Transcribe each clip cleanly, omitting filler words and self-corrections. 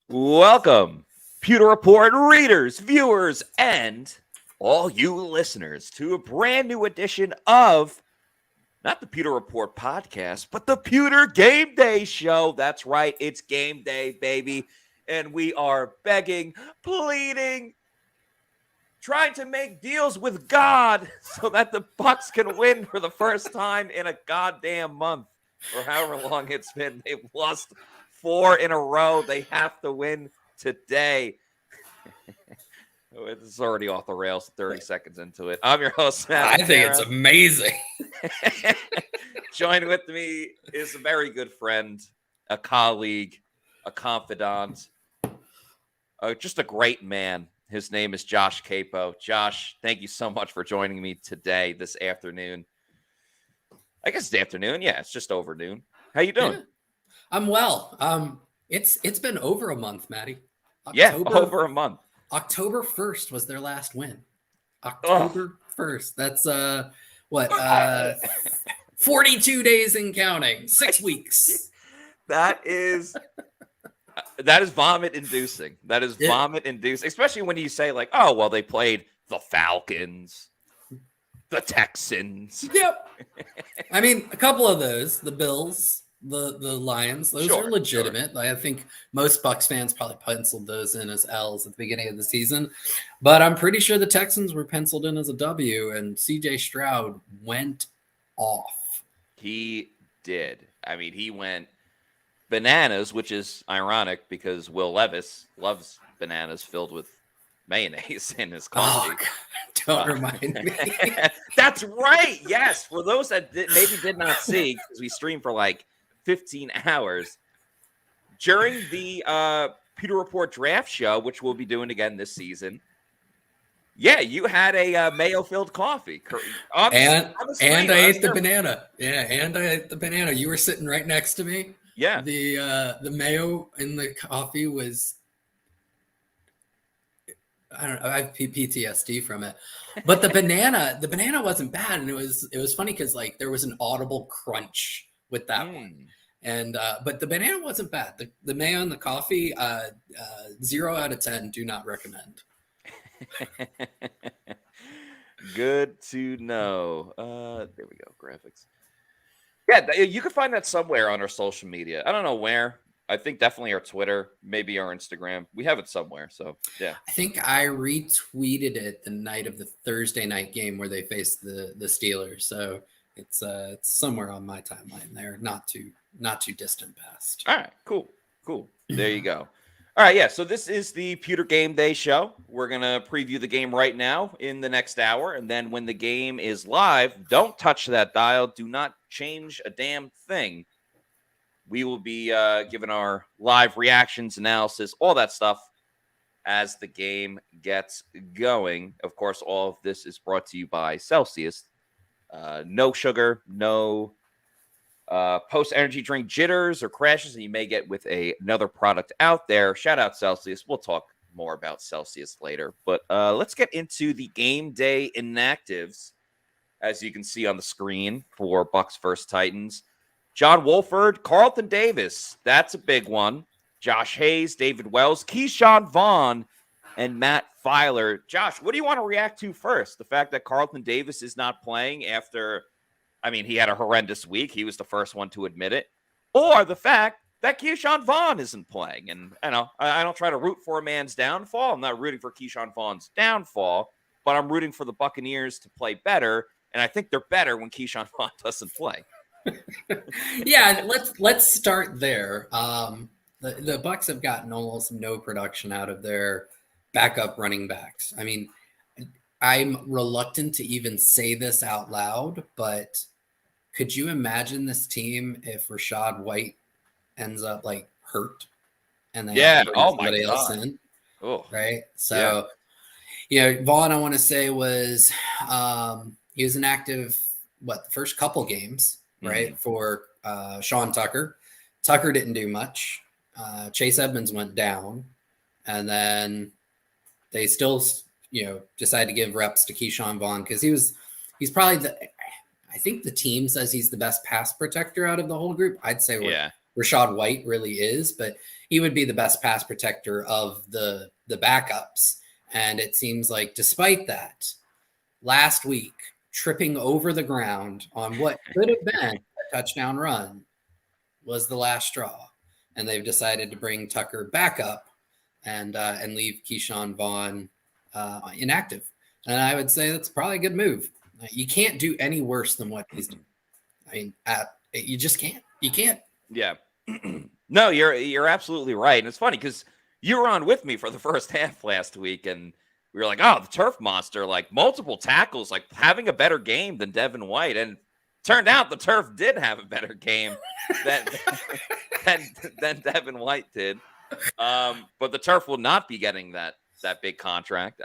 Welcome, Pewter Report readers, viewers, and all you listeners to a brand new edition of not the Pewter Report podcast, but the Pewter GameDay Show. That's right, it's game day, baby. And we are begging, pleading, trying to make deals with God so that the Bucs can win for the first time in a goddamn month, or however long it's been. They've lost 4 in a row. They have to win today. It's already off the rails 30 seconds into it. I'm your host, Matt. I think it's amazing. Joined with me is a very good friend, a colleague, a confidant, just a great man. His name is Josh Capo. Josh, thank you so much for joining me today, this afternoon. I guess it's afternoon. Yeah, it's just over noon. How you doing? Yeah, I'm well. It's been over a month, Maddie. Over a month. October 1st was their last win. October 1st. That's 42 days and counting. 6 weeks. That is vomit inducing. That is vomit inducing, especially when you say like, oh, well, they played the Falcons, the Texans. Yep. I mean, a couple of those, the Bills, the Lions, those are legitimate. Sure. I think most Bucs fans probably penciled those in as L's at the beginning of the season, but I'm pretty sure the Texans were penciled in as a W, and CJ Stroud went off. He did. I mean, he went bananas, which is ironic because Will Levis loves bananas filled with mayonnaise in his coffee. Oh, God, don't remind me. That's right. Yes. For those that maybe did not see, because we streamed for like 15 hours during the Pewter Report draft show, which we'll be doing again this season. Yeah, you had a mayo-filled coffee. And I ate the banana. Yeah, and I ate the banana. You were sitting right next to me. Yeah. The mayo in the coffee was, I don't know, I have PTSD from it. But the banana wasn't bad, and it was funny because like there was an audible crunch with that one. And but the banana wasn't bad. The mayo and the coffee, 0 out of 10, do not recommend. Good to know. There we go. Graphics. Yeah, you can find that somewhere on our social media. I don't know where. I think definitely our Twitter, maybe our Instagram. We have it somewhere. So yeah. I think I retweeted it the night of the Thursday night game where they faced the Steelers. So it's somewhere on my timeline there, not too distant past. All right, cool. There you go. All right, yeah. So this is the Pewter GameDay Show. We're gonna preview the game right now in the next hour, and then when the game is live, don't touch that dial. Do not change a damn thing. We will be giving our live reactions, analysis, all that stuff as the game gets going. Of course, all of this is brought to you by Celsius. No sugar, no post-energy drink jitters or crashes that you may get with another product out there. Shout out Celsius. We'll talk more about Celsius later. But let's get into the game day inactives, as you can see on the screen for Bucs versus Titans. John Wolford, Carlton Davis, that's a big one. Josh Hayes, David Wells, Keyshawn Vaughn, and Matt Filer. Josh, what do you want to react to first? The fact that Carlton Davis is not playing after, I mean, he had a horrendous week. He was the first one to admit it. Or the fact that Keyshawn Vaughn isn't playing. And I don't try to root for a man's downfall. I'm not rooting for Keyshawn Vaughn's downfall, but I'm rooting for the Buccaneers to play better. And I think they're better when Keyshawn Vaughn doesn't play. Yeah, let's start there. The Bucs have gotten almost no production out of their backup running backs. I mean, I'm reluctant to even say this out loud, but could you imagine this team if Rachaad White ends up like hurt and they have to bring somebody else in? Oh, right. So, Vaughn, I want to say was he was inactive the first couple games. Right, for Sean Tucker. Tucker didn't do much. Chase Edmonds went down. And then they still, decided to give reps to Keyshawn Vaughn because he's probably I think the team says he's the best pass protector out of the whole group. I'd say Rachaad White really is, but he would be the best pass protector of the backups. And it seems like despite that, last week, tripping over the ground on what could have been a touchdown run was the last straw. And they've decided to bring Tucker back up and leave Keyshawn Vaughn inactive. And I would say that's probably a good move. You can't do any worse than what he's doing. I mean, you just can't. You can't. Yeah. No, you're absolutely right. And it's funny because you were on with me for the first half last week, and we were like, oh, the turf monster, like multiple tackles, like having a better game than Devin White. And turned out the turf did have a better game than Devin White did. But the turf will not be getting that big contract.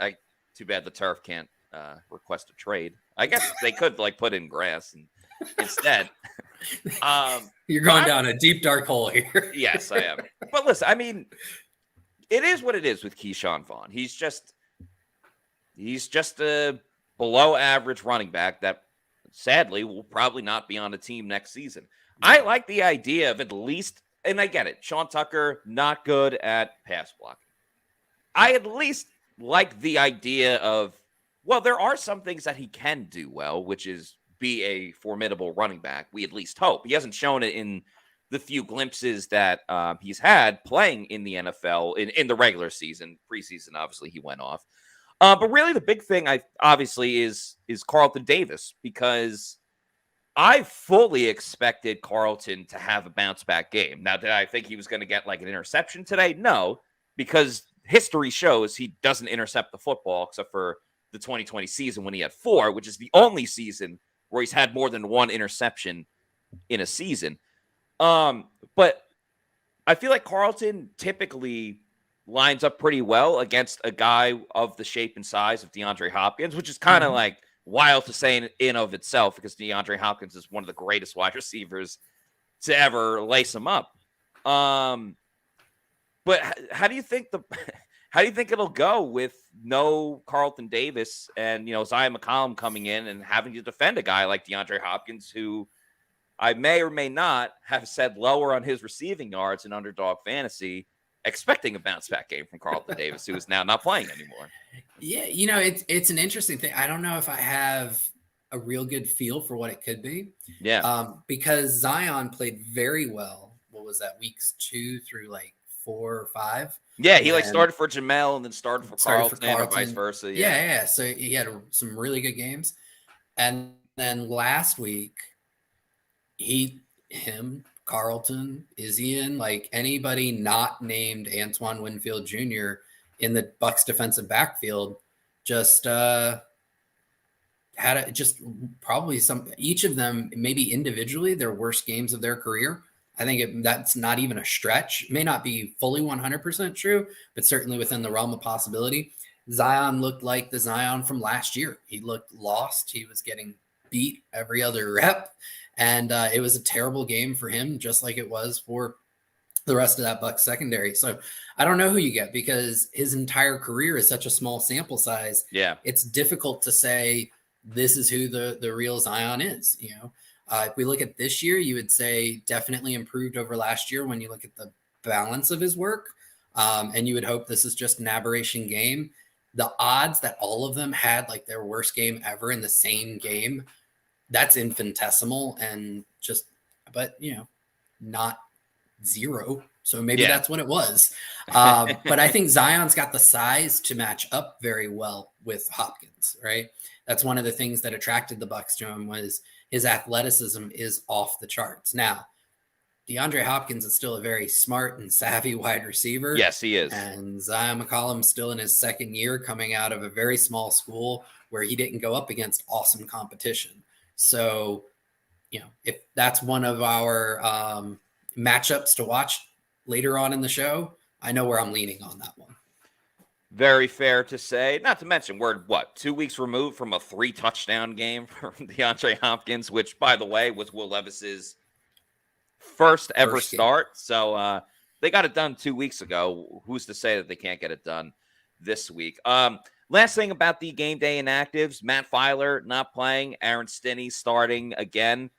Too bad the turf can't request a trade. I guess they could like put in grass and instead. You're going down a deep dark hole here. Yes, I am. But listen, I mean, it is what it is with Keyshawn Vaughn. He's just a below average running back that sadly will probably not be on a team next season. I like the idea of at least, and I get it, Sean Tucker, not good at pass blocking. I at least like the idea of, well, there are some things that he can do well, which is be a formidable running back. We at least hope. He hasn't shown it in the few glimpses that he's had playing in the NFL in the regular season. Preseason, obviously, he went off. But really the big thing obviously is Carlton Davis, because I fully expected Carlton to have a bounce back game. Now, did I think he was going to get like an interception today? No, because history shows he doesn't intercept the football except for the 2020 season when he had 4, which is the only season where he's had more than 1 interception in a season. But I feel like Carlton typically lines up pretty well against a guy of the shape and size of DeAndre Hopkins, which is kind of like wild to say in of itself, because DeAndre Hopkins is one of the greatest wide receivers to ever lace him up. But how do you think it'll go with no Carlton Davis and, Zion McCollum coming in and having to defend a guy like DeAndre Hopkins, who I may or may not have said lower on his receiving yards in Underdog Fantasy, expecting a bounce back game from Carlton Davis, who is now not playing anymore. Yeah, it's an interesting thing. I don't know if I have a real good feel for what it could be. Yeah. Because Zion played very well. What was that, weeks 2 through like 4 or 5? Yeah, he started for Jamel and then started for Carlton or vice versa. Yeah. So he had some really good games. And then last week, Carlton, Izzy, like anybody not named Antoine Winfield Jr. in the Bucs defensive backfield just had probably each of them, maybe individually, their worst games of their career. I think that's not even a stretch. It may not be fully 100% true, but certainly within the realm of possibility. Zion looked like the Zion from last year. He looked lost. He was getting beat every other rep. And it was a terrible game for him, just like it was for the rest of that Bucs secondary. So I don't know who you get, because his entire career is such a small sample size. Yeah. It's difficult to say this is who the real Zion is. If we look at this year, you would say definitely improved over last year when you look at the balance of his work. And you would hope this is just an aberration game. The odds that all of them had like their worst game ever in the same game, that's infinitesimal and but not 0. So maybe that's what it was. But I think Zion's got the size to match up very well with Hopkins, right? That's one of the things that attracted the Bucs to him, was his athleticism is off the charts. Now, DeAndre Hopkins is still a very smart and savvy wide receiver. Yes, he is. And Zion McCollum's still in his second year, coming out of a very small school where he didn't go up against awesome competition. So, if that's one of our matchups to watch later on in the show, I know where I'm leaning on that one. Very fair to say. Not to mention, we're 2 weeks removed from a 3-touchdown game from DeAndre Hopkins, which, by the way, was Will Levis's first ever start. So they got it done 2 weeks ago. Who's to say that they can't get it done this week? Last thing about the game day inactives, Matt Filer not playing, Aaron Stinney starting again.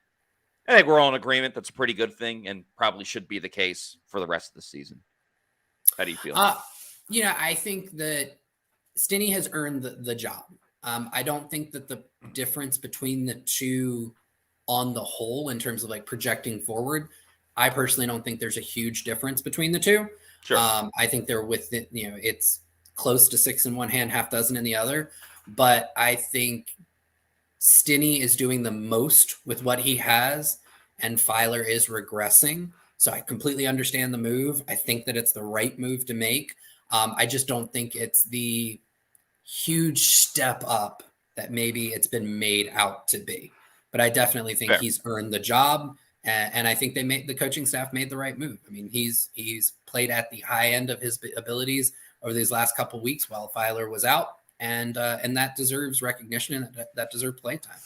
I think we're all in agreement that's a pretty good thing and probably should be the case for the rest of the season. How do you feel? I think that Stinney has earned the job. I don't think that the difference between the two on the whole in terms of like projecting forward, I personally don't think there's a huge difference between the two. Sure. I think they're within, it's close to 6 in one hand, half dozen in the other. But I think Stinney is doing the most with what he has, and Filer is regressing. So I completely understand the move. I think that it's the right move to make. I just don't think it's the huge step up that maybe it's been made out to be. But I definitely think he's earned the job. And I think the coaching staff made the right move. I mean, he's played at the high end of his abilities over these last couple of weeks while Filer was out. And that deserves recognition, and that deserves play time.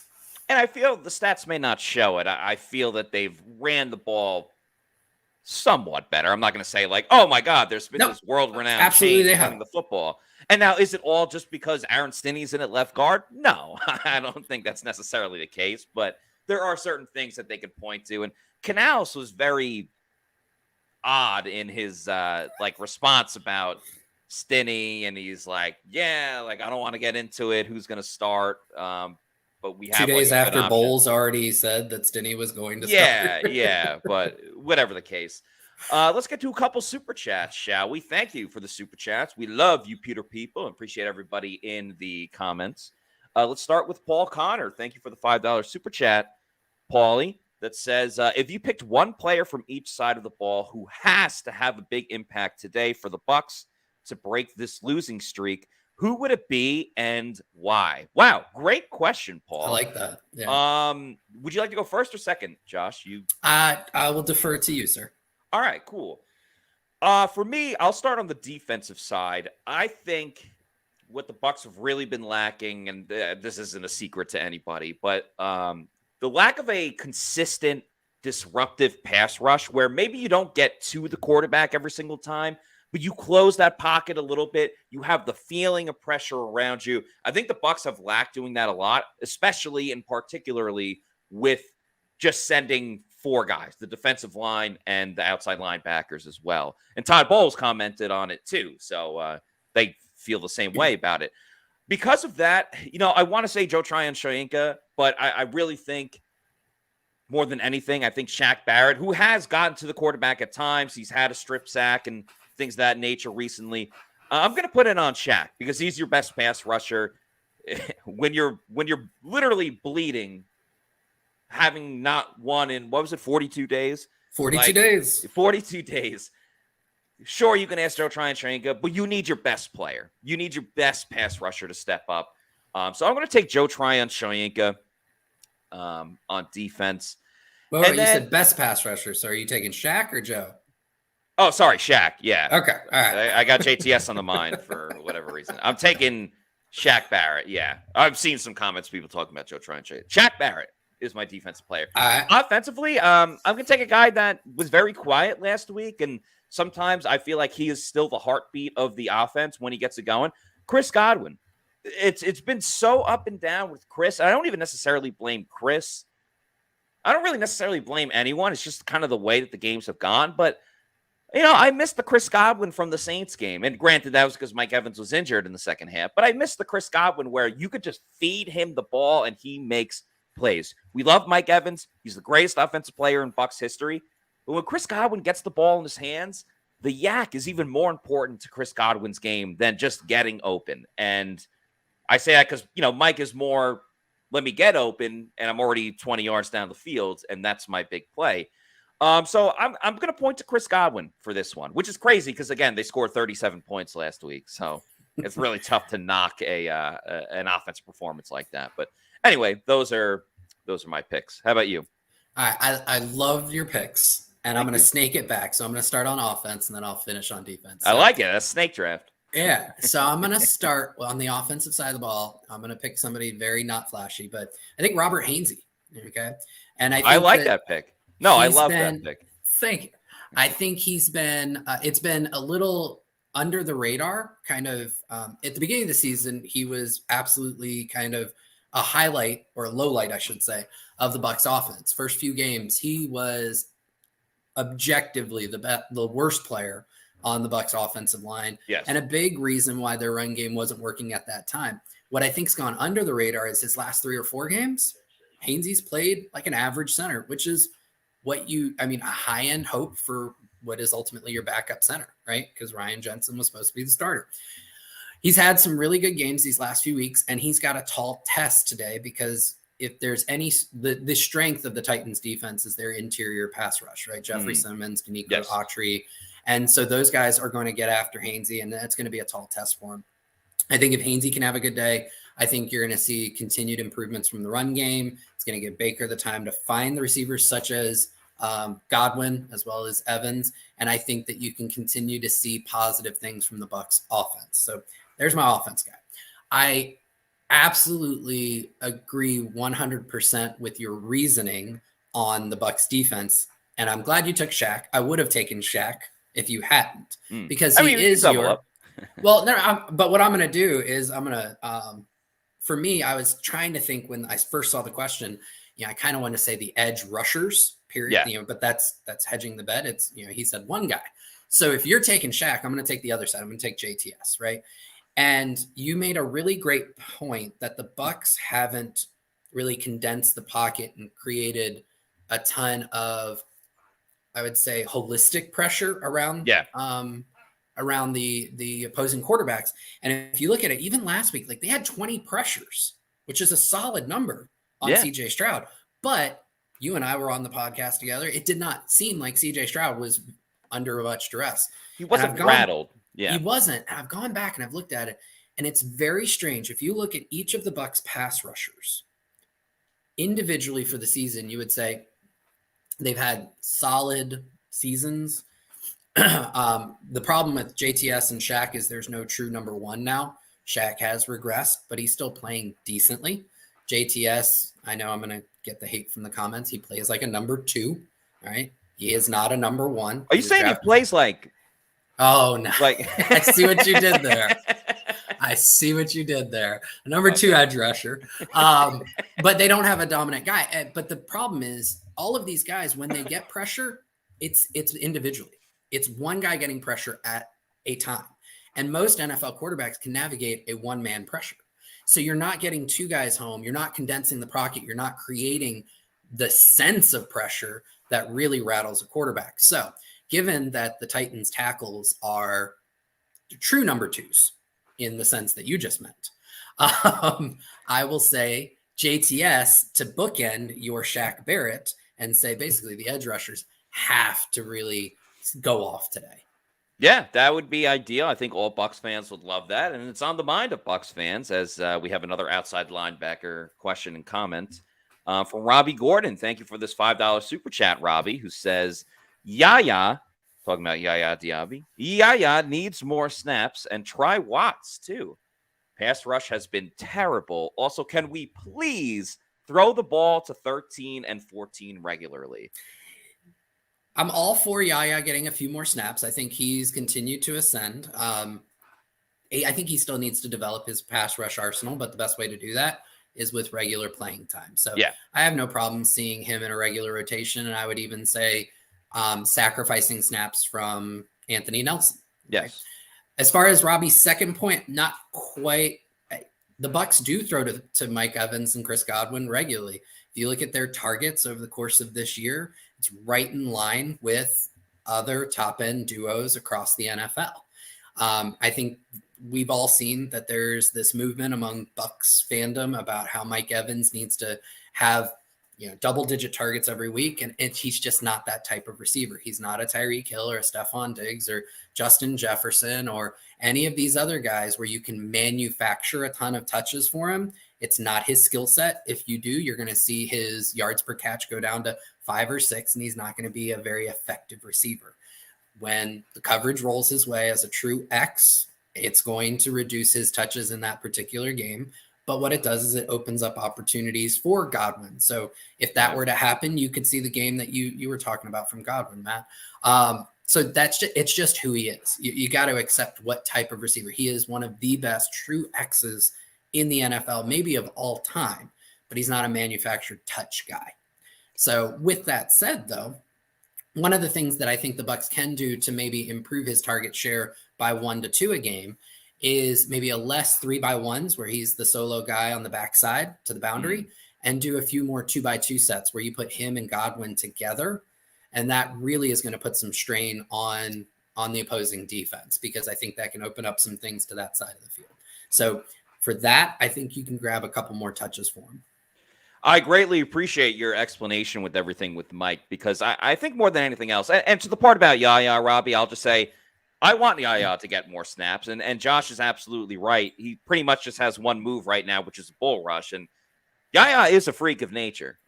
And I feel the stats may not show it. I feel that they've ran the ball somewhat better. I'm not going to say like, oh my God, there's been this world-renowned absolutely change running the football. And now, is it all just because Aaron Stinney's in at left guard? No, I don't think that's necessarily the case. But there are certain things that they could point to. And Canales was very odd in his response about Stinney, and he's like, yeah, like I don't want to get into it. Who's going to start? But we have 2 days after Bowles already said that Stinney was going to start. Yeah, but whatever the case. Let's get to a couple super chats, shall we? Thank you for the super chats. We love you, Pewter people, and appreciate everybody in the comments. Let's start with Paul Connor. Thank you for the $5 super chat, Paulie, that says, if you picked one player from each side of the ball who has to have a big impact today for the Bucs to break this losing streak, who would it be and why? Wow, great question, Paul. I like that. Yeah. Would you like to go first or second, Josh? I will defer to you, sir. All right, cool. For me, I'll start on the defensive side. I think what the Bucs have really been lacking, and this isn't a secret to anybody, but the lack of a consistent, disruptive pass rush where maybe you don't get to the quarterback every single time, but you close that pocket a little bit. You have the feeling of pressure around you. I think the Bucs have lacked doing that a lot, especially and particularly with just sending 4 guys, the defensive line and the outside linebackers as well. And Todd Bowles commented on it too. So they feel the same way about it. Because of that, I want to say Joe Tryon-Shoyinka, but I really think more than anything, I think Shaq Barrett, who has gotten to the quarterback at times, he's had a strip sack and things of that nature recently. I'm going to put it on Shaq because he's your best pass rusher. When you're literally bleeding, having not won in, 42 days? 42 days. 42 days. Sure, you can ask Joe Tryon-Shoyinka, but you need your best player. You need your best pass rusher to step up. So I'm going to take Joe Tryon-Shoyinka on defense. Well, you said best pass rusher. So are you taking Shaq or Joe? Oh, sorry, Shaq. Yeah. Okay. All right. I got JTS on the mind for whatever reason. I'm taking Shaq Barrett. Yeah. I've seen some comments, people talking about Joe Tryon-Shoyinka. Shaq Barrett is my defensive player. Offensively, I'm going to take a guy that was very quiet last week, and sometimes I feel like he is still the heartbeat of the offense when he gets it going. Chris Godwin. It's been so up and down with Chris. I don't even necessarily blame Chris. I don't really necessarily blame anyone. It's just kind of the way that the games have gone. But, I missed the Chris Godwin from the Saints game. And granted, that was because Mike Evans was injured in the second half. But I missed the Chris Godwin where you could just feed him the ball and he makes plays. We love Mike Evans. He's the greatest offensive player in Bucs history. But when Chris Godwin gets the ball in his hands, the yak is even more important to Chris Godwin's game than just getting open. And I say that because, Mike is more, let me get open, and I'm already 20 yards down the field, and that's my big play. So I'm going to point to Chris Godwin for this one, which is crazy because, again, they scored 37 points last week. So it's really tough to knock an offensive performance like that. But anyway, those are my picks. How about you? I love your picks, and I'm going to snake it back. So I'm going to start on offense, and then I'll finish on defense. I like it. That's snake draft. Yeah. So I'm going to start on the offensive side of the ball. I'm going to pick somebody very not flashy, but I think Robert Hainsey. Okay. And I like that pick. No, I love that pick. Thank you. I think he's been, it's been a little under the radar kind of at the beginning of the season. He was absolutely kind of a highlight or a low light, I should say, of the Bucs offense. First few games, he was objectively the worst player on the Bucs offensive line. Yes. And a big reason why their run game wasn't working at that time. What I think's gone under the radar is his last 3 or 4 games. Hainsey's played like an average center, which is a high-end hope for what is ultimately your backup center, right? Because Ryan Jensen was supposed to be the starter. He's had some really good games these last few weeks, and he's got a tall test today because if there's the strength of the Titans defense is their interior pass rush, right? Jeffrey Simmons, Danico Autry. And so those guys are going to get after Hainsey, and that's going to be a tall test for him. I think if Hainsey can have a good day, I think you're going to see continued improvements from the run game. It's going to give Baker the time to find the receivers such as Godwin as well as Evans. And I think that you can continue to see positive things from the Bucs offense. So there's my offense guy. I absolutely agree 100% with your reasoning on the Bucs defense. And I'm glad you took Shaq. I would have taken Shaq if you hadn't, because he is your, well, no, but what I'm going to do is I'm going to, for me, I was trying to think when I first saw the question, I kind of want to say the edge rushers period, but that's hedging the bet. It's, he said one guy. So if you're taking Shaq, I'm going to take the other side. I'm going to take JTS. Right. And you made a really great point that the Bucs haven't really condensed the pocket and created a ton of, I would say, holistic pressure around around the opposing quarterbacks. And if you look at it, even last week, like they had 20 pressures, which is a solid number on CJ Stroud. But you and I were on the podcast together. It did not seem like CJ Stroud was under much duress. He wasn't rattled. He wasn't. And I've gone back and I've looked at it, and it's very strange. If you look at each of the Bucs pass rushers individually for the season, you would say they've had solid seasons. The problem with JTS and Shaq is there's no true number one now. Shaq has regressed, but he's still playing decently. JTS, I know I'm going to get the hate from the comments. He plays like a number 2, all right? He is not a number 1. Are you saying he plays like... Oh, no. Like I see what you did there. A number 2 edge rusher. But they don't have a dominant guy. But the problem is all of these guys, when they get pressure, it's individually. It's one guy getting pressure at a time. And most NFL quarterbacks can navigate a one-man pressure. So you're not getting 2 guys home. You're not condensing the pocket. You're not creating the sense of pressure that really rattles a quarterback. So given that the Titans tackles are true number 2s in the sense that you just meant, I will say JTS to bookend your Shaq Barrett and say basically the edge rushers have to really go off today. Yeah, that would be ideal. I think all Bucs fans would love that. And it's on the mind of Bucs fans as we have another outside linebacker question and comment from Robbie Gordon. Thank you for this $5 super chat, Robbie, who says, Yaya, talking about Yaya Diaby, Yaya needs more snaps and try Watts too. Pass rush has been terrible. Also, can we please throw the ball to 13 and 14 regularly? I'm all for Yaya getting a few more snaps. I think he's continued to ascend. I think he still needs to develop his pass rush arsenal, but the best way to do that is with regular playing time. So I have no problem seeing him in a regular rotation. And I would even say sacrificing snaps from Anthony Nelson. Yes. Right? As far as Robbie's second point, not quite. The Bucs do throw to Mike Evans and Chris Godwin regularly. If you look at their targets over the course of this year, it's right in line with other top-end duos across the NFL. I think we've all seen that there's this movement among Bucs fandom about how Mike Evans needs to have double-digit targets every week, and he's just not that type of receiver. He's not a Tyreek Hill or a Stephon Diggs or Justin Jefferson or any of these other guys where you can manufacture a ton of touches for him. It's not his skill set. If you do, you're going to see his yards per catch go down to 5 or 6, and he's not going to be a very effective receiver. When the coverage rolls his way as a true X, it's going to reduce his touches in that particular game. But what it does is it opens up opportunities for Godwin. So if that were to happen, you could see the game that you were talking about from Godwin, Matt. So it's just who he is. You got to accept what type of receiver. He is one of the best true X's in the NFL, maybe of all time, but he's not a manufactured touch guy. So with that said, though, one of the things that I think the Bucs can do to maybe improve his target share by 1 to 2 a game is maybe a less 3x1s where he's the solo guy on the backside to the boundary, and do a few more 2x2 sets where you put him and Godwin together. And that really is going to put some strain on the opposing defense, because I think that can open up some things to that side of the field. So for that, I think you can grab a couple more touches for him. I greatly appreciate your explanation with everything with Mike, because I think more than anything else, and to the part about Yaya, Robbie, I'll just say, I want Yaya to get more snaps, and Josh is absolutely right. He pretty much just has one move right now, which is a bull rush, and Yaya is a freak of nature,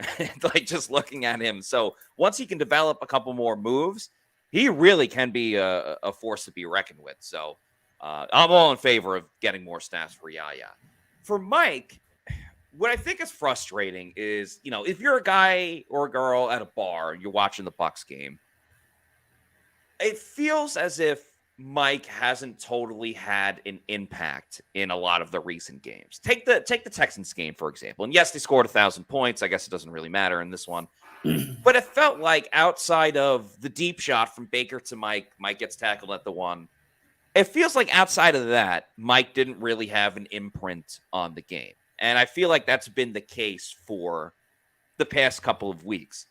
like just looking at him. So once he can develop a couple more moves, he really can be a force to be reckoned with. So I'm all in favor of getting more snaps for Yaya. For Mike, what I think is frustrating is, if you're a guy or a girl at a bar and you're watching the Bucs game, it feels as if Mike hasn't totally had an impact in a lot of the recent games. Take the Texans game, for example. And yes, they scored 1,000 points. I guess it doesn't really matter in this one. But it felt like outside of the deep shot from Baker to Mike gets tackled at the 1. It feels like outside of that, Mike didn't really have an imprint on the game. And I feel like that's been the case for the past couple of weeks.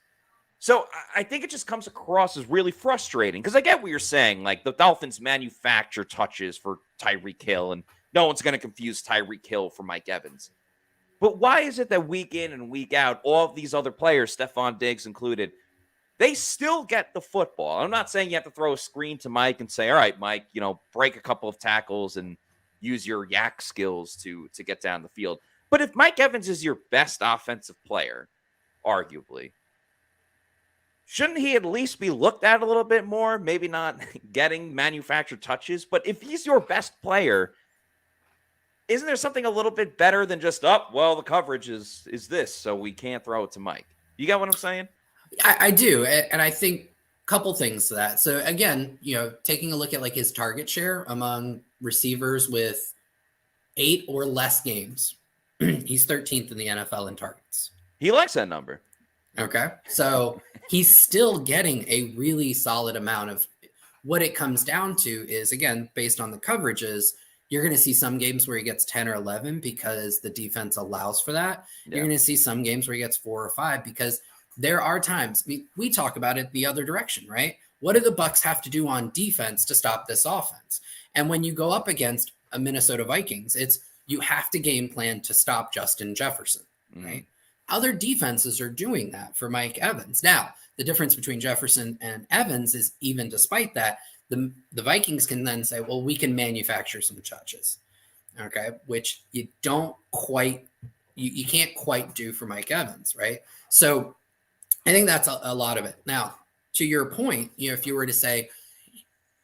So I think it just comes across as really frustrating, because I get what you're saying. Like, the Dolphins manufacture touches for Tyreek Hill, and no one's going to confuse Tyreek Hill for Mike Evans. But why is it that week in and week out, all of these other players, Stephon Diggs included, they still get the football? I'm not saying you have to throw a screen to Mike and say, all right, Mike, break a couple of tackles and use your yak skills to get down the field. But if Mike Evans is your best offensive player, arguably, shouldn't he at least be looked at a little bit more? Maybe not getting manufactured touches, but if he's your best player, isn't there something a little bit better than just, the coverage is this, so we can't throw it to Mike? You get what I'm saying? I do. And I think a couple things to that. So again, taking a look at like his target share among receivers with 8 or less games, he's 13th in the NFL in targets. He likes that number. Okay. So he's still getting a really solid amount of what it comes down to is, again, based on the coverages, you're going to see some games where he gets 10 or 11 because the defense allows for that. Yeah. You're going to see some games where he gets 4 or 5 because there are times we talk about it the other direction, right? What do the Bucs have to do on defense to stop this offense? And when you go up against a Minnesota Vikings, you have to game plan to stop Justin Jefferson, right? Other defenses are doing that for Mike Evans. Now, the difference between Jefferson and Evans is, even despite that, the Vikings can then say, well, we can manufacture some touches, okay, which you don't quite, you can't quite do for Mike Evans, right? So I think that's a lot of it. Now, to your point, if you were to say,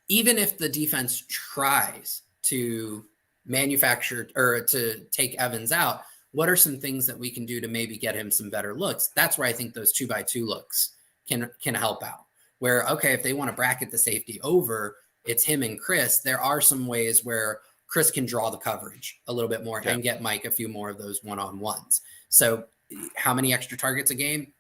even if the defense tries to manufacture or to take Evans out, what are some things that we can do to maybe get him some better looks? That's where I think those 2x2 looks can help out. Where, okay, if they want to bracket the safety over, it's him and Chris. There are some ways where Chris can draw the coverage a little bit more and get Mike a few more of those one-on-ones. So how many extra targets a game?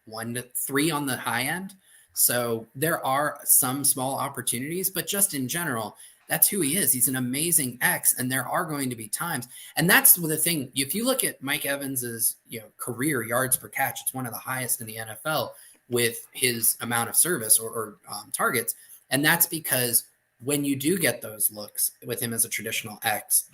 1 to 3 on the high end. So there are some small opportunities, but just in general, that's who he is. He's an amazing X, and there are going to be times. And that's the thing. If you look at Mike Evans's career yards per catch, it's one of the highest in the NFL with his amount of service or targets. And that's because when you do get those looks with him as a traditional X,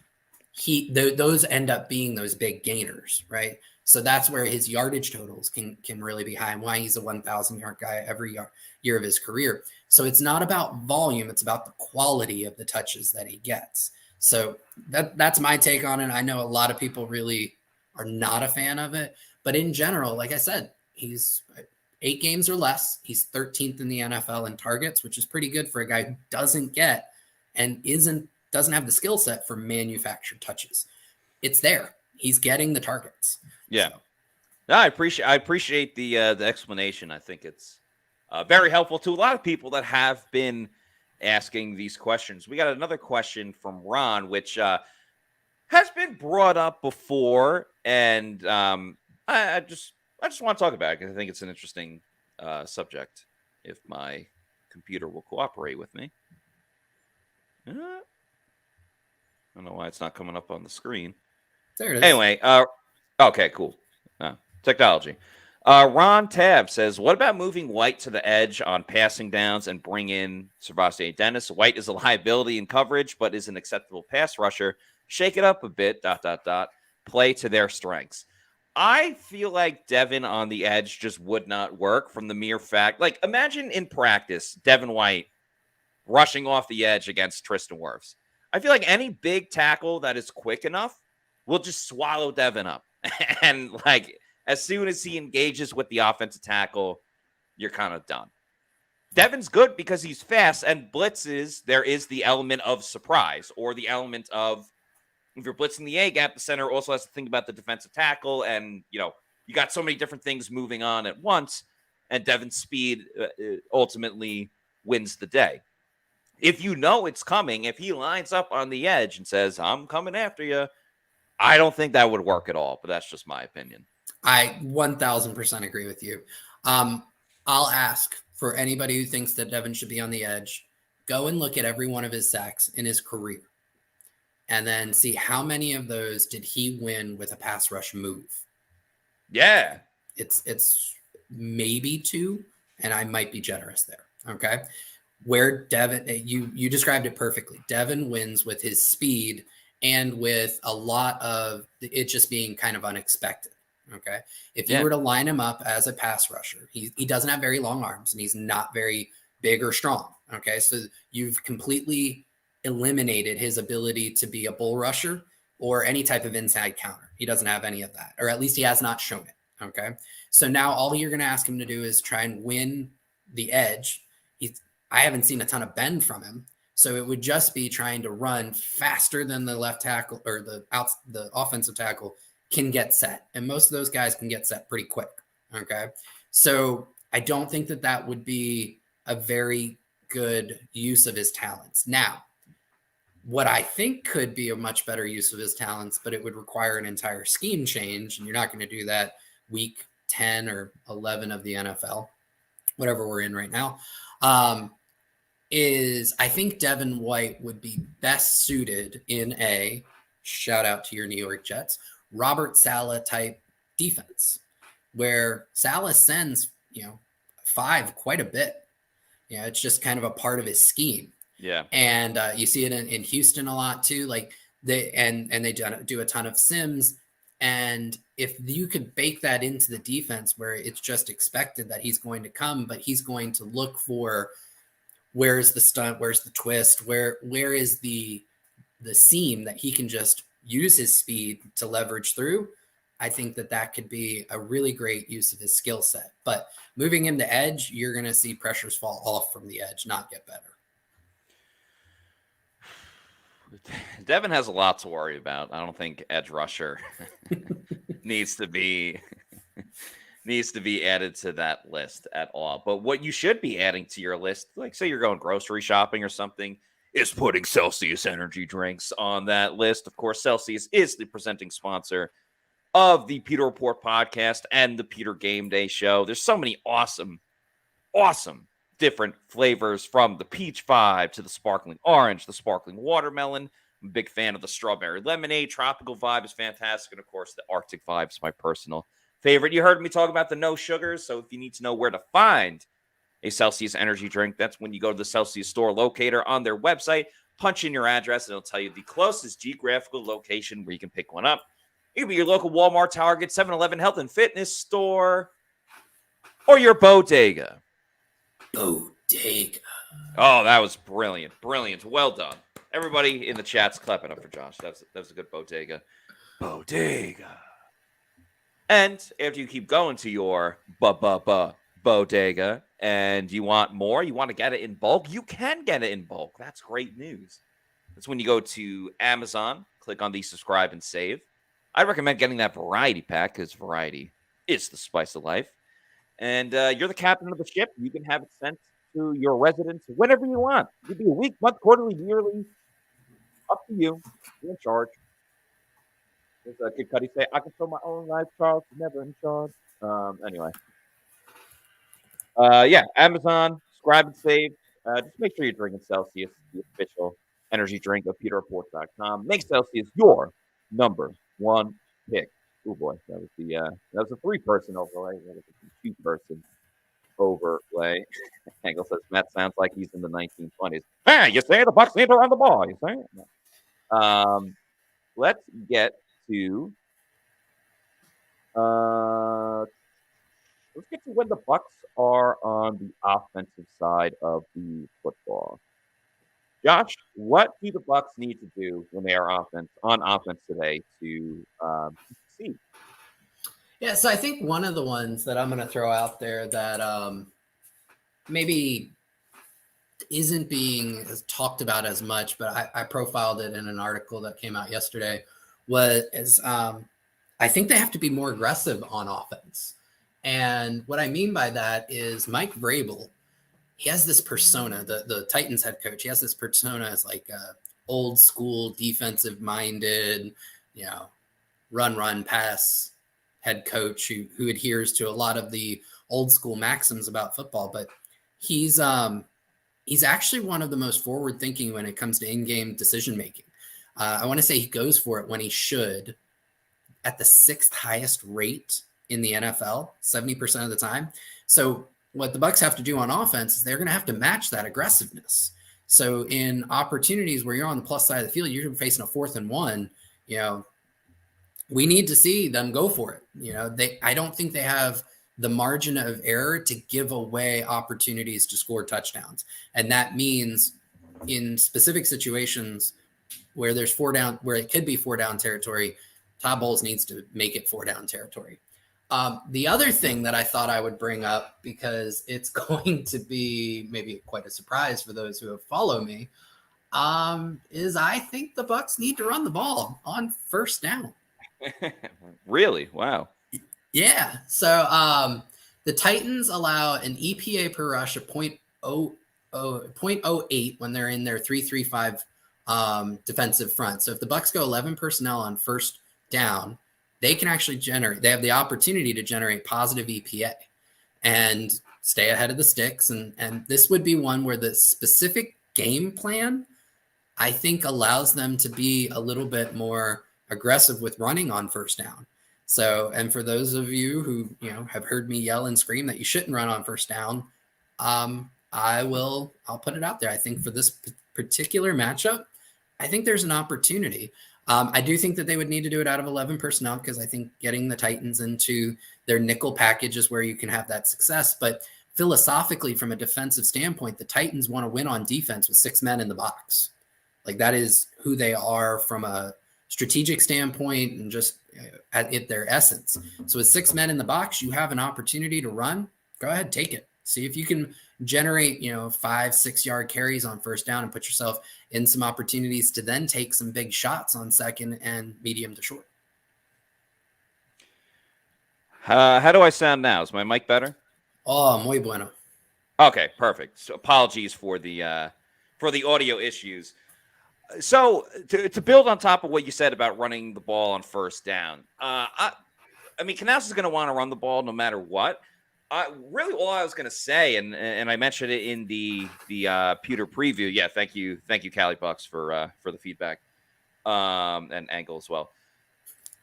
those end up being those big gainers, right? So that's where his yardage totals can really be high, and why he's a 1,000 yard guy every year of his career. So it's not about volume, it's about the quality of the touches that he gets. So that's my take on it. I know a lot of people really are not a fan of it, but in general, like I said, he's 8 games or less. He's 13th in the NFL in targets, which is pretty good for a guy who doesn't get and doesn't have the skill set for manufactured touches. It's there. He's getting the targets. Yeah. So. No, I appreciate the explanation. I think it's very helpful to a lot of people that have been asking these questions. We got another question from Ron, which how has been brought up before, and I just want to talk about it because I think it's an interesting subject. If my computer will cooperate with me, I don't know why it's not coming up on the screen. There it is. Anyway, okay, cool. Technology. Ron Tab says, what about moving White to the edge on passing downs and bring in Sebastian Dennis? White is a liability in coverage, but is an acceptable pass rusher. Shake it up a bit, ... Play to their strengths. I feel like Devin on the edge just would not work from the mere fact. Like, imagine in practice, Devin White rushing off the edge against Tristan Wirfs. I feel like any big tackle that is quick enough will just swallow Devin up. And, like, as soon as he engages with the offensive tackle, you're kind of done. Devin's good because he's fast, and blitzes, there is the element of surprise or the element of, if you're blitzing the A-gap, the center also has to think about the defensive tackle, and, you got so many different things moving on at once, and Devin's speed ultimately wins the day. If you know it's coming, if he lines up on the edge and says, I'm coming after you, I don't think that would work at all, but that's just my opinion. I 1000% agree with you. I'll ask for anybody who thinks that Devin should be on the edge, go and look at every one of his sacks in his career and then see how many of those did he win with a pass rush move. Yeah. It's maybe 2, and I might be generous there. Okay. Where Devin, you described it perfectly. Devin wins with his speed and with a lot of it just being kind of unexpected. Okay. If you were to line him up as a pass rusher, he doesn't have very long arms and he's not very big or strong. Okay. So you've completely eliminated his ability to be a bull rusher or any type of inside counter. He doesn't have any of that, or at least he has not shown it. Okay. So now all you're going to ask him to do is try and win the edge. I haven't seen a ton of bend from him. So it would just be trying to run faster than the left tackle or the offensive tackle can get set. And most of those guys can get set pretty quick. Okay. So I don't think that would be a very good use of his talents. Now, what I think could be a much better use of his talents, but it would require an entire scheme change. And you're not going to do that week 10 or 11 of the NFL, whatever we're in right now. Is I think Devin White would be best suited in a, shout out to your New York Jets, Robert Saleh type defense, where Saleh sends, 5 quite a bit. It's just kind of a part of his scheme. Yeah. And you see it in Houston a lot too. Like they do a ton of sims. And if you could bake that into the defense where it's just expected that he's going to come, but he's going to look for where's the stunt, where's the twist, where is the seam that he can just use his speed to leverage through. I think that could be a really great use of his skill set. But moving him to edge, you're going to see pressures fall off from the edge, not get better. Devin has a lot to worry about. I don't think edge rusher needs to be added to that list at all. But what you should be adding to your list, like say you're going grocery shopping or something, is putting Celsius energy drinks on that list. Of course, Celsius is the presenting sponsor of the Pewter Report podcast and the Pewter GameDay Show. There's so many awesome different flavors, from the peach vibe to the sparkling orange, the sparkling watermelon. I'm a big fan of the strawberry lemonade. Tropical vibe is fantastic. And of course, the Arctic vibe is my personal favorite. You heard me talk about the no sugars. So if you need to know where to find a Celsius energy drink, that's when you go to the Celsius store locator on their website, punch in your address, and it'll tell you the closest geographical location where you can pick one up. It could be your local Walmart, Target, 7-Eleven, health and fitness store, or your bodega. Bodega. Oh, that was brilliant. Brilliant. Well done. Everybody in the chat's clapping up for Josh. That was a good bodega. Bodega. And after you keep going to your bodega and you want more, you want to get it in bulk, you can get it in bulk. That's great news. That's when you go to Amazon, click on the subscribe and save. I recommend getting that variety pack because variety is the spice of life. And you're the captain of the ship. You can have it sent to your residence whenever you want. It could be a week, month, quarterly, yearly. Up to you. You're in charge. There's Kid Cudi say, "I can fill my own life, Charles, never in charge." Anyway, yeah, Amazon, subscribe and save. Just make sure you're drinking Celsius, the official energy drink of PewterReport.com. Make Celsius your number one pick. Oh boy, that was a 3-person overlay. That was a 2-person overlay. Angle says Matt sounds like he's in the 1920s. Hey, you say the Bucs need to run the ball. You say? Let's get to when the Bucs are on the offensive side of the football. Josh, what do the Bucs need to do when they are on offense today to succeed? Yeah, so I think one of the ones that I'm going to throw out there that maybe isn't being talked about as much, but I profiled it in an article that came out yesterday, was I think they have to be more aggressive on offense. And what I mean by that is Mike Vrabel, he has this persona, the Titans head coach, he has this persona as like a old school defensive minded, run, pass head coach who adheres to a lot of the old school maxims about football. But he's actually one of the most forward thinking when it comes to in-game decision making. I want to say he goes for it when he should at the 6th highest rate in the NFL, 70% of the time. So what the Bucs have to do on offense is they're going to have to match that aggressiveness. So in opportunities where you're on the plus side of the field, you're facing a 4th and 1, we need to see them go for it. I don't think they have the margin of error to give away opportunities to score touchdowns. And that means in specific situations where there's 4 down, where it could be 4 down territory, Todd Bowles needs to make it 4 down territory. The other thing that I thought I would bring up, because it's going to be maybe quite a surprise for those who have followed me, is I think the Bucs need to run the ball on 1st down. Really? Wow. Yeah. So the Titans allow an EPA per rush of 0.08 when they're in their 3-3-5 defensive front. So if the Bucs go 11 personnel on 1st down, they can actually they have the opportunity to generate positive EPA and stay ahead of the sticks. And this would be one where the specific game plan, I think, allows them to be a little bit more aggressive with running on 1st down. So, and for those of you who, have heard me yell and scream that you shouldn't run on 1st down, I'll put it out there. I think for this particular matchup, I think there's an opportunity. I do think that they would need to do it out of 11 personnel, because I think getting the Titans into their nickel package is where you can have that success. But philosophically, from a defensive standpoint, the Titans want to win on defense with 6 men in the box. Like, that is who they are from a strategic standpoint and just at their essence. So with 6 men in the box, you have an opportunity to run. Go ahead, take it. See if you can generate, 5-6 yard carries on 1st down and put yourself in some opportunities to then take some big shots on 2nd and medium to short. How do I sound now? Is my mic better? Oh, muy bueno. Okay, perfect. So apologies for the audio issues. So to build on top of what you said about running the ball on 1st down, I mean, Canals is going to want to run the ball no matter what. Really, all I was going to say, and I mentioned it in the Pewter preview. Yeah, thank you, Cali Bucks for the feedback, and Angle as well.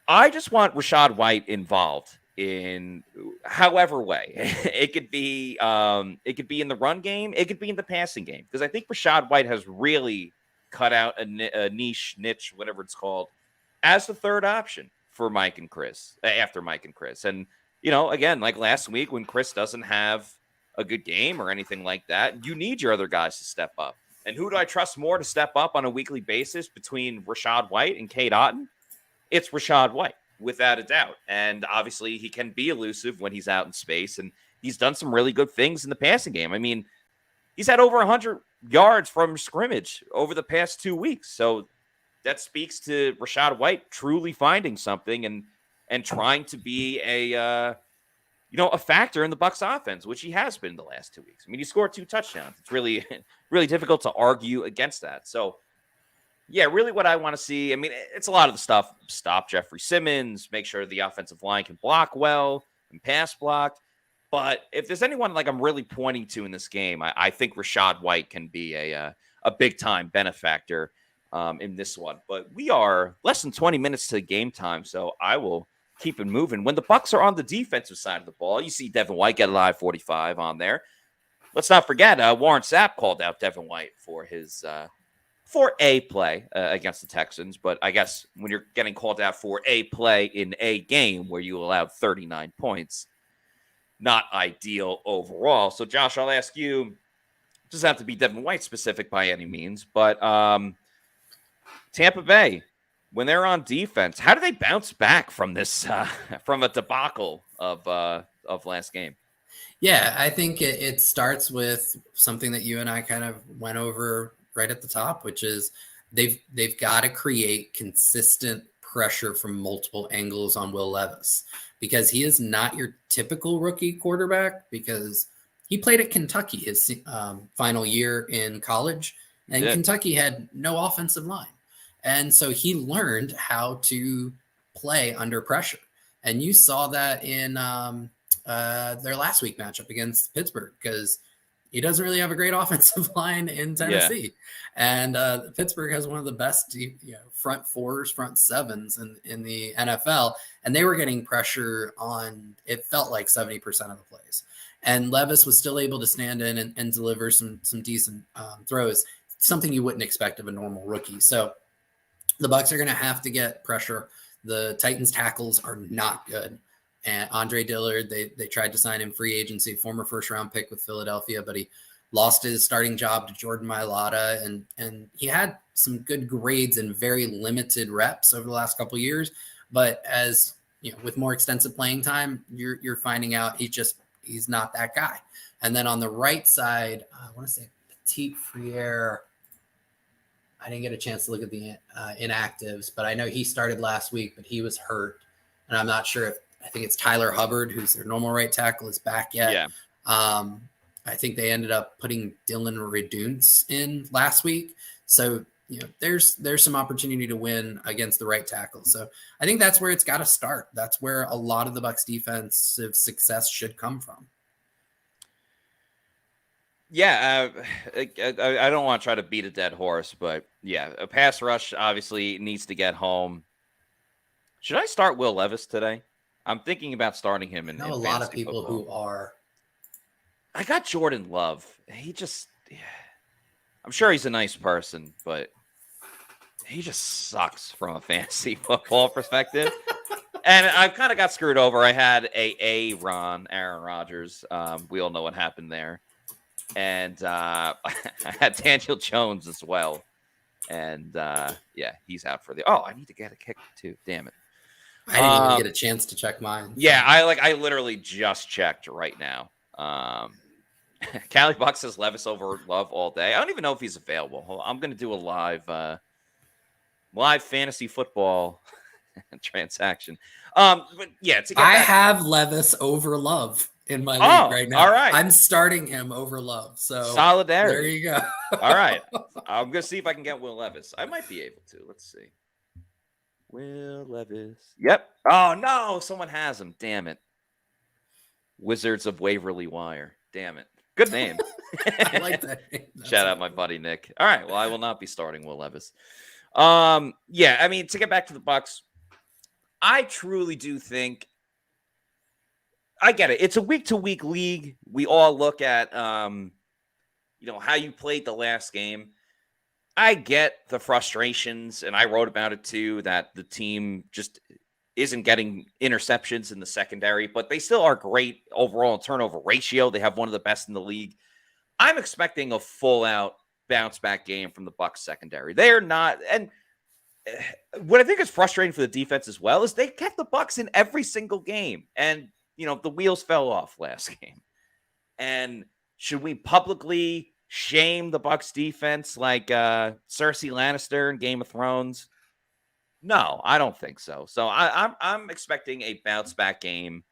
I just want Rachaad White involved in however way. It could be in the run game, it could be in the passing game, because I think Rachaad White has really cut out a niche, whatever it's called, as the 3rd option for Mike and Chris, after Mike and Chris. And, again, like last week when Chris doesn't have a good game or anything like that, you need your other guys to step up. And who do I trust more to step up on a weekly basis between Rachaad White and Cade Otton? It's Rachaad White, without a doubt. And obviously he can be elusive when he's out in space, and he's done some really good things in the passing game. I mean, he's had over 100 yards from scrimmage over the past 2 weeks. So that speaks to Rachaad White truly finding something and trying to be a factor in the Bucs offense, which he has been the last 2 weeks. I mean, he scored 2 touchdowns. It's really, really difficult to argue against that. So Yeah, really what I want to see. I mean, it's a lot of the stuff. Stop Jeffrey Simmons, make sure the offensive line can block well and pass block. But if there's anyone like I'm really pointing to in this game, I think Rashad White can be a big time benefactor in this one. But we are less than 20 minutes to game time, so I will keep it moving. When the Bucs are on the defensive side of the ball, you see Devin White get a live 45 on there. Let's not forget Warren Sapp called out Devin White for his for a play against the Texans. But I guess when you're getting called out for a play in a game where you allowed 39 points, not ideal overall. So, Josh, I'll ask you, it doesn't have to be Devin White specific by any means, but Tampa Bay, when they're on defense, how do they bounce back from this, from a debacle of last game? Yeah, I think it starts with something that you and I kind of went over right at the top, which is they've got to create consistent pressure from multiple angles on Will Levis, because he is not your typical rookie quarterback, because he played at Kentucky his final year in college, and Kentucky had no offensive line. And so he learned how to play under pressure. And you saw that in their last week matchup against Pittsburgh, because he doesn't really have a great offensive line in Tennessee. Yeah. And Pittsburgh has one of the best front fours, front sevens in the NFL. And they were getting pressure on, it felt like 70% of the plays. And Levis was still able to stand in and deliver some decent throws, something you wouldn't expect of a normal rookie. So the Bucs are going to have to get pressure. The Titans tackles are not good. And Andre Dillard, they tried to sign him free agency, former first-round pick with Philadelphia, but he lost his starting job to Jordan Mailata, and he had some good grades and very limited reps over the last couple of years. But as you know, with more extensive playing time, you're finding out he's not that guy. And then on the right side, I want to say Petit Friere. I didn't get a chance to look at the inactives, but I know he started last week, but he was hurt, and I'm not sure if. I think it's Tyler Hubbard, who's their normal right tackle, is back yet. Yeah. I think they ended up putting Dylan Redunce in last week. So, there's some opportunity to win against the right tackle. So I think that's where it's got to start. That's where a lot of the Bucs defensive success should come from. Yeah, I don't want to try to beat a dead horse, but yeah, a pass rush obviously needs to get home. Should I start Will Levis today? I'm thinking about starting him in. I know a lot of people who are. I got Jordan Love. I'm sure he's a nice person, but he just sucks from a fantasy football perspective. And I kind of got screwed over. I had Aaron Rodgers. We all know what happened there. And I had Daniel Jones as well. And he's out for I need to get a kick too. Damn it. I didn't even get a chance to check mine. Yeah, I literally just checked right now. Cali Buck says Levis over Love all day. I don't even know if he's available. I'm going to do a live fantasy football transaction. But yeah, I have Levis over Love in my league right now. All right, I'm starting him over Love. So solidarity. There you go. All right, I'm going to see if I can get Will Levis. I might be able to. Let's see. Will Levis. Yep. Oh, no. Someone has him. Damn it. Wizards of Waverly Wire. Damn it. Good name. I like that name. Shout out my buddy Nick. All right. Well, I will not be starting Will Levis. Yeah, I mean, to get back to the Bucs, I truly do think I get it. It's a week-to-week league. We all look at how you played the last game. I get the frustrations, and I wrote about it too, that the team just isn't getting interceptions in the secondary, but they still are great overall in turnover ratio. They have one of the best in the league. I'm expecting a full-out bounce-back game from the Bucs secondary. They are not, and what I think is frustrating for the defense as well is they kept the Bucs in every single game, and the wheels fell off last game. And should we publicly shame the Bucs defense like Cersei Lannister in Game of Thrones? No, I don't think so. So I'm expecting a bounce back game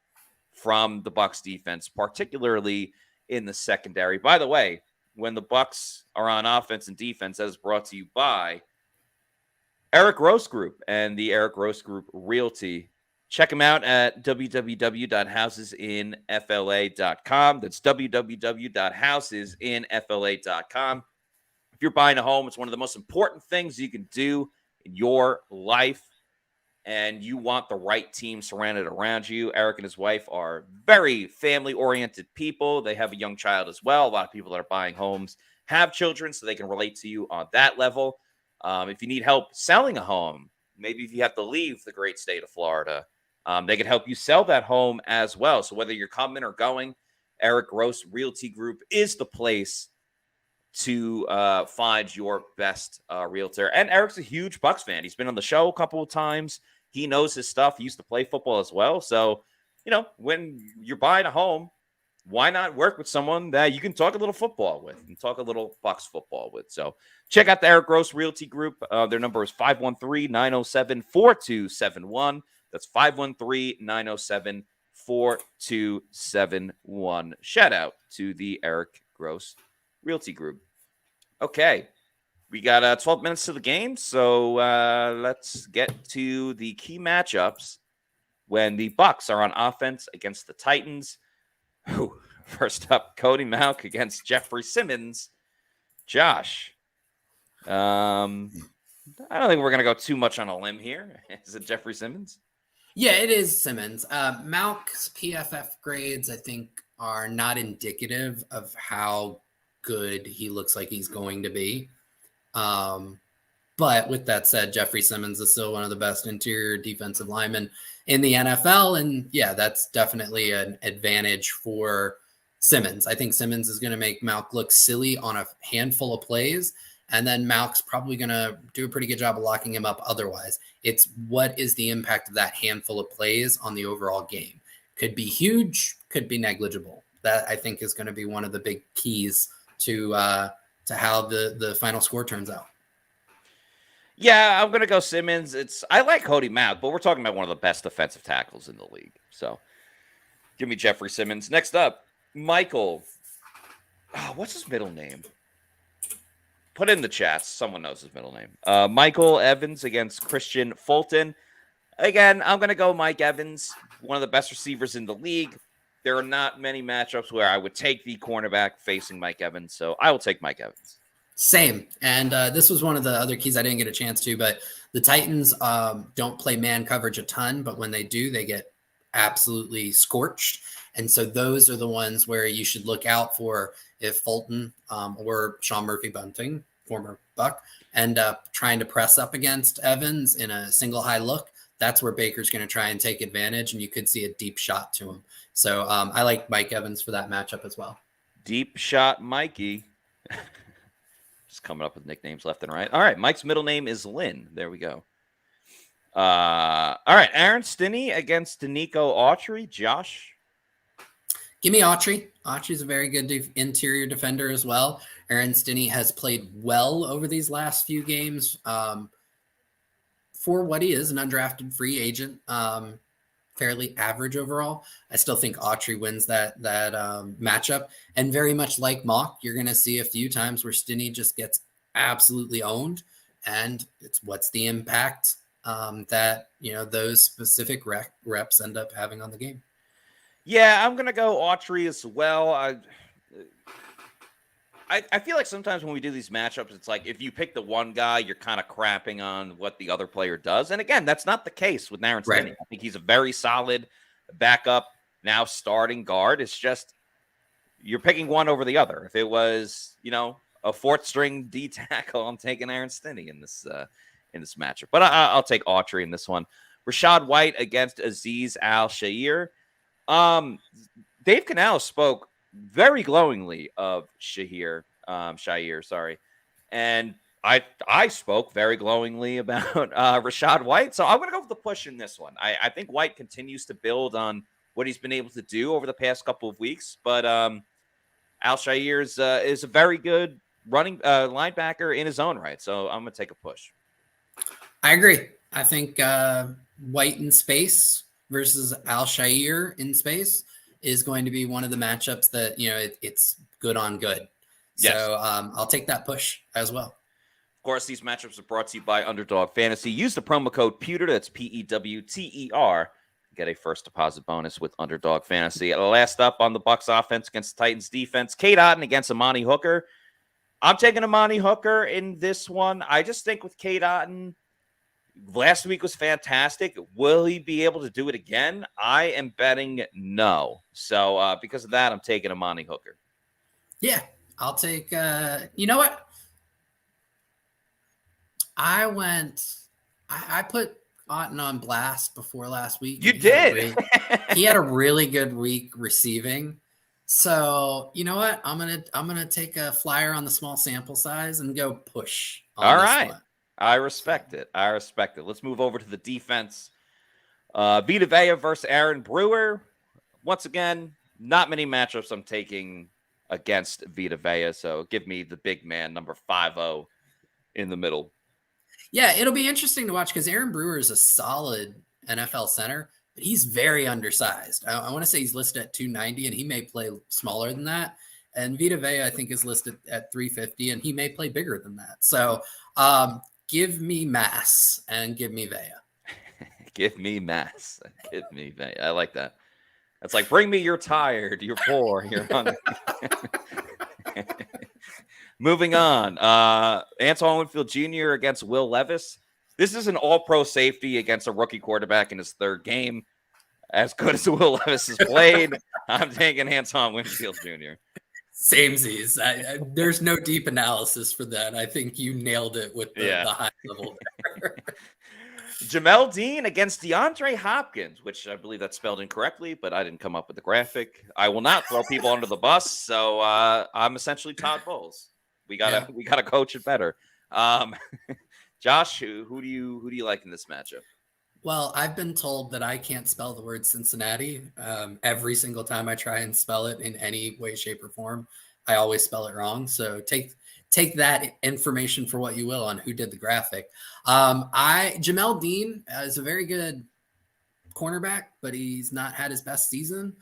from the Bucs defense, particularly in the secondary. By the way, when the Bucs are on offense and defense, that is brought to you by Eric Gross Group and the Eric Gross Group Realty. Check them out at www.housesinfla.com. That's www.housesinfla.com. If you're buying a home, it's one of the most important things you can do in your life, and you want the right team surrounded around you. Eric and his wife are very family-oriented people. They have a young child as well. A lot of people that are buying homes have children, so they can relate to you on that level. If you need help selling a home, maybe if you have to leave the great state of Florida, they can help you sell that home as well. So whether you're coming or going, Eric Gross Realty Group is the place to find your best realtor. And Eric's a huge Bucs fan. He's been on the show a couple of times. He knows his stuff. He used to play football as well. So, when you're buying a home, why not work with someone that you can talk a little football with and talk a little Bucs football with? So check out the Eric Gross Realty Group. Their number is 513-907-4271. That's 513-907-4271. Shout out to the Eric Gross Realty Group. Okay. We got 12 minutes to the game, so let's get to the key matchups when the Bucs are on offense against the Titans. First up, Cody Mauch against Jeffrey Simmons. Josh, I don't think we're going to go too much on a limb here. Is it Jeffrey Simmons? Yeah, it is Simmons. Mauch's PFF grades, I think, are not indicative of how good he looks like he's going to be. But with that said, Jeffrey Simmons is still one of the best interior defensive linemen in the NFL. And yeah, that's definitely an advantage for Simmons. I think Simmons is going to make Mauch look silly on a handful of plays. And then Mauch's probably going to do a pretty good job of locking him up otherwise. It's what is the impact of that handful of plays on the overall game? Could be huge, could be negligible. That I think is going to be one of the big keys to how the final score turns out. Yeah, I'm going to go Simmons. I like Cody Mauch, but we're talking about one of the best defensive tackles in the league. So give me Jeffrey Simmons. Next up, Michael. Oh, what's his middle name? Put in the chats. Someone knows his middle name. Michael Evans against Christian Fulton. Again, I'm going to go Mike Evans, one of the best receivers in the league. There are not many matchups where I would take the cornerback facing Mike Evans, so I will take Mike Evans. Same. And this was one of the other keys I didn't get a chance to, but the Titans don't play man coverage a ton, but when they do, they get absolutely scorched. And so those are the ones where you should look out for if Fulton or Sean Murphy-Bunting, former Buck, end up trying to press up against Evans in a single high look. That's where Baker's going to try and take advantage, and you could see a deep shot to him. So I like Mike Evans for that matchup as well. Deep shot Mikey. Just coming up with nicknames left and right. All right, Mike's middle name is Lynn. There we go. All right, Aaron Stinney against Danico Autry. Josh? Give me Autry. Autry's a very good interior defender as well. Aaron Stinney has played well over these last few games. For what he is, an undrafted free agent, fairly average overall. I still think Autry wins that matchup. And very much like Mauch, you're going to see a few times where Stinney just gets absolutely owned. And it's what's the impact that, those specific reps end up having on the game. Yeah, I'm going to go Autry as well. I feel like sometimes when we do these matchups, it's like if you pick the one guy, you're kind of crapping on what the other player does. And again, that's not the case with Aaron Stinney. Right. I think he's a very solid backup, now starting guard. It's just you're picking one over the other. If it was, a fourth string D tackle, I'm taking Aaron Stinney in this matchup. But I'll take Autry in this one. Rashad White against Azeez Al-Shaair. Dave Canales spoke very glowingly of Shaair, and I spoke very glowingly about Rashad White. So I'm going to go with the push in this one. I think White continues to build on what he's been able to do over the past couple of weeks, but Al-Shaair is a very good running linebacker in his own right. So I'm going to take a push. I agree. I think White in space versus Al-Shaair in space is going to be one of the matchups that, it's good on good. Yes. So I'll take that push as well. Of Of course, these matchups are brought to you by Underdog Fantasy. Use the promo code Pewter, that's PEWTER. Get a first deposit bonus with Underdog Fantasy. Last up on the Bucs offense against the Titans defense, Cade Otton against Amani Hooker. I'm taking Amani Hooker in this one. I just think with Cade Otton, last week was fantastic. Will he be able to do it again? I am betting no. So because of that, I'm taking Amani Hooker. Yeah, I'll take, you know what? I put Otton on blast before last week. You did. He had a really good week receiving. So you know what? I'm gonna take a flyer on the small sample size and go push. All right. I respect it. Let's move over to the defense. Vita Vea versus Aaron Brewer. Once again, not many matchups I'm taking against Vita Vea. So give me the big man, number 5-0 in the middle. Yeah, it'll be interesting to watch because Aaron Brewer is a solid NFL center, but he's very undersized. I want to say he's listed at 290, and he may play smaller than that. And Vita Vea, I think, is listed at 350, and he may play bigger than that. So give me mass and give me Vea. Give me mass. Give me Vea. I like that. It's like, bring me you're tired, you're poor, you're hungry. Moving on. Antoine Winfield Jr. against Will Levis. This is an all-pro safety against a rookie quarterback in his third game. As good as Will Levis has played, I'm taking Antoine Winfield Jr. Samesies. There's no deep analysis for that. I think you nailed it with the high level there. Jamel Dean against DeAndre Hopkins, which I believe that's spelled incorrectly, but I didn't come up with the graphic. I will not throw people under the bus, so I'm essentially Todd Bowles. We gotta coach it better. Josh, who do you like in this matchup? Well, I've been told that I can't spell the word Cincinnati. Every single time I try and spell it in any way, shape, or form, I always spell it wrong. So take that information for what you will on who did the graphic. Jamel Dean is a very good cornerback, but he's not had his best season.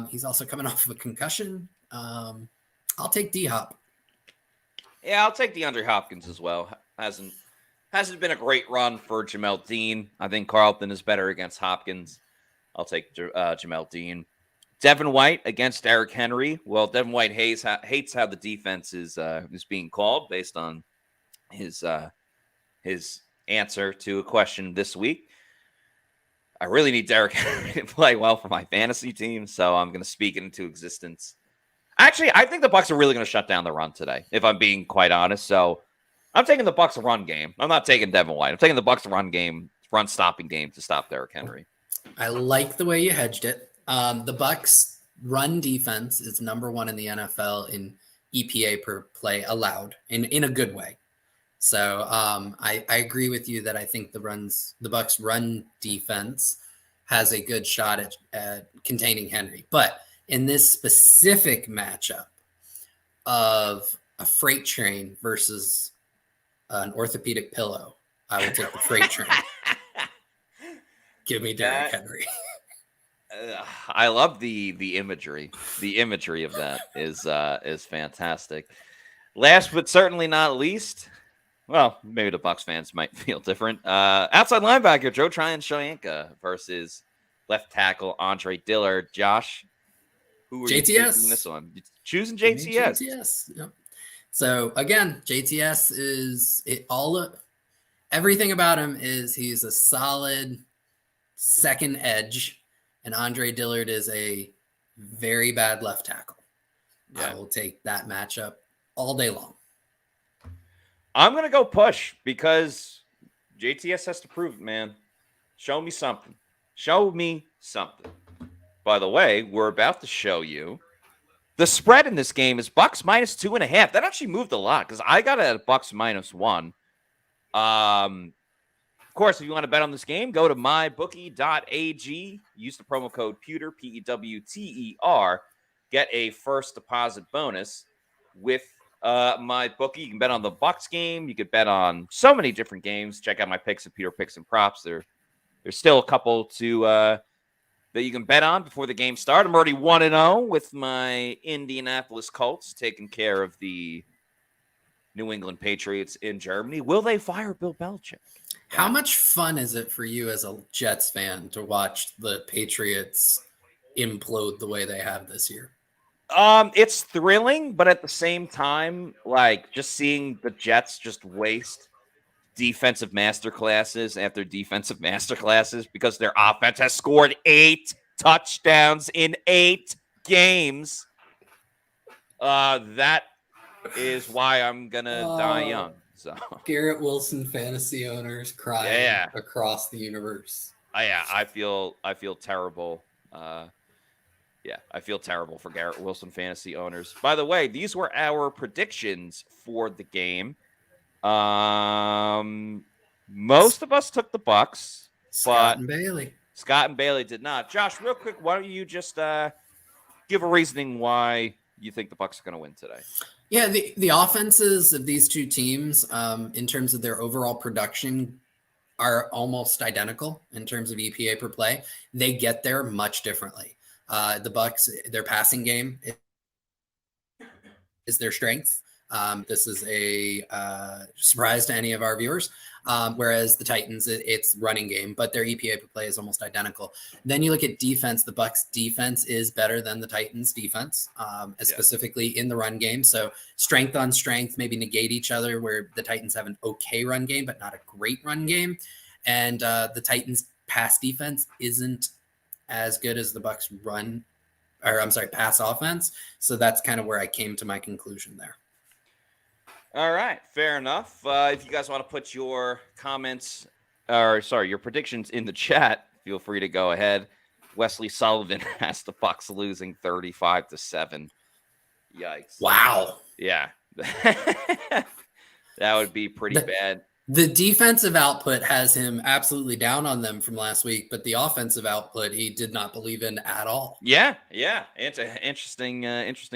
He's also coming off of a concussion. I'll take D-Hop. Yeah, I'll take DeAndre Hopkins as well. Hasn't been a great run for Jamel Dean. I think Carlton is better against Hopkins. I'll take Jamel Dean. Devin White against Derrick Henry. Well, Devin White hates how the defense is being called based on his answer to a question this week. I really need Derrick Henry to play well for my fantasy team, so I'm going to speak it into existence. Actually, I think the Bucs are really going to shut down the run today, if I'm being quite honest. So I'm taking the Bucs run game. I'm not taking Devin White. I'm taking the Bucs run stopping game to stop Derrick Henry. I like the way you hedged it. The Bucs run defense is number 1 in the NFL in EPA per play allowed in a good way. So I agree with you that I think the Bucs run defense has a good shot at containing Henry. But in this specific matchup of a freight train versus an orthopedic pillow, I will take the freight train. Give me Derrick Henry. I love the imagery. The imagery of that is fantastic. Last but certainly not least, well, maybe the Bucs fans might feel different. Outside linebacker Joe Tryon-Shoyinka versus left tackle Andre Dillard. Josh, who are you taking this one? You're choosing JTS. JTS. Yep. So again, JTS is everything about him is he's a solid second edge, and Andre Dillard is a very bad left tackle. Yeah. I will take that matchup all day long. I'm going to go push because JTS has to prove it, man. Show me something. Show me something. By the way, we're about to show you the spread in this game is Bucs minus 2.5. That actually moved a lot because I got it at Bucs minus 1. Of course, if you want to bet on this game, go to mybookie.ag. Use the promo code Pewter, PEWTER. Get a first deposit bonus with my bookie. You can bet on the Bucs game. You could bet on so many different games. Check out my picks at Pewter Picks and Props. There's still a couple that you can bet on before the game starts. I'm already 1-0 with my Indianapolis Colts taking care of the New England Patriots in Germany. Will they fire Bill Belichick? How much fun is it for you as a Jets fan to watch the Patriots implode the way they have this year? It's thrilling, but at the same time, like just seeing the Jets just waste defensive masterclasses after defensive masterclasses because their offense has scored 8 touchdowns in 8 games. That is why I'm gonna die young. So Garrett Wilson fantasy owners crying across the universe. I feel terrible. I feel terrible for Garrett Wilson fantasy owners. By the way, these were our predictions for the game. Most of us took the Bucs, Scott but and Bailey did not. Josh, real quick, why don't you just give a reasoning why you think the Bucs are going to win today? Yeah, the offenses of these two teams, in terms of their overall production, are almost identical in terms of EPA per play. They get there much differently. The Bucs, their passing game is their strength. This is a surprise to any of our viewers. Whereas the Titans, it's running game, but their EPA per play is almost identical. Then you look at defense. The Bucs defense is better than the Titans defense, specifically in the run game. So strength on strength, maybe negate each other, where the Titans have an okay run game, but not a great run game. And the Titans pass defense isn't as good as the Bucs pass offense. So that's kind of where I came to my conclusion there. All right, fair enough. If you guys want to put your your predictions in the chat, feel free to go ahead. Wesley Sullivan has the Bucs losing 35-7. Yikes! Wow. Yeah, that would be pretty bad. The defensive output has him absolutely down on them from last week, but the offensive output he did not believe in at all. Yeah, it's an interesting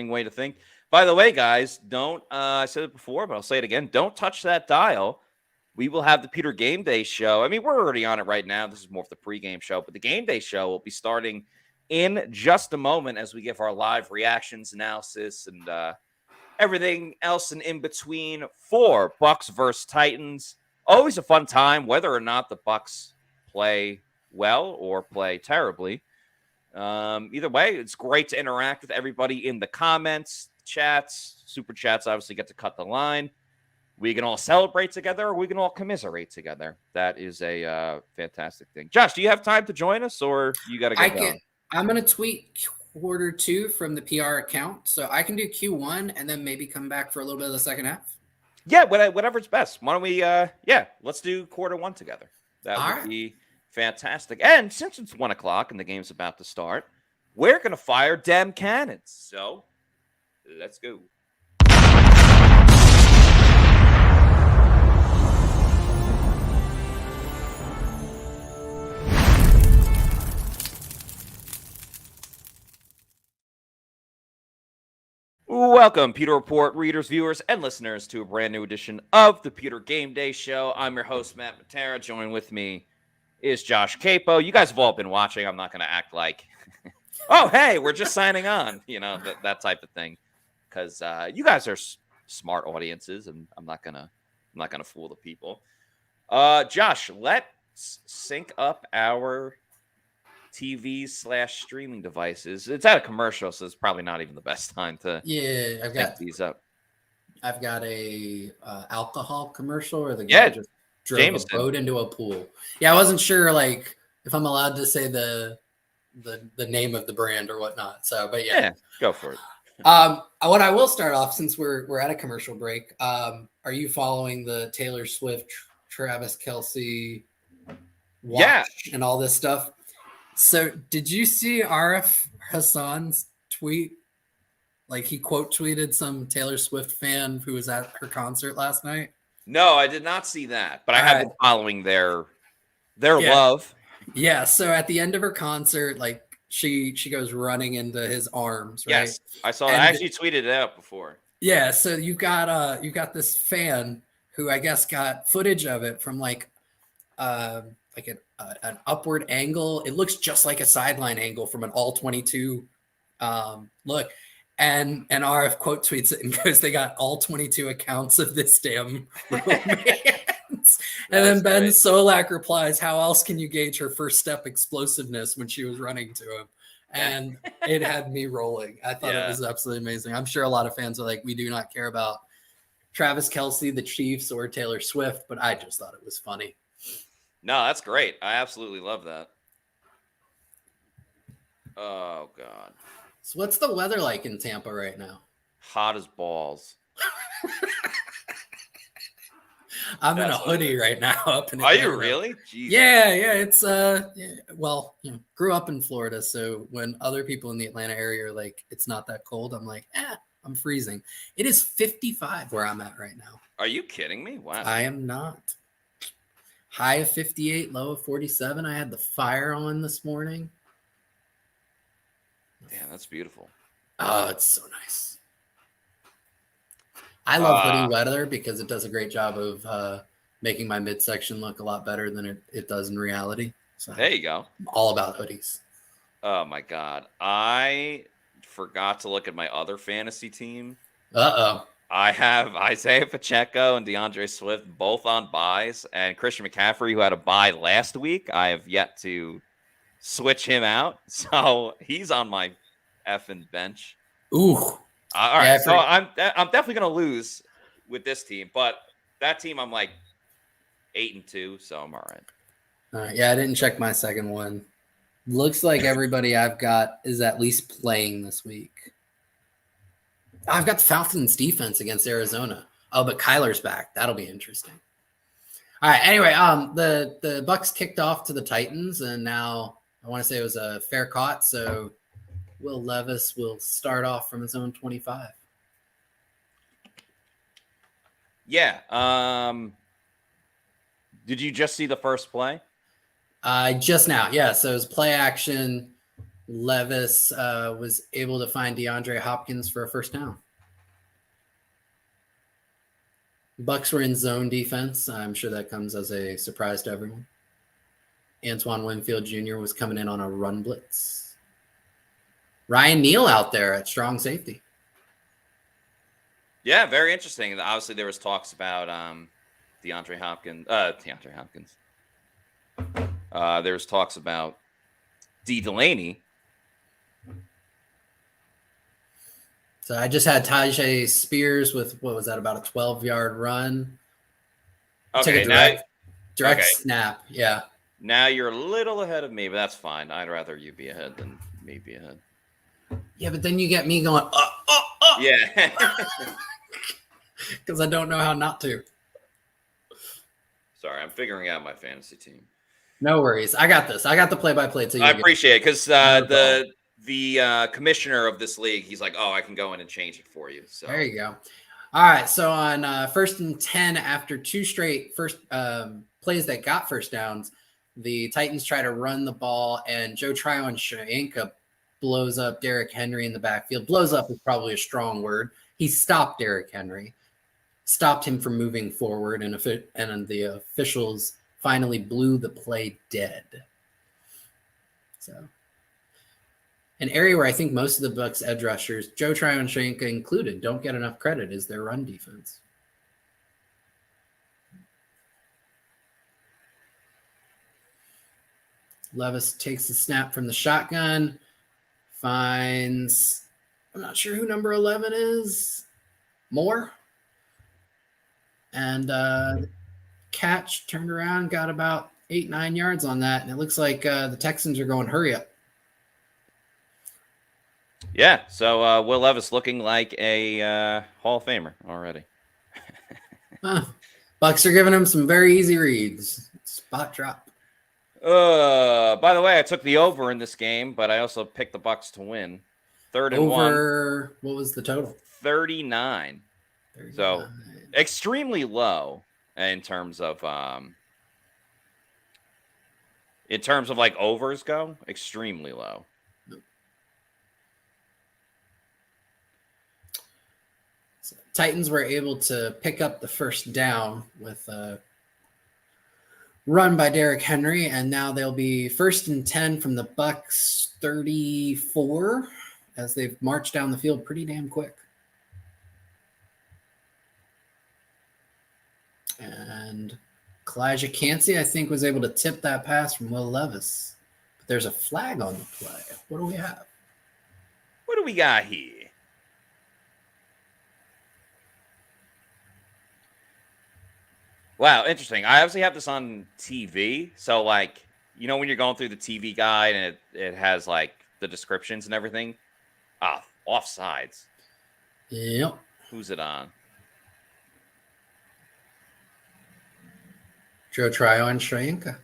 way to think. By the way, guys, don't, I said it before, but I'll say it again. Don't touch that dial. We will have the Pewter GameDay Show. I mean, we're already on it right now. This is more of the pregame show, but the Game Day Show will be starting in just a moment as we give our live reactions, analysis, and everything else and in between for Bucs versus Titans. Always a fun time, whether or not the Bucs play well or play terribly. Either way, it's great to interact with everybody in the comments, chats, super chats. Obviously get to cut the line. We can all celebrate together, or we can all commiserate together. That is a fantastic thing. Josh, do you have time to join us, or you got to get going? I'm going to tweet quarter 2 from the PR account, so I can do Q1 and then maybe come back for a little bit of the second half. Yeah, whatever's best. Why don't we? Let's do quarter 1 together. That would be fantastic. And since it's 1:00 and the game's about to start, we're going to fire dem cannons. So let's go. Welcome, Pewter Report readers, viewers, and listeners to a brand new edition of the Pewter GameDay Show. I'm your host, Matt Matera. Joining with me is Josh Capo. You guys have all been watching. I'm not going to act like, oh, hey, we're just signing on, that type of thing, because you guys are smart audiences, and I'm not gonna fool the people. Josh, let's sync up our TV/streaming devices. It's at a commercial, so it's probably not even the best time to sync these up. I've got a alcohol commercial, or the guy just drove Jameson. A boat into a pool. Yeah, I wasn't sure if I'm allowed to say the name of the brand or whatnot. So, but yeah, go for it. What I will start off, since we're at a commercial break, are you following the Taylor Swift, Travis Kelce watch and all this stuff? So did you see Arif Hassan's tweet? He quote tweeted some Taylor Swift fan who was at her concert last night. No, I did not see that, but I have been following their love. Yeah. So at the end of her concert, she goes running into his arms. Right? Yes, I saw. I actually tweeted it out before. Yeah. So you've got this fan who I guess got footage of it from an upward angle. It looks just like a sideline angle from an all 22 look. And RF quote tweets it and goes, they got all 22 accounts of this damn romance. And then Ben Solak replies, how else can you gauge her first step explosiveness when she was running to him? And it had me rolling. I thought it was absolutely amazing. I'm sure a lot of fans are like, we do not care about Travis Kelce, the Chiefs, or Taylor Swift, but I just thought it was funny. No, that's great. I absolutely love that. Oh, God. So what's the weather like in Tampa right now? Hot as balls. I'm in a hoodie right now. Up in Are you really? Jesus. Yeah. It's well, grew up in Florida, so when other people in the Atlanta area are like, it's not that cold, I'm like, I'm freezing. It is 55 where I'm at right now. Are you kidding me? Wow. I am not. High of 58, low of 47. I had the fire on this morning. Damn, that's beautiful. Oh, it's so nice. I love hoodie weather because it does a great job of making my midsection look a lot better than it does in reality. So there you go. I'm all about hoodies. Oh, my God. I forgot to look at my other fantasy team. Uh-oh. I have Isaiah Pacheco and DeAndre Swift both on buys, and Christian McCaffrey, who had a buy last week, I have yet to switch him out, so he's on my effing bench. Ooh. All right, so I'm definitely gonna lose with this team, but that team I'm like 8-2, so I'm all right. Yeah, I didn't check my second one. Looks like everybody I've got is at least playing this week. I've got the Falcons defense against Arizona. Oh, but Kyler's back. That'll be interesting. All right. Anyway, the Bucs kicked off to the Titans, and now I want to say it was a fair caught. So Will Levis will start off from his own 25. Yeah. Did you just see the first play? Just now. Yeah. So it was play action. Levis was able to find DeAndre Hopkins for a first down. Bucs were in zone defense. I'm sure that comes as a surprise to everyone. Antoine Winfield Jr. was coming in on a run blitz. Ryan Neal out there at strong safety. Yeah, very interesting. Obviously, there was talks about DeAndre Hopkins. There was talks about D. Delaney. So I just had Tajay Spears with, what was that, about a 12-yard run? Okay, took a direct snap. Yeah. Now you're a little ahead of me, but that's fine. I'd rather you be ahead than me be ahead. Yeah, but then you get me going, Yeah. Because I don't know how not to. Sorry, I'm figuring out my fantasy team. No worries. I got this. I got the play-by-play. I appreciate it because the commissioner of this league, he's like, oh, I can go in and change it for you. So there you go. All right. So on 1st and 10, after two straight first plays that got first downs, the Titans try to run the ball, and Joe Tryon-Shoyinka blows up Derrick Henry in the backfield. Blows up is probably a strong word. He stopped Derrick Henry, stopped him from moving forward, and the officials finally blew the play dead. So an area where I think most of the Bucs edge rushers, Joe Tryon-Shoyinka included, don't get enough credit is their run defense. Levis takes the snap from the shotgun, finds, I'm not sure who number 11 is, Moore. And catch, turned around, got about 8-9 yards on that. And it looks like the Texans are going, hurry up. Yeah, so Will Levis looking like a Hall of Famer already. Bucs are giving him some very easy reads. Spot drop. By the way, I took the over in this game, but I also picked the Bucs to win. 3rd and 1. What was the total? 39. So extremely low in terms of like overs go. Extremely low. So Titans were able to pick up the first down with a run by Derrick Henry, and now they'll be 1st and 10 from the Bucs 34 as they've marched down the field pretty damn quick. And Kalijah Cansey, I think, was able to tip that pass from Will Levis. But there's a flag on the play. What do we have? What do we got here? Wow, interesting. I obviously have this on TV. So, like, you know, when you're going through the TV guide and it has, like, the descriptions and everything? Offsides. Yep. Who's it on? Joe Tryon Shrienka.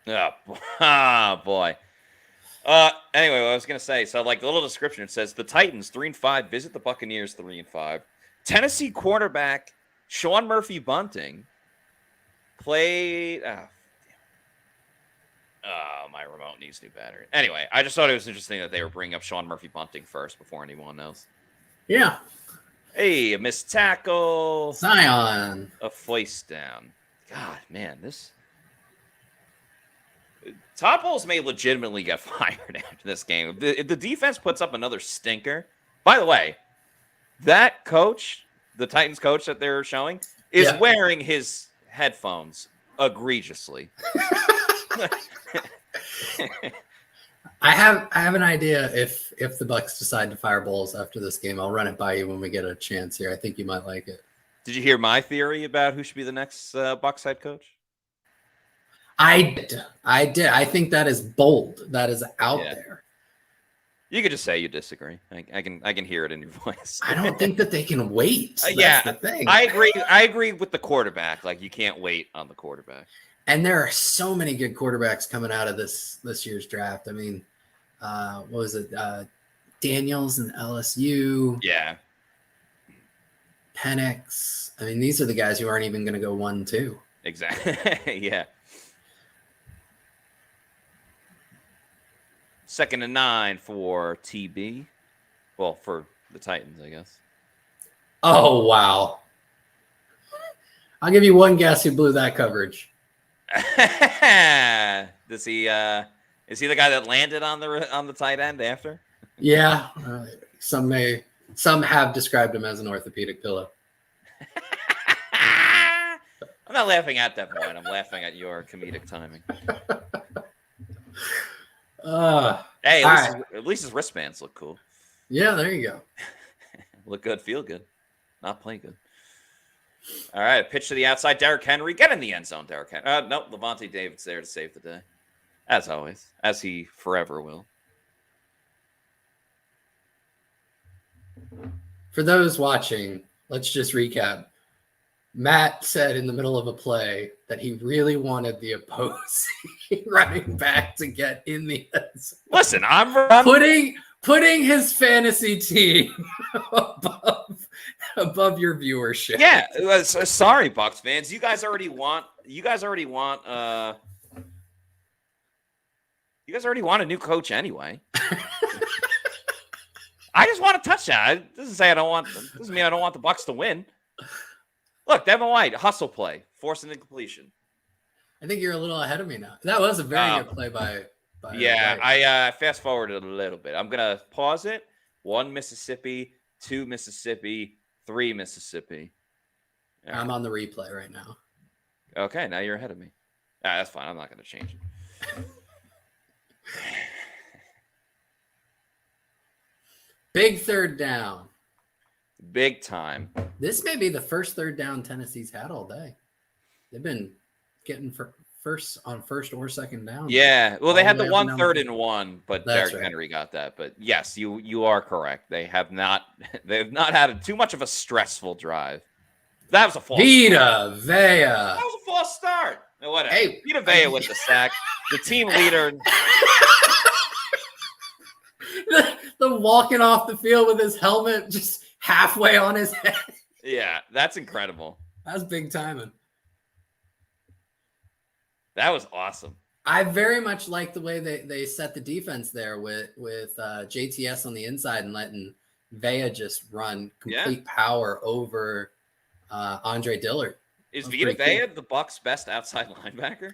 Oh, boy. Anyway, what I was going to say, so, like, the little description, it says, the Titans, 3-5, visit the Buccaneers, 3-5. Tennessee quarterback Sean Murphy-Bunting played. My remote needs new battery. Anyway, I just thought it was interesting that they were bringing up Sean Murphy-Bunting first before anyone else. Yeah. Hey, a missed tackle. Zion. A foist down. God, man, this. Topples may legitimately get fired after this game. If the defense puts up another stinker. By the way, that coach, the Titans coach that they're showing, is wearing his headphones egregiously. I have an idea if the Bucs decide to fire Bowles after this game. I'll run it by you when we get a chance here. I think you might like it. Did you hear my theory about who should be the next Bucs head coach? I did. I think that is bold. That is out there. You could just say you disagree. I can hear it in your voice. I don't think that they can wait. That's the thing. I agree. I agree with the quarterback. Like, you can't wait on the quarterback. And there are so many good quarterbacks coming out of this year's draft. I mean, what was it? Daniels and LSU. Yeah. Penix. I mean, these are the guys who aren't even going to go 1-2. Exactly. Yeah. 2nd and 9 for TB. Well, for the Titans, I guess. Oh, wow. I'll give you one guess who blew that coverage. Does he? Is he the guy that landed on the tight end after? Yeah. Some have described him as an orthopedic pillow. I'm not laughing at that point. I'm laughing at your comedic timing. Hey, at least his wristbands look cool. Yeah, there you go. Look good, feel good. Not play good. All right, pitch to the outside. Derrick Henry, get in the end zone, Derrick Henry. Nope, Levante David's there to save the day. As always, as he forever will. For those watching, let's just recap. Matt said in the middle of a play that he really wanted the opposing running back to get in the end zone. Listen, I'm putting his fantasy team above your viewership. Yeah, sorry, Bucs fans. You guys already want a new coach anyway. I just want a touchdown. It doesn't mean I don't want the Bucs to win. Look, Devin White, hustle play, forcing incompletion. I think you're a little ahead of me now. That was a very good play by yeah, White. I fast forwarded a little bit. I'm gonna pause it. 1 Mississippi, 2 Mississippi, 3 Mississippi. Right. I'm on the replay right now. Okay, now you're ahead of me. That's fine. I'm not gonna change it. Big third down. Big time. This may be the first third down Tennessee's had all day. They've been getting first or second down. Yeah. Well, they had the 1 3rd and 1, but Derrick Henry got that. But yes, you are correct. They have not had too much of a stressful drive. That was a false Vita Vea. That was a false start. Whatever. Hey, Vita Vea with the sack. The team leader. the walking off the field with his helmet just halfway on his head. Yeah, that's incredible. That's big timing. That was awesome. I very much like the way they set the defense there with JTS on the inside and letting Vea just run complete power over Andre Dillard. Is Vita Vea the Bucs' best outside linebacker?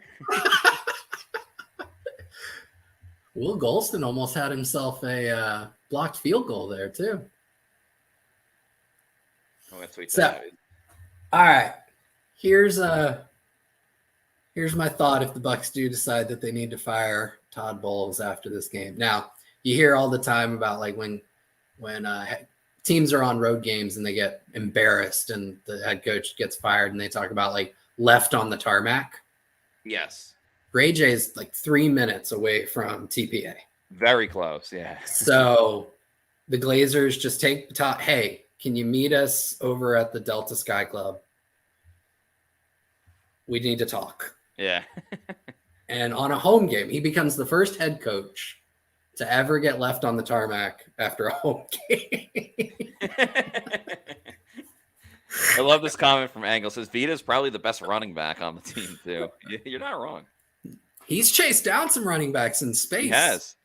Will Golston almost had himself a blocked field goal there too. I'm gonna tweet So, that. all right, here's my thought if the Bucs do decide that they need to fire Todd Bowles after this game. Now, you hear all the time about like when teams are on road games and they get embarrassed and the head coach gets fired and they talk about like left on the tarmac. Yes. Ray J is like 3 minutes away from TPA. Very close, yeah. So the Glazers just take the top. Hey, can you meet us over at the Delta Sky Club? We need to talk. Yeah. And on a home game, he becomes the first head coach to ever get left on the tarmac after a home game. I love this comment from Angle. Says Vita's probably the best running back on the team too. You're not wrong. He's chased down some running backs in space. He has.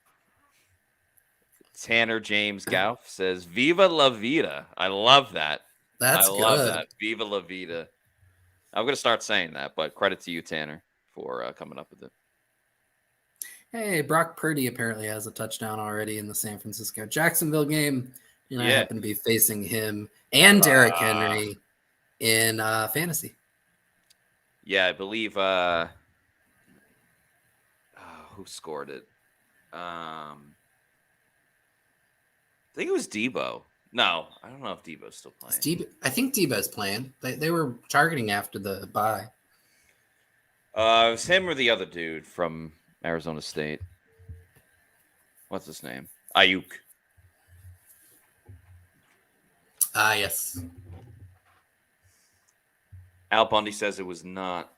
Tanner James Gauff says Viva la Vida. I love that. That's I good. love that. Viva la Vida. I'm gonna start saying that, but credit to you, Tanner, for coming up with it. Hey, Brock Purdy apparently has a touchdown already in the San Francisco Jacksonville game, and I happen to be facing him and Derrick Henry in fantasy. Yeah, I believe. Who scored it? I think it was Debo. No, I don't know if Debo's still playing. I think Debo's playing. They were targeting after the bye. It was him or the other dude from Arizona State. What's his name? Ayuk. Yes. Al Bundy says it was not.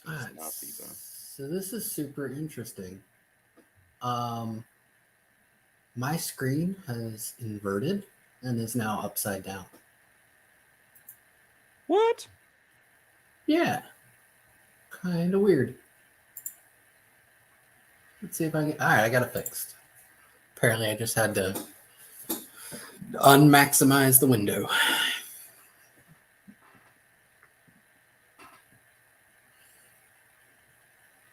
Not Debo. So this is super interesting. My screen has inverted and is now upside down. What? Yeah. Kind of weird. Let's see if I can. All right, I got it fixed. Apparently, I just had to unmaximize the window.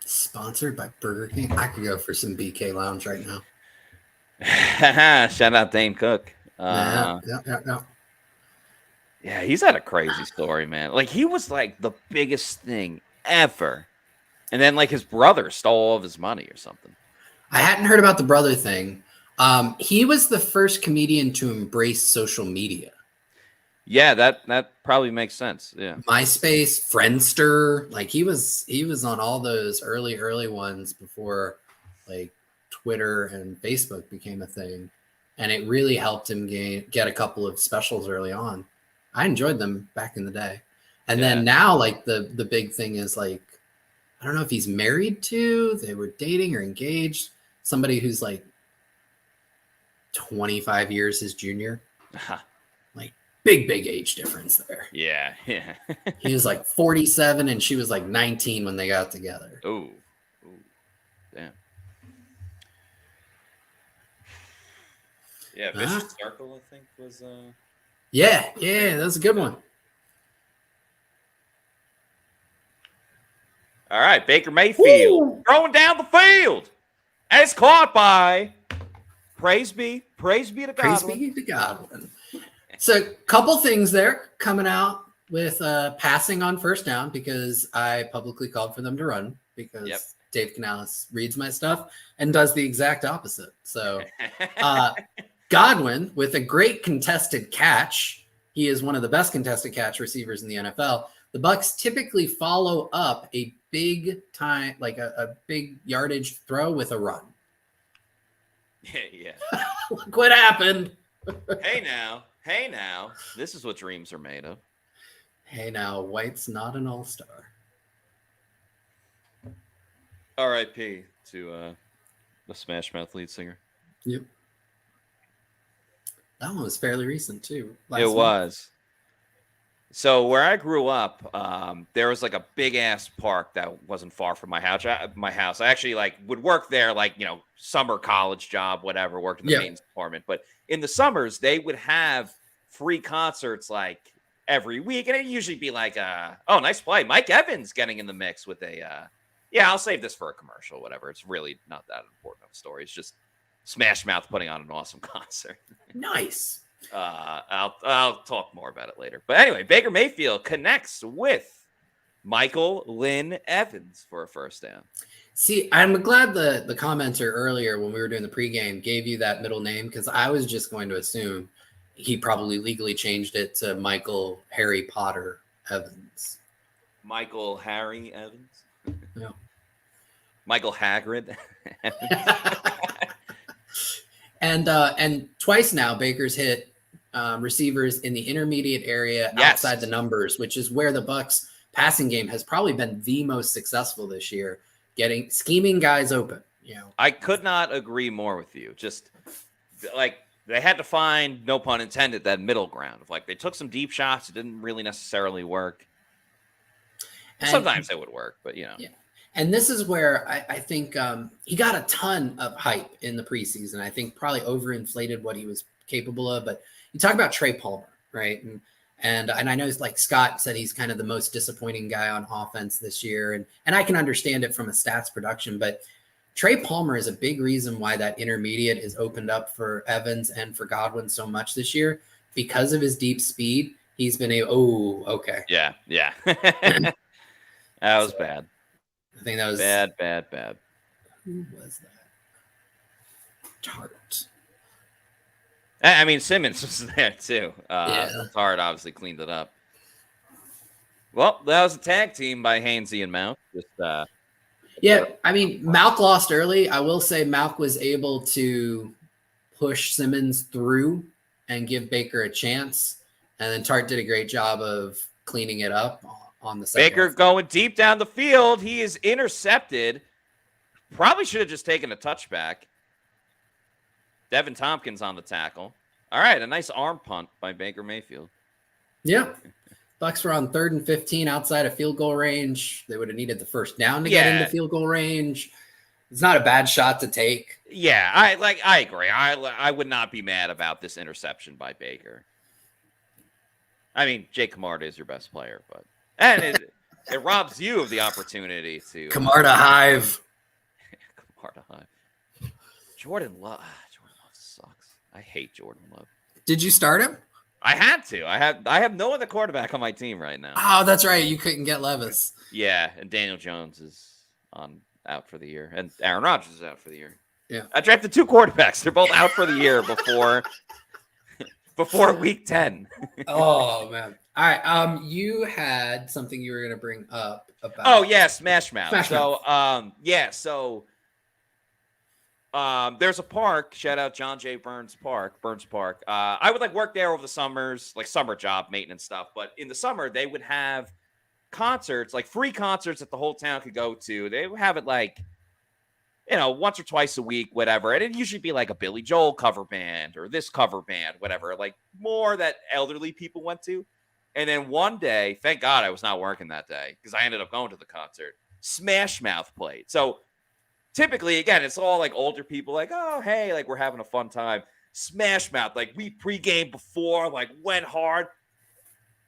Sponsored by Burger King. I could go for some BK Lounge right now. Shout out Dane Cook. Yeah. Yeah, he's had a crazy story, man. Like, he was like the biggest thing ever. And then like his brother stole all of his money or something. I hadn't heard about the brother thing. He was the first comedian to embrace social media. Yeah, that probably makes sense. Yeah. MySpace, Friendster, like he was on all those early ones before like Twitter and Facebook became a thing. And it really helped him get a couple of specials early on. I enjoyed them back in the day. And then now like the big thing is like, I don't know if he's married to, they were dating or engaged, somebody who's like 25 years his junior. Like big age difference there. Yeah. He was like 47 and she was like 19 when they got together. Ooh. Damn. Yeah, Vicious Circle, I think, was Yeah, that was a good one. All right, Baker Mayfield throwing down the field. And it's caught by Praise be to Godwin. Praise be to Godwin. So, couple things there coming out with passing on first down because I publicly called for them to run because Dave Canales reads my stuff and does the exact opposite. So, Godwin with a great contested catch. He is one of the best contested catch receivers in the NFL. The Bucs typically follow up a big time, like a big yardage throw with a run. Yeah. Look what happened. Hey now. This is what dreams are made of. Hey now, White's not an all-star. R.I.P. to the Smash Mouth lead singer. Yep. That one was fairly recent too. It was. So where I grew up, there was like a big ass park that wasn't far from my house. I actually like would work there, like, you know, summer college job, whatever, worked in the maintenance department. But in the summers, they would have free concerts like every week. And it'd usually be like, oh, nice play. Mike Evans getting in the mix with I'll save this for a commercial, whatever. It's really not that important of a story. It's just Smash Mouth putting on an awesome concert. Nice. I'll talk more about it later. But anyway, Baker Mayfield connects with Michael Lynn Evans for a first down. See, I'm glad the commenter earlier when we were doing the pregame gave you that middle name, because I was just going to assume he probably legally changed it to Michael Harry Potter Evans. Michael Harry Evans? No. Michael Hagrid? And twice now, Baker's hit receivers in the intermediate area outside the numbers, which is where the Bucs passing game has probably been the most successful this year, scheming guys open. I could not agree more with you. Just like they had to find, no pun intended, that middle ground of like they took some deep shots. It didn't really necessarily work. And sometimes it would work, but Yeah. And this is where I think he got a ton of hype in the preseason. I think probably overinflated what he was capable of. But you talk about Trey Palmer, right? And I know it's like Scott said he's kind of the most disappointing guy on offense this year. And I can understand it from a stats production. But Trey Palmer is a big reason why that intermediate is opened up for Evans and for Godwin so much this year. Because of his deep speed, he's been okay. Yeah. That was bad. I think that was bad. Who was that? Tart. I mean, Simmons was there too. Tart obviously cleaned it up. Well, that was a tag team by Hainsey and Mount. I mean, Malk lost early. I will say Malk was able to push Simmons through and give Baker a chance. And then Tart did a great job of cleaning it up on the second. Baker going deep down the field. He is intercepted. Probably should have just taken a touchback. Devin Tompkins on the tackle. All right, a nice arm punt by Baker Mayfield. Yeah. Bucs were on 3rd and 15 outside of field goal range. They would have needed the first down to get into field goal range. It's not a bad shot to take. Yeah, I agree. I would not be mad about this interception by Baker. I mean, Jake Camarda is your best player, but it robs you of the opportunity to Camarda Hive. Camarda Hive. Jordan Love sucks. I hate Jordan Love. Did you start him? I had to. I have no other quarterback on my team right now. Oh, that's right. You couldn't get Levis. Yeah, and Daniel Jones is out for the year, and Aaron Rodgers is out for the year. Yeah, I drafted 2 quarterbacks. They're both out for the year before week 10. Oh man. All right. You had something you were going to bring up about. Oh yeah, Smash Mouth. There's a park. Shout out John J. Burns Park. I would work there over the summers, summer job maintenance stuff. But in the summer, they would have concerts, free concerts that the whole town could go to. They would have it once or twice a week, whatever. And it'd usually be a Billy Joel cover band or this cover band, whatever. More that elderly people went to. And then one day, thank God I was not working that day because I ended up going to the concert. Smash Mouth played. So typically, again, it's all older people oh, hey, we're having a fun time. Smash Mouth, we pregame before, went hard.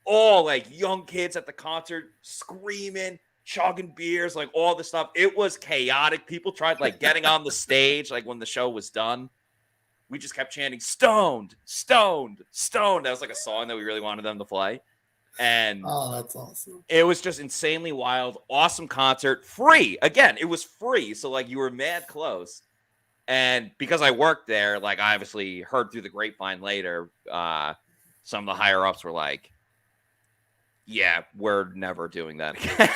All young kids at the concert screaming, chugging beers, all this stuff. It was chaotic. People tried getting on the stage when the show was done. We just kept chanting stoned, stoned, stoned. That was a song that we really wanted them to play. And oh, that's awesome. It was just insanely wild, awesome concert, free. Again, it was free, so you were mad close. And because I worked there, I obviously heard through the grapevine later, some of the higher ups were yeah, we're never doing that again.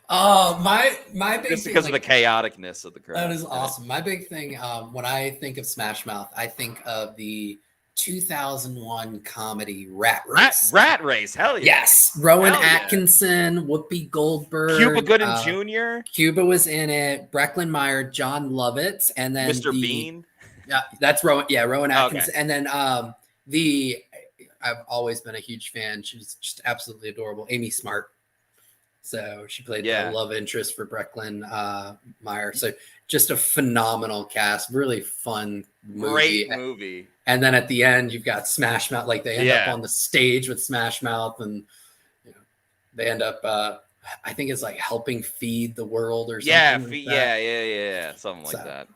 Oh, my big just thing, because of the chaoticness of the crowd. That is awesome. My big thing, when I think of Smash Mouth, I think of the 2001 comedy Rat Race. Rat Race, hell yeah. Yes. Rowan Atkinson, Whoopi Goldberg. Cuba Gooding Jr. Cuba was in it. Brecklin Meyer, John Lovitz, and then Mr. Bean. Yeah, that's Rowan. Yeah, Rowan Atkinson. Okay. And then I've always been a huge fan. She's just absolutely adorable. Amy Smart. So she played the love interest for Brecklin Meyer. So just a phenomenal cast, really fun movie. Great movie. And then at the end, you've got Smash Mouth. They end up on the stage with Smash Mouth, and they end up I think it's like helping feed the world or something. Yeah, like yeah, something like So, that.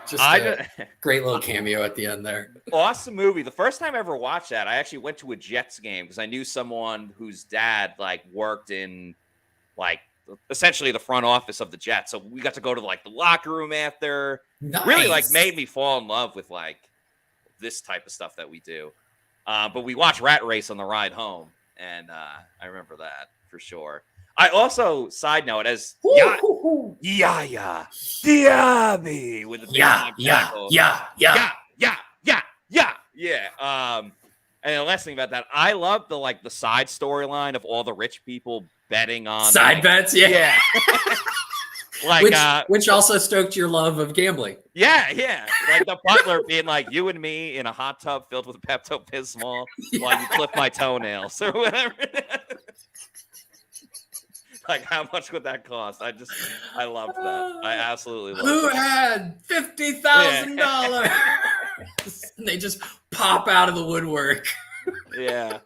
Just a great little cameo at the end there. Awesome movie. The first time I ever watched that, I actually went to a Jets game because I knew someone whose dad like worked in like essentially the front office of the Jets. So we got to go to like the locker room after. Nice. Really like made me fall in love with like this type of stuff that we do. But we watched Rat Race on the ride home, and I remember that for sure. I also, side note, as Diaby with the and the last thing about that, I love the side storyline of all the rich people betting on side bets, yeah. Like which also stoked your love of gambling. Yeah. Like the butler being like, you and me in a hot tub filled with Pepto-Bismol while you clip my toenails or whatever. Like, how much would that cost? I loved that. I absolutely loved it. Who had $50,000? And they just pop out of the woodwork. Yeah.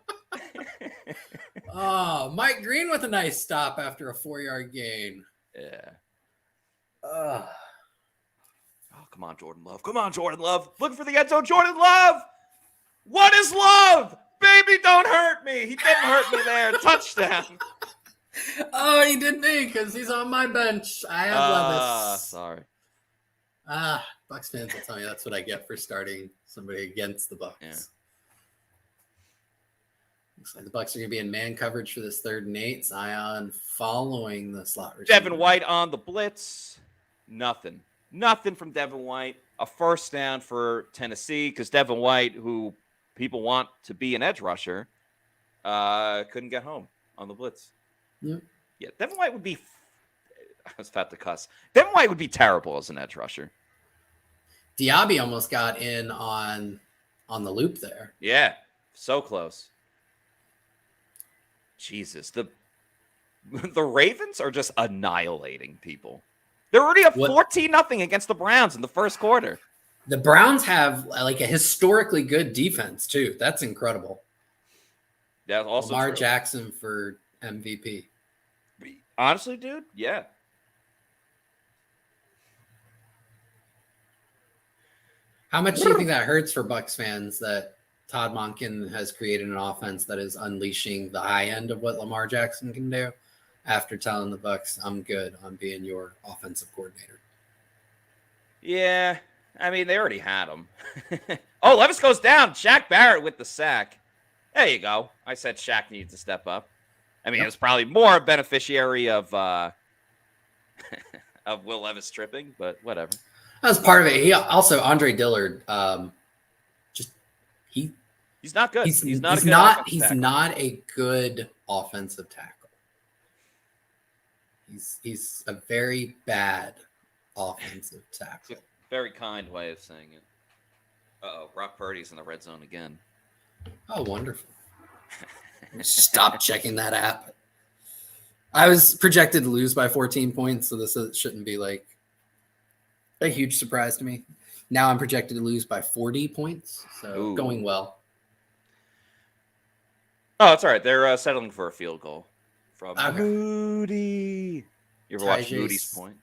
Oh, Mike Green with a nice stop after a 4-yard gain. Yeah. Oh, come on, Jordan Love. Come on, Jordan Love. Looking for the end zone, Jordan Love. What is love? Baby, don't hurt me. He didn't hurt me there. Touchdown. Oh, he didn't because he's on my bench. I have Levis. Sorry. Bucs fans will tell me that's what I get for starting somebody against the Bucs. Yeah. Looks like the Bucs are going to be in man coverage for this 3rd and 8. Zion following the slot receiver. Devin White on the blitz. Nothing from Devin White. A first down for Tennessee because Devin White, who people want to be an edge rusher, couldn't get home on the blitz. Yep. Yeah, Devin White would be. I was about to cuss. Devin White would be terrible as an edge rusher. Diaby almost got in on the loop there. Yeah, so close. Jesus, the Ravens are just annihilating people. They're already up 14-0 against the Browns in the first quarter. The Browns have like a historically good defense too. That's incredible. That's also Lamar true. Jackson for MVP. Honestly, dude, yeah. How much do you think that hurts for Bucs fans that Todd Monken has created an offense that is unleashing the high end of what Lamar Jackson can do after telling the Bucs, I'm good on being your offensive coordinator? Yeah, I mean, they already had him. Oh, Levis goes down. Shaq Barrett with the sack. There you go. I said Shaq needs to step up. I mean, It was probably more a beneficiary of of Will Levis tripping, but whatever. That was part of it. He also, Andre Dillard, he's not good. He's not a good offensive tackle. He's a very bad offensive tackle. It's a very kind way of saying it. Uh-oh, Brock Purdy's in the red zone again. Oh, wonderful. Stop checking that app. I was projected to lose by 14 points, so this shouldn't be like a huge surprise to me. Now I'm projected to lose by 40 points, so going well. Oh, it's all right. They're settling for a field goal from Moody. You ever watch Moody's Point?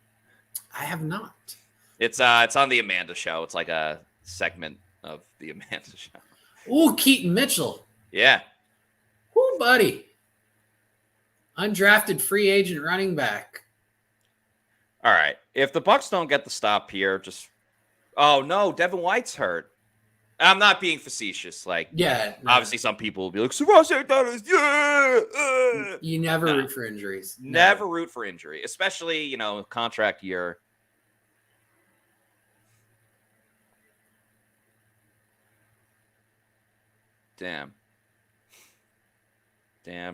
I have not. It's on the Amanda Show. It's like a segment of the Amanda Show. Ooh, Keaton Mitchell. Yeah. Ooh, buddy. Undrafted free agent running back. All right. If the Bucs don't get the stop here, oh no, Devin White's hurt. I'm not being facetious. Like, obviously some people will be like, you never root for injuries. Never root for injury, especially, contract year. Damn. I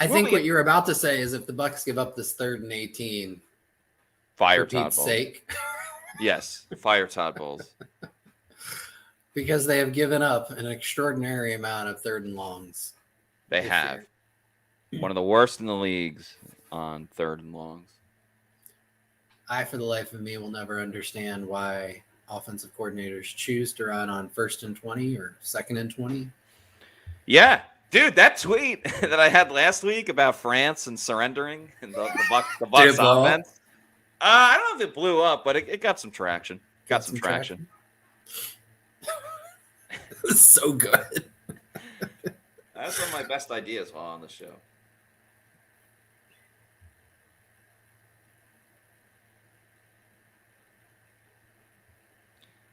think what you're about to say is if the Bucs give up this 3rd and 18, fire for Todd Pete's Bowles. sake. Yes, fire Todd Bowles. Because they have given up an extraordinary amount of 3rd and longs. They have. One of the worst in the leagues on 3rd and longs. I, for the life of me, will never understand why offensive coordinators choose to run on 1st and 20 or 2nd and 20. Yeah, dude, that tweet that I had last week about France and surrendering and the Bucs offense. I don't know if it blew up, but it got some traction. Got some traction. It's so good. That's one of my best ideas while on the show.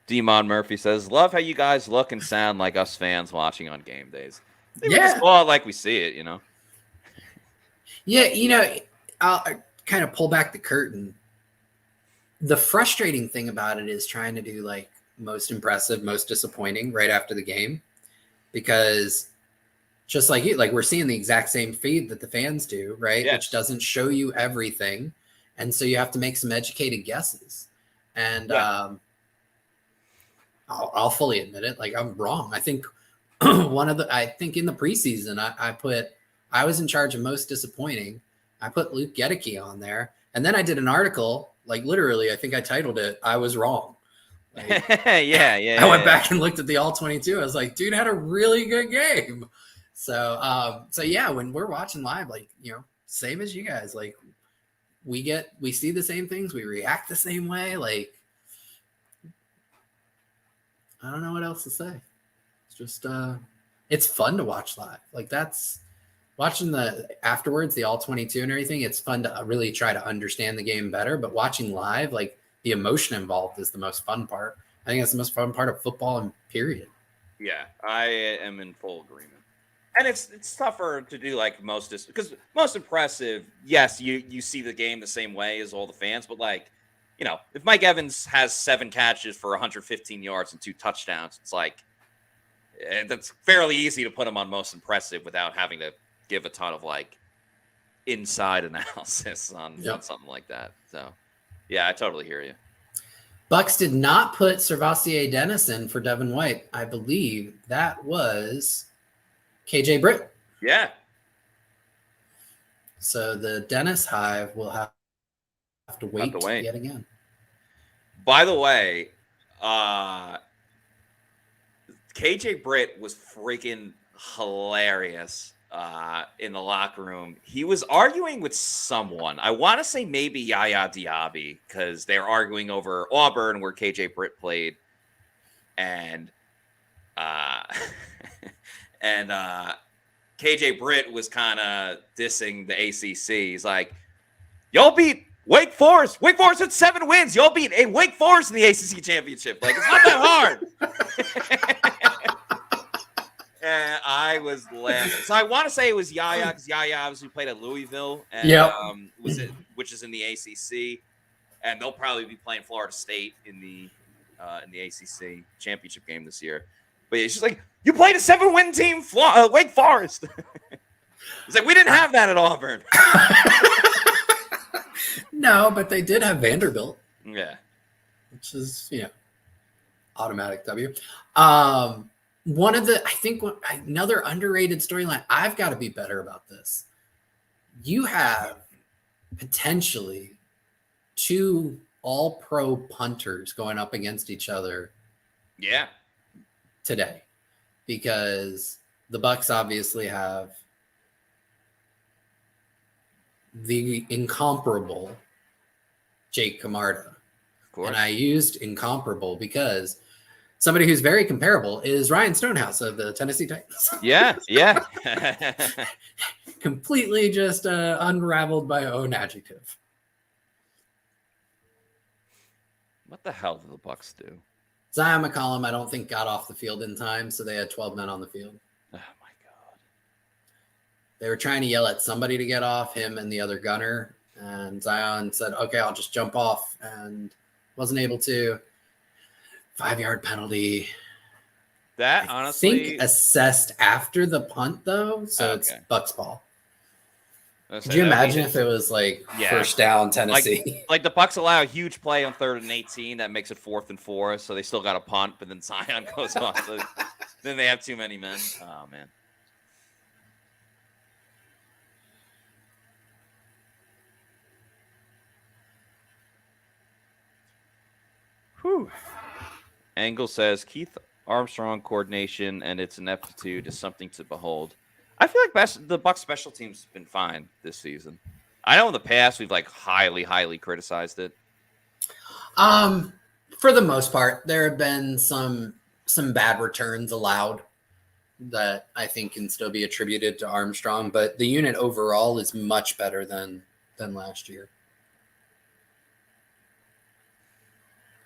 Demon Murphy says, love how you guys look and sound like us fans watching on game days. We just call it like we see it, you know? Yeah, I'll kind of pull back the curtain. The frustrating thing about it is trying to do like most impressive, most disappointing right after the game. Because just like you, like we're seeing the exact same feed that the fans do, right? Yes. Which doesn't show you everything. And so you have to make some educated guesses. And I'll fully admit it. Like I'm wrong. I think I think in the preseason, I was in charge of most disappointing. I put Luke Gedeke on there. And then I did an article, like literally, I think I titled it, I Was Wrong. Like, I went back and looked at the all 22. I was like, dude had a really good game. So yeah, when we're watching live, like, same as you guys, like we see the same things. We react the same way. Like, I don't know what else to say. It's just, it's fun to watch live. Like that's watching afterwards, the all 22 and everything. It's fun to really try to understand the game better, but watching live, like the emotion involved is the most fun part. I think that's the most fun part of football and period. Yeah, I am in full agreement. And it's tougher to do like because most impressive, yes, you see the game the same way as all the fans, but like, if Mike Evans has 7 catches for 115 yards and 2 touchdowns, it's like that's fairly easy to put him on most impressive without having to give a ton of like inside analysis on something like that. So, yeah, I totally hear you. Bucs did not put Servassier Dennison for Devin White. I believe that was KJ Britt. Yeah. So the Dennis Hive will have to wait yet again. By the way, KJ Britt was freaking hilarious in the locker room. He was arguing with someone. I want to say maybe Yaya Diaby, because they're arguing over Auburn where KJ Britt played. And KJ Britt was kind of dissing the ACC. He's like, y'all beat Wake Forest. Wake Forest had 7 wins. Y'all beat Wake Forest in the ACC championship. Like, it's not that hard. And I was laughing. So I want to say it was Yaya, because Yaya obviously played at Louisville, and which is in the ACC, and they'll probably be playing Florida State in the ACC championship game this year. But it's just like, you played a 7-win team, Wake Forest. It's like, we didn't have that at Auburn. No, but they did have Vanderbilt. Yeah. Which is, automatic W. Another underrated storyline, I've got to be better about this. You have potentially 2 all-pro punters going up against each other. Yeah. Today, because the Bucs obviously have the incomparable Jake Camarda. Of course. And I used incomparable because somebody who's very comparable is Ryan Stonehouse of the Tennessee Titans. Yeah. Completely just unraveled by own adjective. What the hell do the Bucs do? Zion McCollum, I don't think got off the field in time, so they had 12 men on the field. Oh, my God. They were trying to yell at somebody to get off, him and the other gunner, and Zion said, okay, I'll just jump off, and wasn't able to. 5-yard penalty. That, honestly... I think assessed after the punt, though, so It's Bucs ball. Could you imagine if it was first down Tennessee? Like the Bucs allow a huge play on 3rd and 18 that makes it 4th and 4, so they still got a punt, but then Zion goes off. So then they have too many men. Oh man. Whew. Angle says Keith Armstrong coordination and its ineptitude is something to behold. I feel like the Bucs special teams have been fine this season. I know in the past we've like highly criticized it. For the most part, there have been some bad returns allowed that I think can still be attributed to Armstrong, but the unit overall is much better than last year.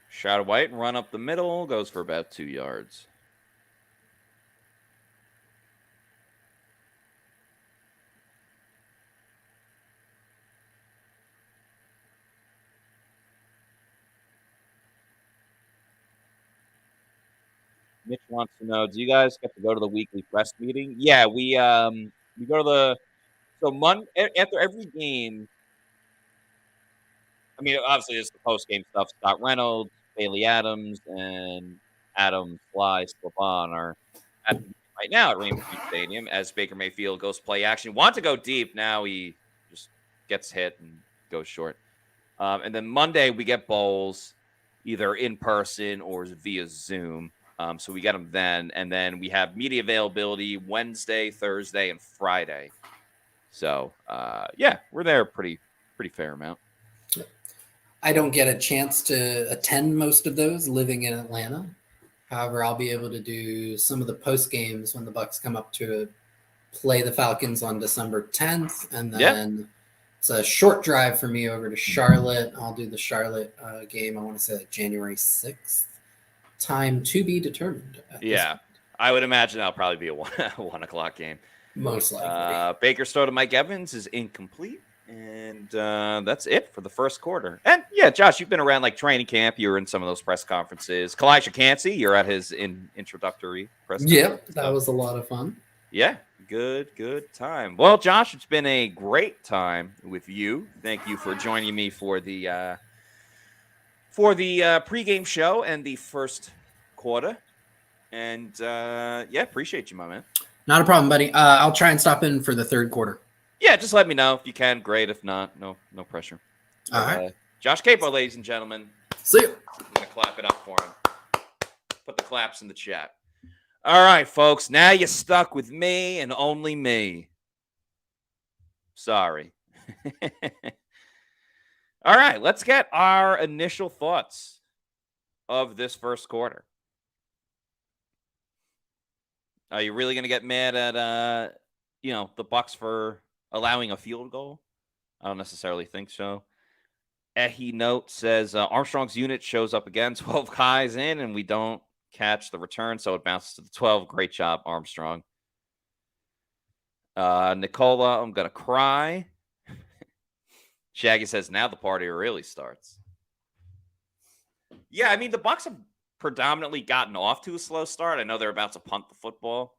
Shot of White, run up the middle, goes for about 2 yards. Mitch wants to know, do you guys get to go to the weekly press meeting? Yeah, we go to the after every game. I mean, obviously, it's the post game stuff. Scott Reynolds, Bailey Adams, and Adam Fly Slaban are at the right now at Raymond James Stadium as Baker Mayfield goes play action. Want to go deep, now he just gets hit and goes short. And then Monday we get bowls, either in person or via Zoom. So we get them then, and then we have media availability Wednesday, Thursday, and Friday. So yeah, we're there pretty fair amount. I don't get a chance to attend most of those living in Atlanta. However, I'll be able to do some of the post games when the Bucs come up to play the Falcons on December 10th, and then it's a short drive for me over to Charlotte. I'll do the Charlotte game. I want to say like January 6th. Time to be determined. Yeah, I would imagine that'll probably be a 1 o'clock game. Most likely. Baker's throw to Mike Evans is incomplete. And that's it for the first quarter. And yeah, Josh, you've been around like training camp. You were in some of those press conferences. Kalijah Cansey, you're at his introductory press conference. Yep, that was a lot of fun. Yeah, good time. Well, Josh, it's been a great time with you. Thank you for joining me for the pregame show and the first quarter. And yeah, appreciate you, my man. Not a problem, buddy. I'll try and stop in for the third quarter. Yeah, just let me know if you can. Great. If not, no pressure. All right. Josh Capo, ladies and gentlemen. See you. I'm going to clap it up for him. Put the claps in the chat. All right, folks. Now you're stuck with me and only me. Sorry. All right, let's get our initial thoughts of this first quarter. Are you really going to get mad at the Bucs for allowing a field goal? I don't necessarily think so. Ehi Note says Armstrong's unit shows up again, 12 guys in, and we don't catch the return, so it bounces to the 12. Great job, Armstrong. Nicola, I'm going to cry. Shaggy says, now the party really starts. Yeah, I mean, the Bucs have predominantly gotten off to a slow start. I know they're about to punt the football.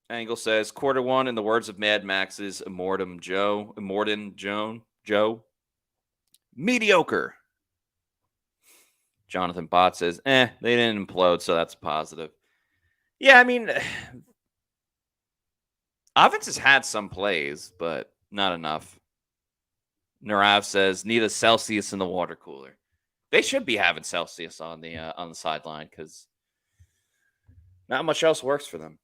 Angle says quarter one, in the words of Mad Max's Immortan Joe, mediocre. Jonathan Bott says, they didn't implode, so that's positive. Yeah, I mean, offense has had some plays, but not enough. Narav says, need a Celsius in the water cooler. They should be having Celsius on the sideline because not much else works for them.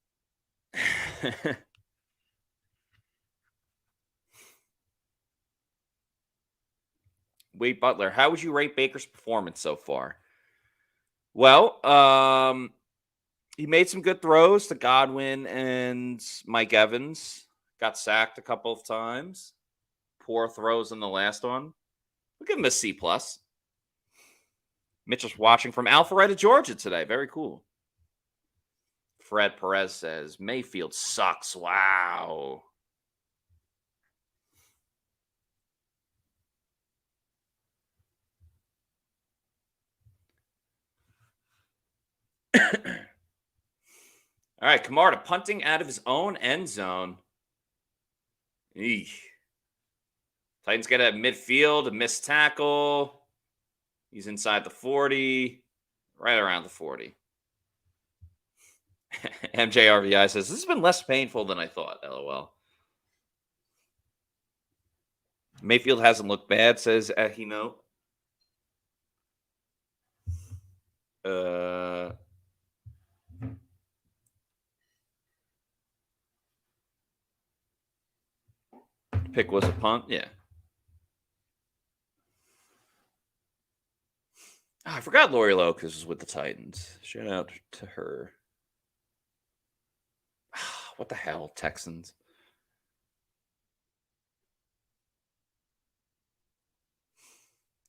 Wade Butler, how would you rate Baker's performance so far? Well, he made some good throws to Godwin and Mike Evans. Got sacked a couple of times. Poor throws in the last one. We'll give him a C+. Mitchell's watching from Alpharetta, Georgia today. Very cool. Fred Perez says, Mayfield sucks. Wow. All right, Camarda punting out of his own end zone. Eesh. Titans get a midfield, a missed tackle. He's inside the 40, right around the 40. MJRVI says, this has been less painful than I thought, LOL. Mayfield hasn't looked bad, says Ahino. Pick was a punt. Yeah. Oh, I forgot Lori Locust was with the Titans. Shout out to her. What the hell, Texans?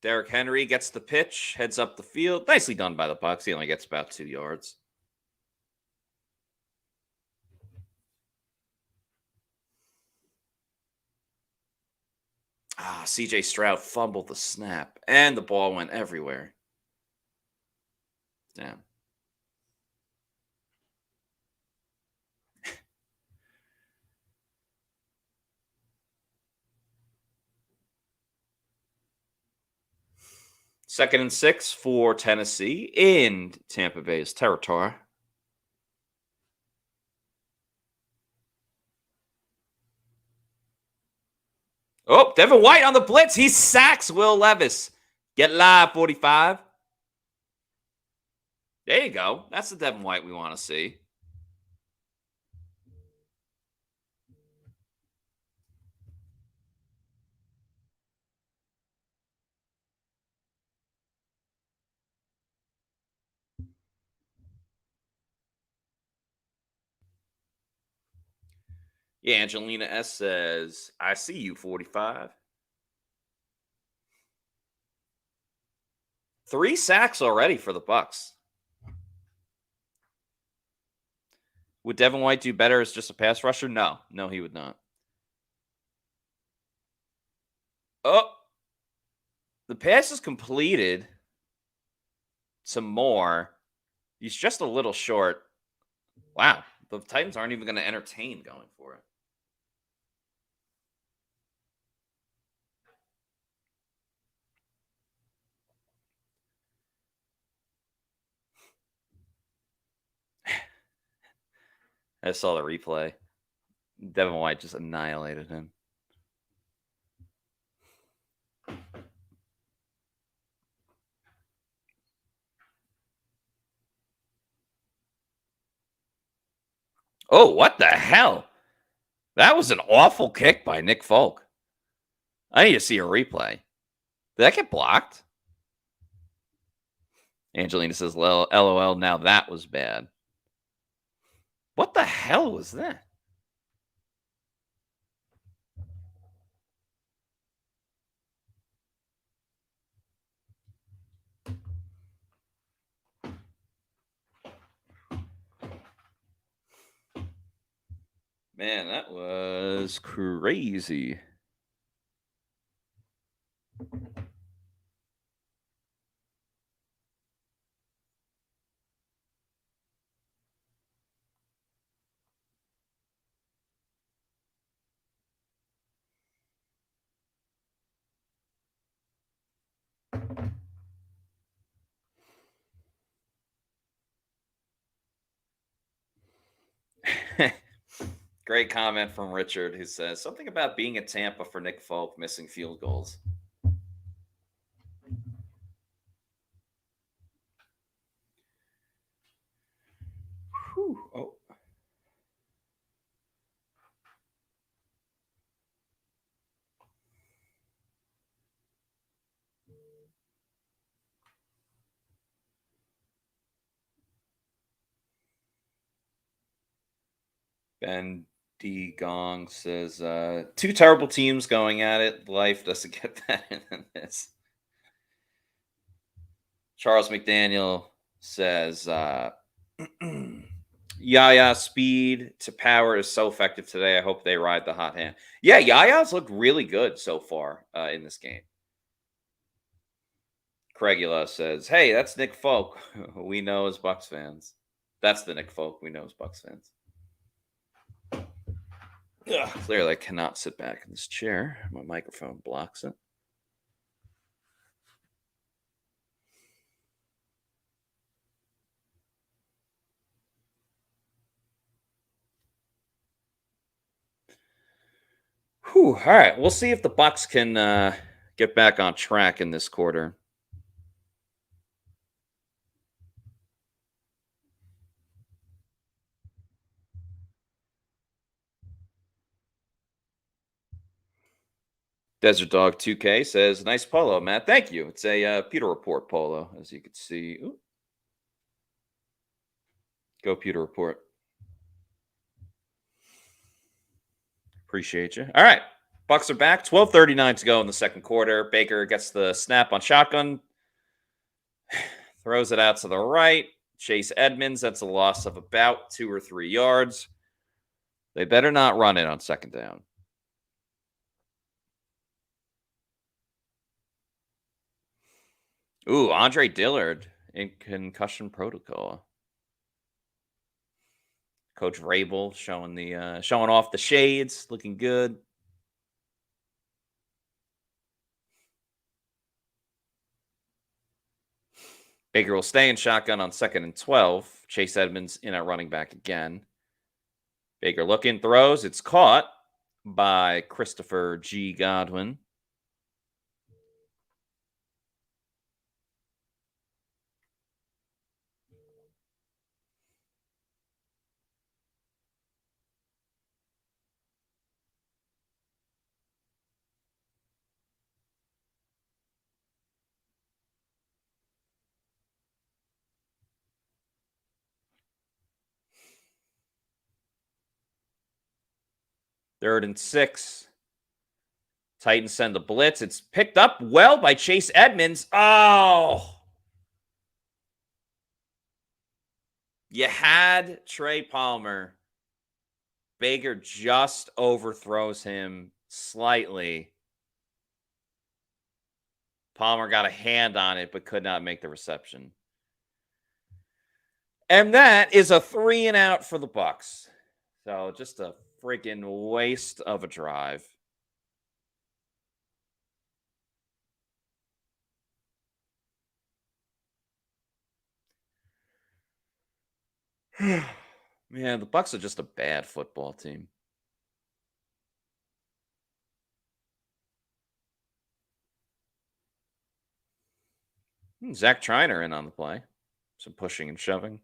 Derrick Henry gets the pitch, heads up the field. Nicely done by the Bucs. He only gets about 2 yards. CJ Stroud fumbled the snap, and the ball went everywhere. Damn. Second and 6 for Tennessee in Tampa Bay's territory. Oh, Devin White on the blitz. He sacks Will Levis. Get live, 45. There you go. That's the Devin White we want to see. Yeah, Angelina S says, I see you, 45. 3 sacks already for the Bucs. Would Devin White do better as just a pass rusher? No, he would not. Oh, the pass is completed. Some more. He's just a little short. Wow, the Titans aren't even going to entertain going for it. I saw the replay. Devin White just annihilated him. Oh, what the hell? That was an awful kick by Nick Folk. I need to see a replay. Did that get blocked? Angelina says, LOL, now that was bad. What the hell was that? Man, that was crazy. Great comment from Richard, who says something about being at Tampa for Nick Folk missing field goals. Whew. Oh. Ben D. Gong says, 2 terrible teams going at it. Life doesn't get better than this. Charles McDaniel says, Yaya speed to power is so effective today. I hope they ride the hot hand. Yeah, Yaya's looked really good so far in this game. Craigula says, hey, that's Nick Folk. We know as Bucs fans. That's the Nick Folk we know as Bucs fans. Ugh, clearly, I cannot sit back in this chair. My microphone blocks it. Whew, all right, we'll see if the Bucs can get back on track in this quarter. Desert Dog 2K says, "Nice polo, Matt. Thank you. It's a Pewter Report polo, as you can see. Ooh. Go Pewter Report. Appreciate you. All right, Bucs are back. 12:39 to go in the second quarter. Baker gets the snap on shotgun, throws it out to the right. Chase Edmonds. That's a loss of about 2 or 3 yards. They better not run it on second down. Ooh, Andre Dillard in concussion protocol. Coach Vrabel showing off the shades, looking good. Baker will stay in shotgun on 2nd and 12. Chase Edmonds in at running back again. Baker looking, throws. It's caught by Christopher G. Godwin. Third and 6. Titans send the blitz. It's picked up well by Chase Edmonds. Oh! You had Trey Palmer. Baker just overthrows him slightly. Palmer got a hand on it, but could not make the reception. And that is a 3 and out for the Bucs. So just a freaking waste of a drive. Man, the Bucs are just a bad football team. Zach Triner in on the play. Some pushing and shoving.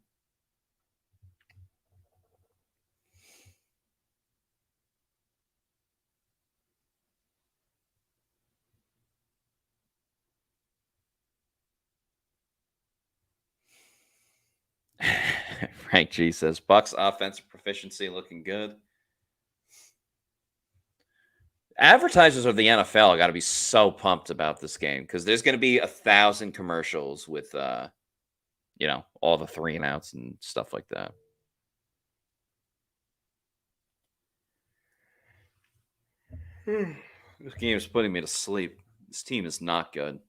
Frank G says, Bucs offensive proficiency looking good. Advertisers of the NFL got to be so pumped about this game because there's going to be 1,000 commercials with, all the 3 and outs and stuff like that. This game is putting me to sleep. This team is not good.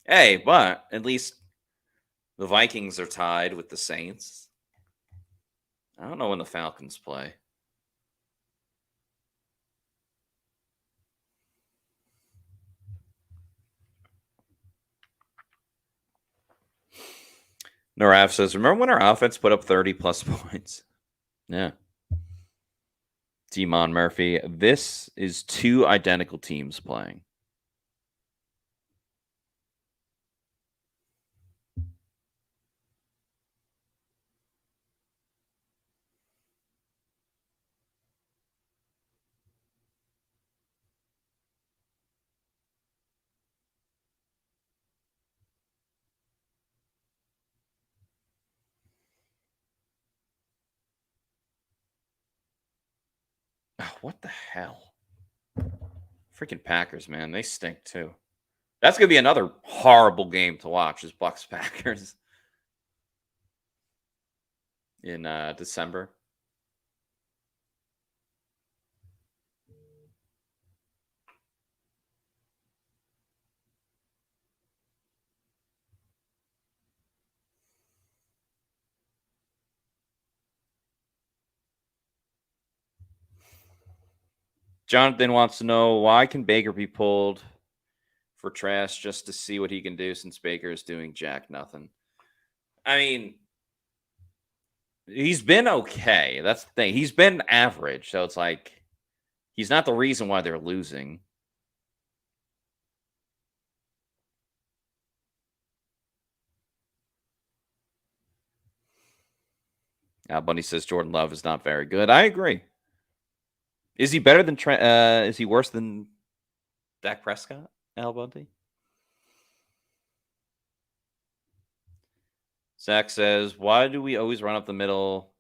Hey, but at least the Vikings are tied with the Saints. I don't know when the Falcons play. Narav says, remember when our offense put up 30-plus points? Yeah. Demon Murphy, this is 2 identical teams playing. Oh, what the hell? Freaking Packers, man. They stink too. That's going to be another horrible game to watch is Bucs Packers in December. Jonathan wants to know, why can Baker be pulled for trash just to see what he can do since Baker is doing jack nothing? I mean, He's been okay. That's the thing. He's been average. So it's like he's not the reason why they're losing. Al Bundy says Jordan Love is not very good. I agree. Is he better than Trent? Is he worse than Dak Prescott? Al Bundy? Zach says, why do we always run up the middle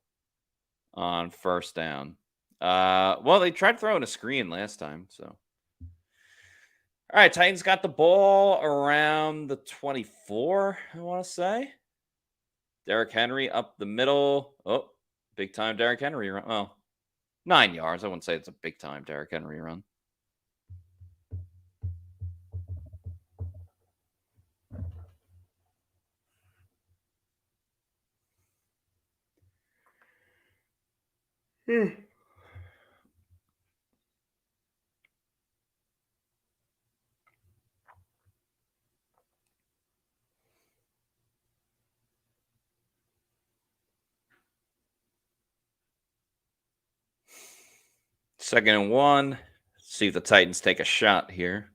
on first down? Well, they tried throwing a screen last time, so. All right, Titans got the ball around the 24, I want to say. Derrick Henry up the middle. Oh, big time Derrick Henry run. Well, 9 yards. I wouldn't say it's a big time Derrick Henry run. Second and 1. See if the Titans take a shot here.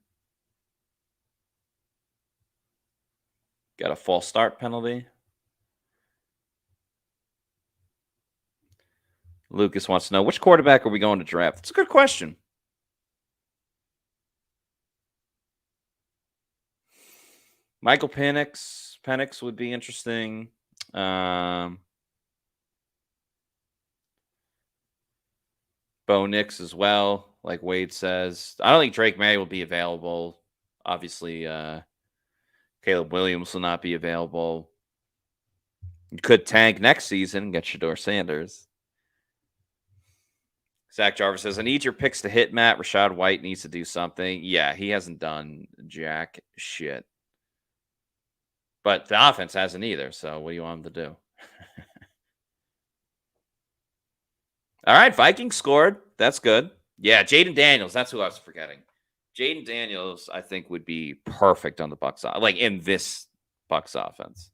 Got a false start penalty. Lucas wants to know, which quarterback are we going to draft? That's a good question. Michael Penix would be interesting. Bo Nix as well, like Wade says. I don't think Drake May will be available. Obviously, Caleb Williams will not be available. You could tank next season and get Shedeur Sanders. Zach Jarvis says, I need your picks to hit, Matt. Rashad White needs to do something. Yeah, he hasn't done jack shit. But the offense hasn't either, so what do you want him to do? All right, Vikings scored. That's good. Yeah, Jaden Daniels. That's who I was forgetting. Jaden Daniels, I think, would be perfect on the Bucs, like in this Bucs offense.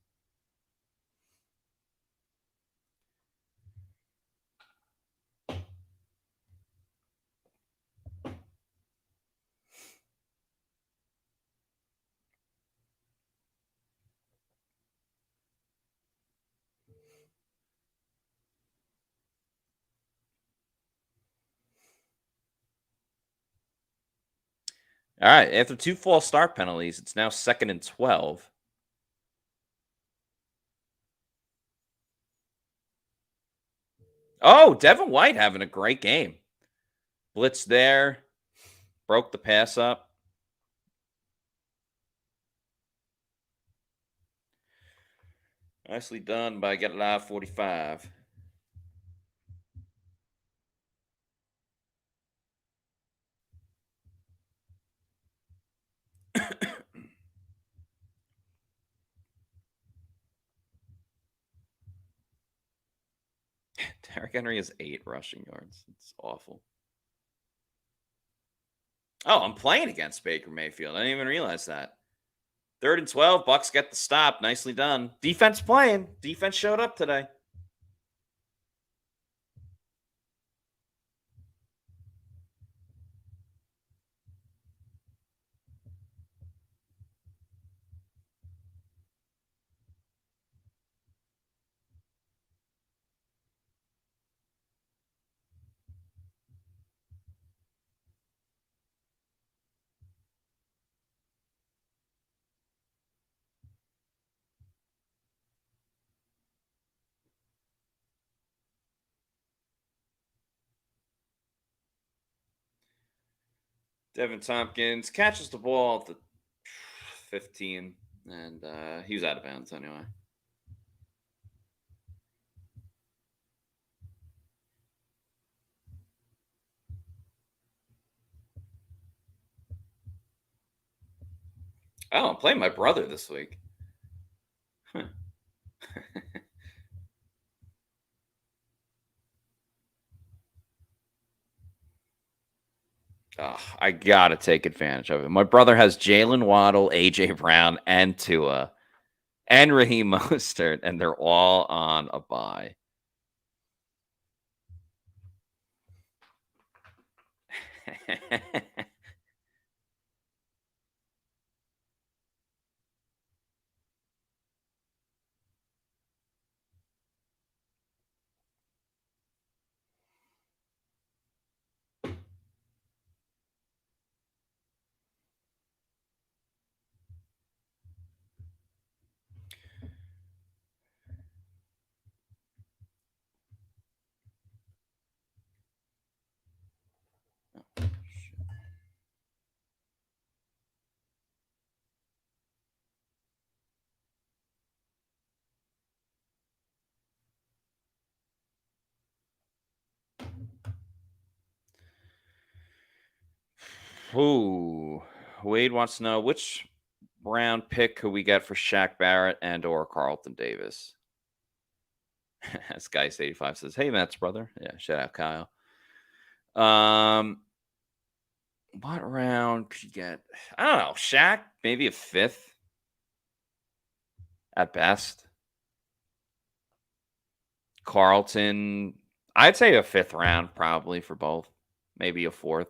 All right, after 2 false start penalties, it's now 2nd and 12. Oh, Devin White having a great game. Blitz there. Broke the pass up. Nicely done by Get Live 45. Derrick Henry has 8 rushing yards. It's awful. Oh, I'm playing against Baker Mayfield. I didn't even realize that. 3rd and 12. Bucs get the stop. Nicely done. Defense playing. Defense showed up today. Devin Tompkins catches the ball at the 15, and he was out of bounds anyway. Oh, I'm playing my brother this week. Huh. Oh, I got to take advantage of it. My brother has Jalen Waddle, A.J. Brown, and Tua, and Raheem Mostert, and they're all on a bye. Ooh, Wade wants to know which round pick could we get for Shaq Barrett and or Carlton Davis? As Geist85 says, hey, Mets, brother. Yeah, shout out Kyle. What round could you get? I don't know. Shaq, maybe a fifth at best. Carlton, I'd say a fifth round probably for both. Maybe a fourth.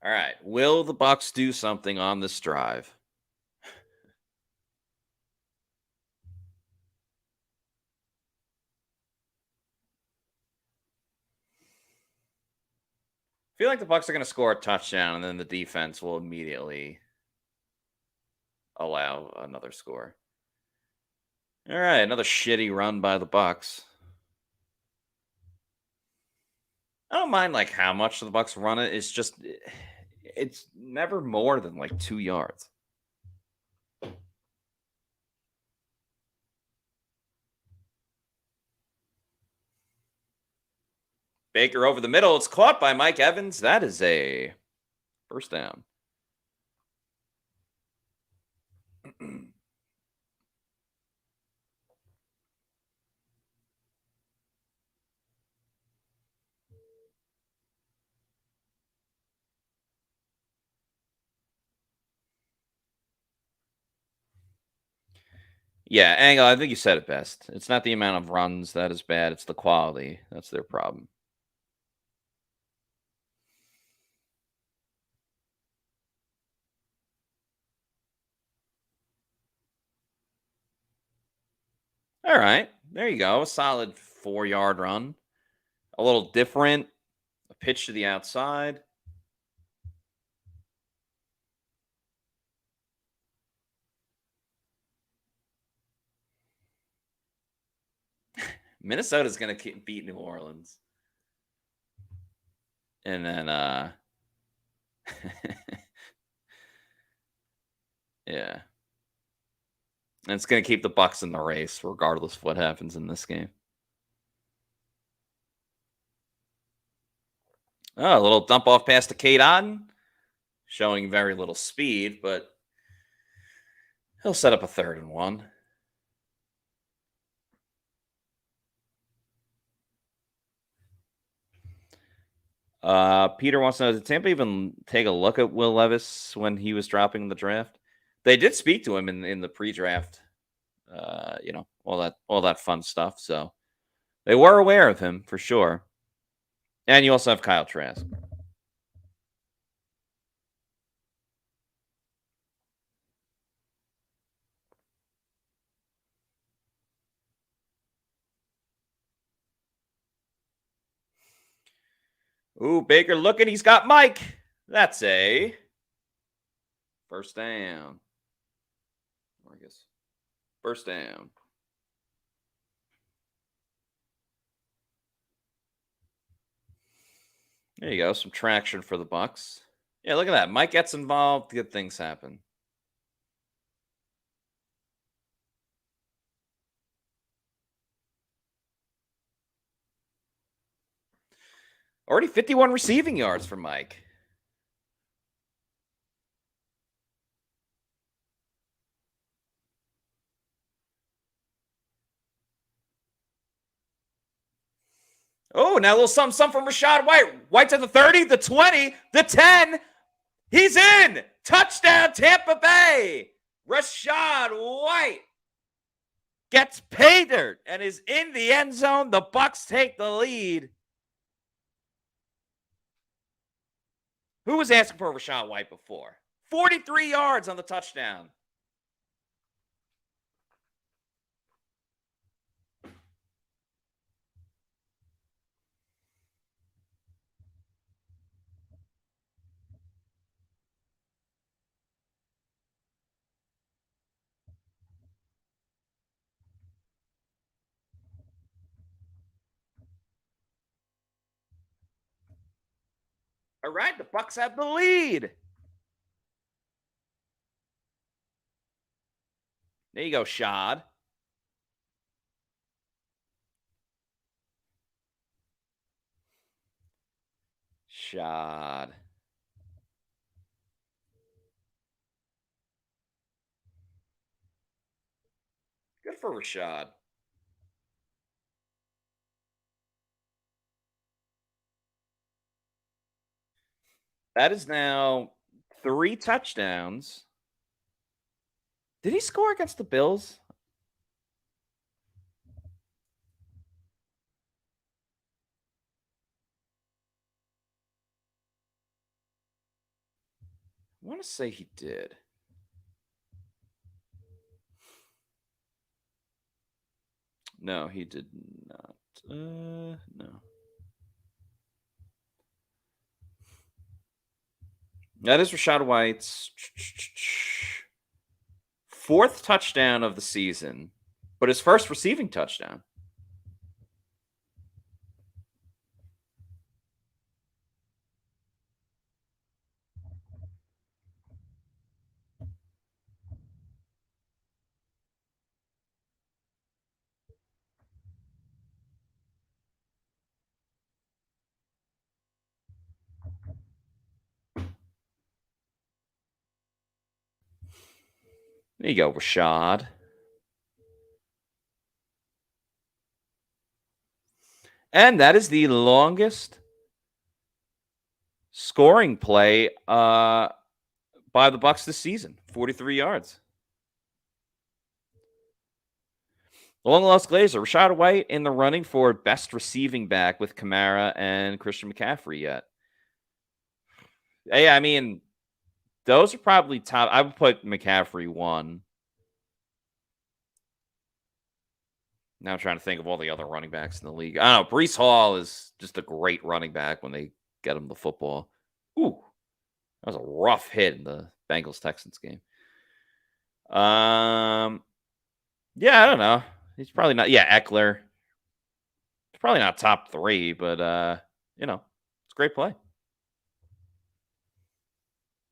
All right. Will the Bucs do something on this drive? I feel like the Bucs are going to score a touchdown, and then the defense will immediately allow another score. All right, another shitty run by the Bucs. I don't mind like how much the Bucs run it. It's just it's never more than like 2 yards. Baker over the middle. It's caught by Mike Evans. That is a first down. Yeah, Angle, I think you said it best. It's not the amount of runs that is bad. It's the quality. That's their problem. All right. There you go. A solid 4-yard run. A little different. A pitch to the outside. Minnesota's going to beat New Orleans. And then, yeah. And it's going to keep the Bucs in the race, regardless of what happens in this game. Oh, a little dump off pass to Kate Otten, showing very little speed, but he'll set up a 3rd and 1. Peter wants to know, did Tampa even take a look at Will Levis when he was dropping the draft? They did speak to him in the pre-draft, all that fun stuff. So they were aware of him for sure. And you also have Kyle Trask. Ooh, Baker looking. He's got Mike. That's a first down. I guess first down. There you go. Some traction for the Bucs. Yeah, look at that. Mike gets involved. Good things happen. Already 51 receiving yards for Mike. Oh, now a little something from Rachaad White. White's at the 30, the 20, the 10. He's in. Touchdown, Tampa Bay. Rachaad White gets pay dirt and is in the end zone. The Bucs take the lead. Who was asking for Rachaad White before? 43 yards on the touchdown. All right, the Bucs have the lead. There you go, Shad. Shad. Good for Rachaad. That is now 3 touchdowns. Did he score against the Bills? I want to say he did. No, he did not. No. That is Rachaad White's 4th touchdown of the season, but his first receiving touchdown. There you go, Rachaad. And that is the longest scoring play by the Bucs this season. 43 yards. Long lost Glazer. Rachaad White in the running for best receiving back with Kamara and Christian McCaffrey yet. Hey, I mean, those are probably top. I would put McCaffrey 1. Now I'm trying to think of all the other running backs in the league. I don't know. Breece Hall is just a great running back when they get him the football. Ooh, that was a rough hit in the Bengals-Texans game. Yeah, I don't know. He's probably not. Yeah, Eckler. He's probably not top 3, but it's a great play.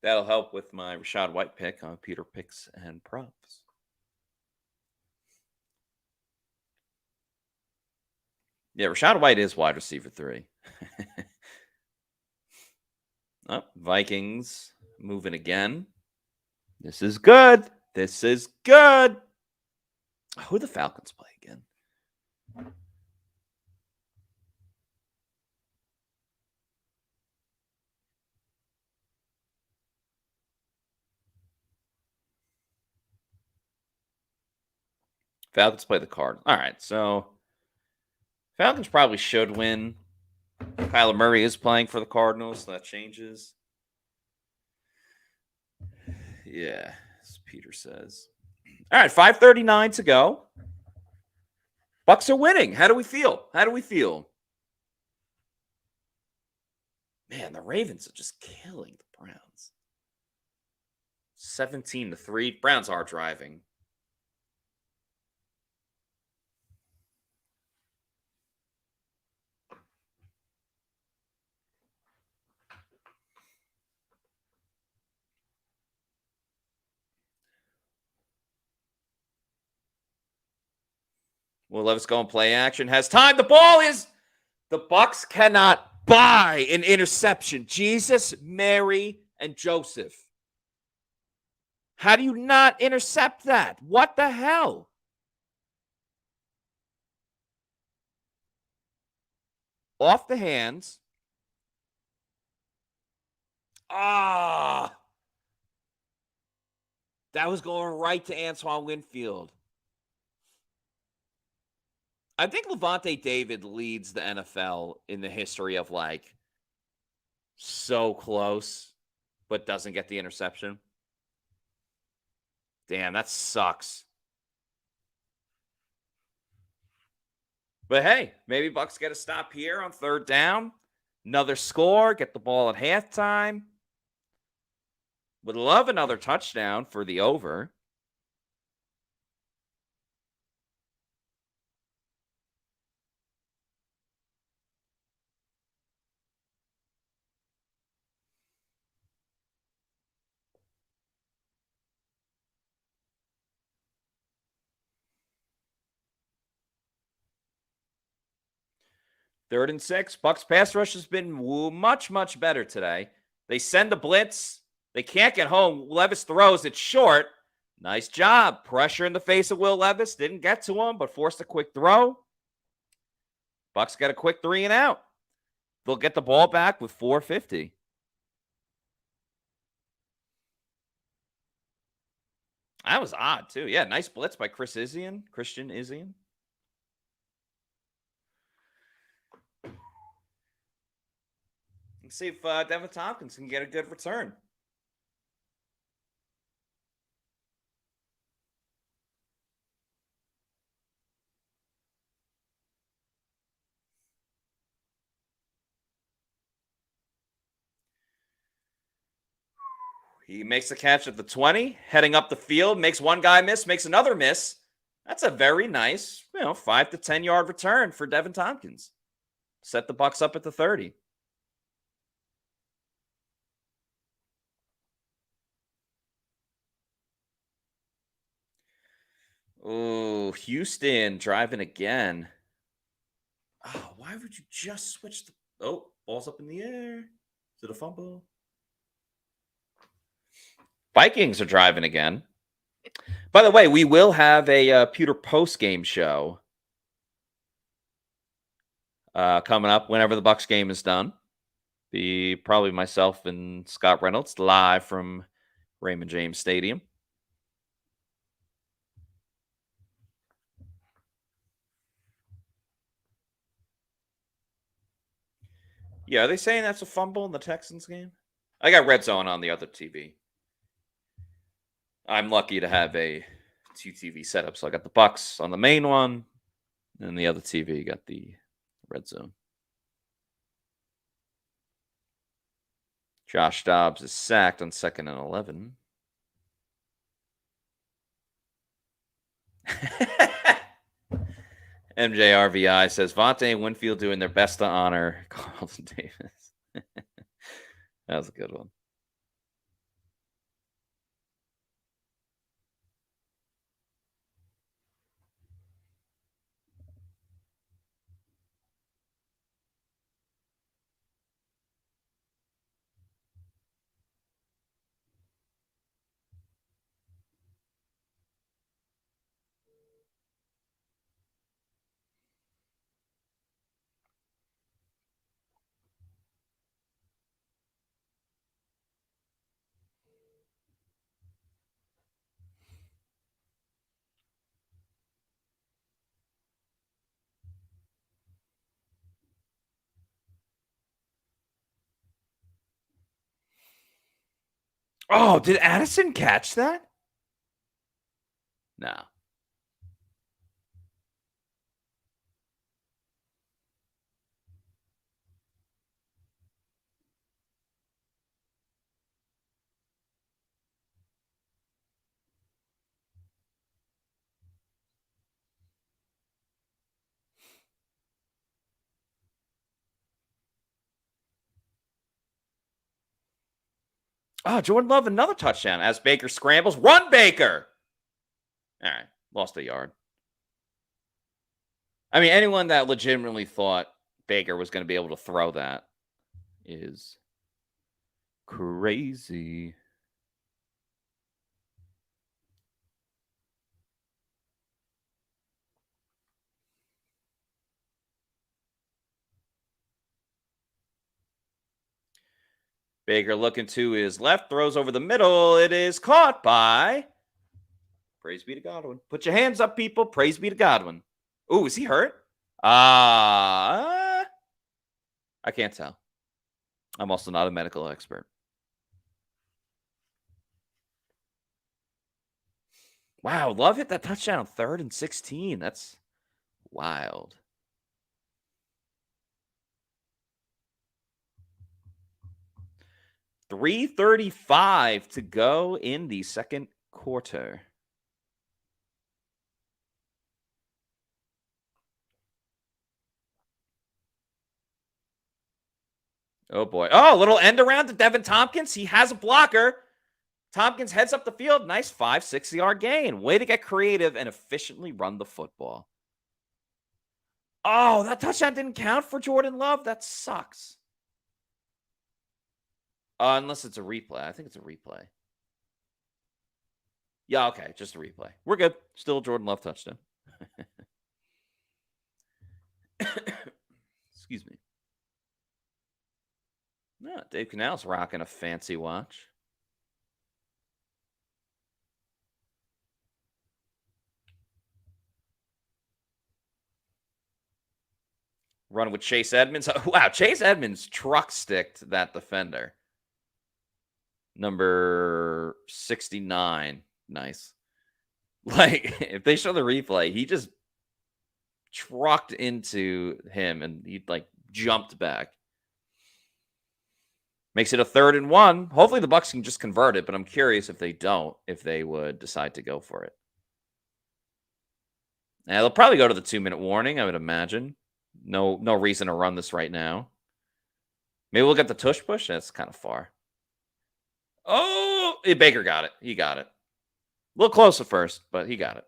That'll help with my Rachaad White pick on Pewter Picks and Props. Yeah, Rachaad White is wide receiver 3. Vikings moving again. This is good. This is good. Who do the Falcons play again? Falcons play the Cardinals. All right, so Falcons probably should win. Kyler Murray is playing for the Cardinals, so that changes. Yeah, as Peter says. All right, 5:39 to go. Bucs are winning. How do we feel? Man, the Ravens are just killing the Browns. 17-3. Browns are driving. Will Levis go and play action? Has time. The Bucs cannot by an interception. Jesus, Mary, and Joseph. How do you not intercept that? What the hell? Off the hands. Ah. That was going right to Antoine Winfield. I think Levante David leads the NFL in the history of like so close, but doesn't get the interception. Damn, that sucks. But hey, maybe Bucs get a stop here on third down. Another score, get the ball at halftime. Would love another touchdown for the over. Third and 6. Bucs pass rush has been much, much better today. They send a blitz. They can't get home. Levis throws it short. Nice job. Pressure in the face of Will Levis. Didn't get to him, but forced a quick throw. Bucs got a quick 3 and out. They'll get the ball back with 4:50. That was odd, too. Yeah, nice blitz by Christian Izien. Let's see if Devin Tompkins can get a good return. He makes the catch at the 20, heading up the field, makes one guy miss, makes another miss. That's a very nice, 5 to 10 yard return for Devin Tompkins. Set the Bucs up at the 30. Oh, Houston driving again. Oh, why would you just switch the... Oh, ball's up in the air. Is it a fumble? Vikings are driving again. By the way, we will have a Pewter post-game show coming up whenever the Bucs game is done. Be probably myself and Scott Reynolds live from Raymond James Stadium. Yeah, are they saying that's a fumble in the Texans game? I got Red Zone on the other TV. I'm lucky to have a 2 TV setup. So I got the Bucs on the main one, and the other TV got the Red Zone. Josh Dobbs is sacked on 2nd and 11. MJRVI says Vontae and Winfield doing their best to honor Carlton Davis. That was a good one. Oh, did Addison catch that? No. Oh, Jordan Love, another touchdown as Baker scrambles. Run, Baker! All right, lost a yard. I mean, anyone that legitimately thought Baker was going to be able to throw that is crazy. Baker looking to his left, throws over the middle. It is caught by. Praise be to Godwin. Put your hands up, people. Praise be to Godwin. Ooh, is he hurt? I can't tell. I'm also not a medical expert. Wow, Love hit that touchdown on 3rd and 16. That's wild. .335 to go in the second quarter. Oh, boy. Oh, a little end around to Devin Tompkins. He has a blocker. Tompkins heads up the field. Nice 5-6-yard gain. Way to get creative and efficiently run the football. Oh, that touchdown didn't count for Jordan Love. That sucks. Unless it's a replay. I think it's a replay. Yeah, okay. Just a replay. We're good. Still a Jordan Love touchdown. Excuse me. No, Dave Canal's rocking a fancy watch. Run with Chase Edmonds. Wow, Chase Edmonds truck sticked that defender. Number 69. Nice. Like, if they show the replay, he just trucked into him and he like jumped back. Makes it a 3rd and 1. Hopefully the Bucs can just convert it, but I'm curious if they don't, if they would decide to go for it. Now, they'll probably go to the 2-minute warning, I would imagine. No reason to run this right now. Maybe we'll get the tush push. That's kind of far. Oh, Baker got it. He got it. A little close at first, but he got it.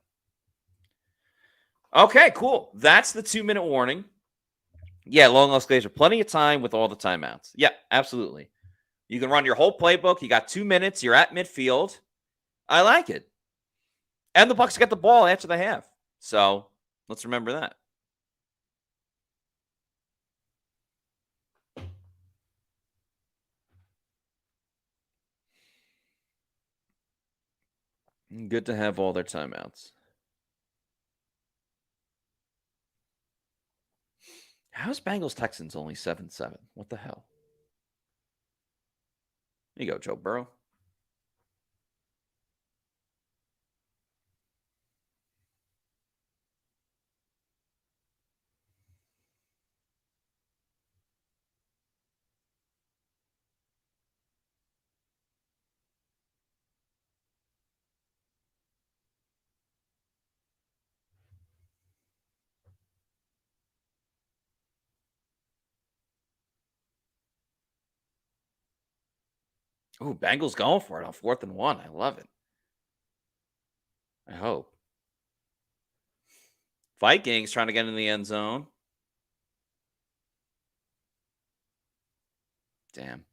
Okay, cool. That's the 2-minute warning. Yeah, long loss Glacier. Plenty of time with all the timeouts. Yeah, absolutely. You can run your whole playbook. You got 2 minutes. You're at midfield. I like it. And the Bucs get the ball after the half. So let's remember that. Good to have all their timeouts. How's Bengals Texans only 7-7? What the hell? There you go, Joe Burrow. Ooh, Bengals going for it on 4th and 1. I love it. I hope. Vikings trying to get in the end zone. Damn.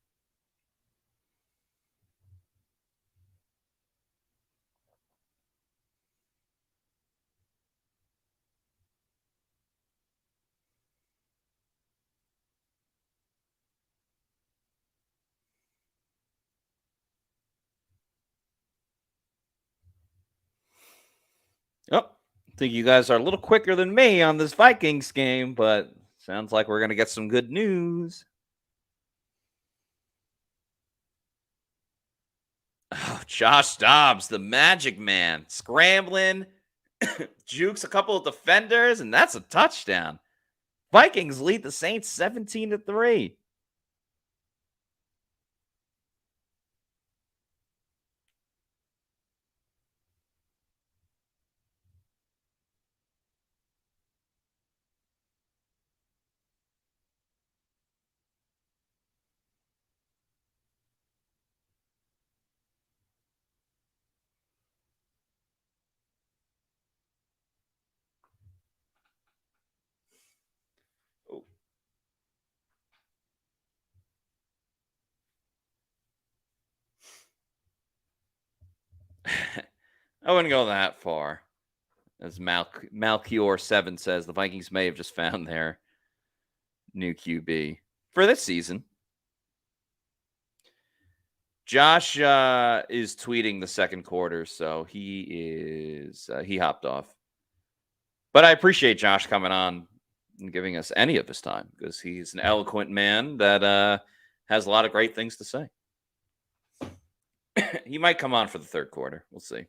Oh, I think you guys are a little quicker than me on this Vikings game, but sounds like we're going to get some good news. Oh, Josh Dobbs, the magic man, scrambling, jukes a couple of defenders, and that's a touchdown. Vikings lead the Saints 17-3. I wouldn't go that far. As Malchior7 says, the Vikings may have just found their new QB for this season. Josh is tweeting the second quarter, so he hopped off. But I appreciate Josh coming on and giving us any of his time because he's an eloquent man that has a lot of great things to say. He might come on for the third quarter. We'll see.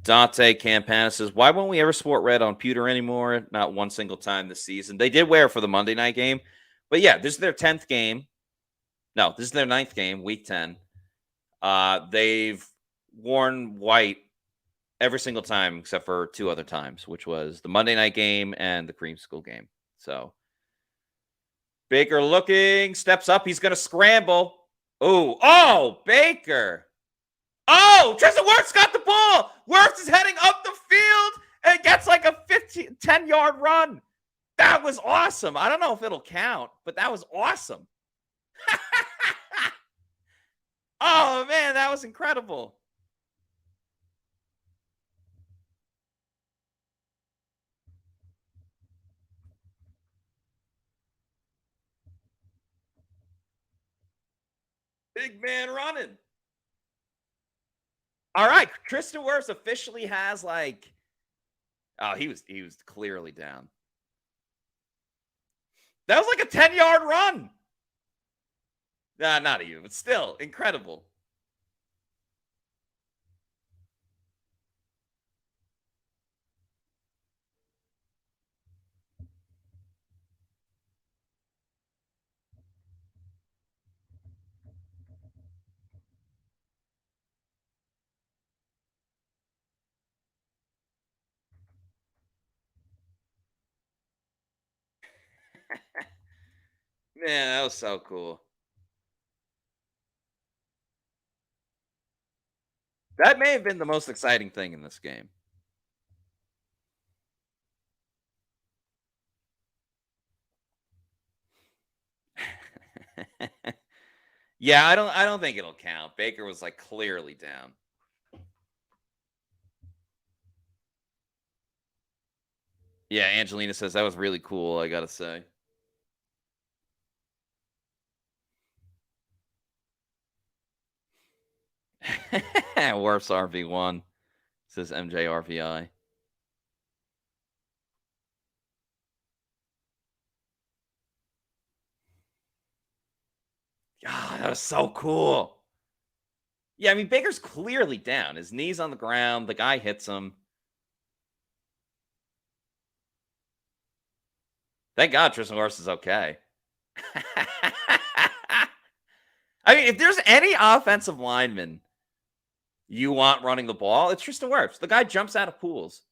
Dante Campana says, why won't we ever sport red on pewter anymore? Not one single time this season. They did wear it for the Monday night game. But yeah, this is their 10th game. No, this is their 9th game, week 10. They've worn white every single time except for 2 other times, which was the Monday night game and the creamsicle game. So Baker looking, steps up. He's going to scramble. Oh, Baker. Oh, Tristan Wirfs got the ball. Wirfs is heading up the field and gets like a 10-yard run. That was awesome. I don't know if it'll count, but that was awesome. Oh, man, that was incredible. Big man running. All right, Tristan Wirfs officially has he was clearly down. That was like a 10-yard run. Nah, not even, but still incredible. Man, that was so cool. That may have been the most exciting thing in this game. Yeah, I don't think it'll count. Baker was clearly down. Yeah, Angelina says that was really cool, I gotta say. Worf's RV1, says MJRVI. God, that was so cool. Yeah, I mean, Baker's clearly down. His knee's on the ground. The guy hits him. Thank God Tristan Wirfs is okay. I mean, if there's any offensive lineman you want running the ball, it's Tristan Wirfs. The guy jumps out of pools.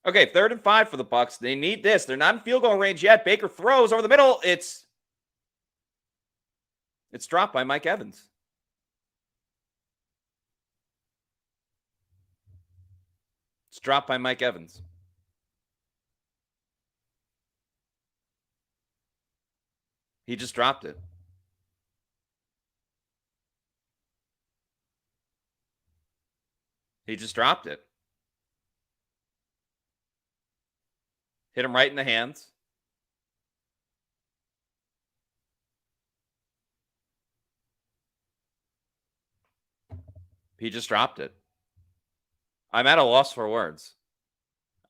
Okay, 3rd and 5 for the Bucs. They need this. They're not in field goal range yet. Baker throws over the middle. It's dropped by Mike Evans. It's dropped by Mike Evans. He just dropped it. He just dropped it. Hit him right in the hands. He just dropped it. I'm at a loss for words.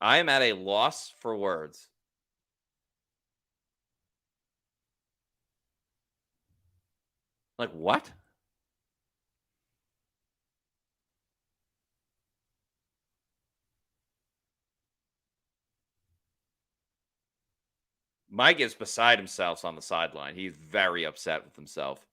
I am at a loss for words. Like, what? Mike is beside himself on the sideline. He's very upset with himself.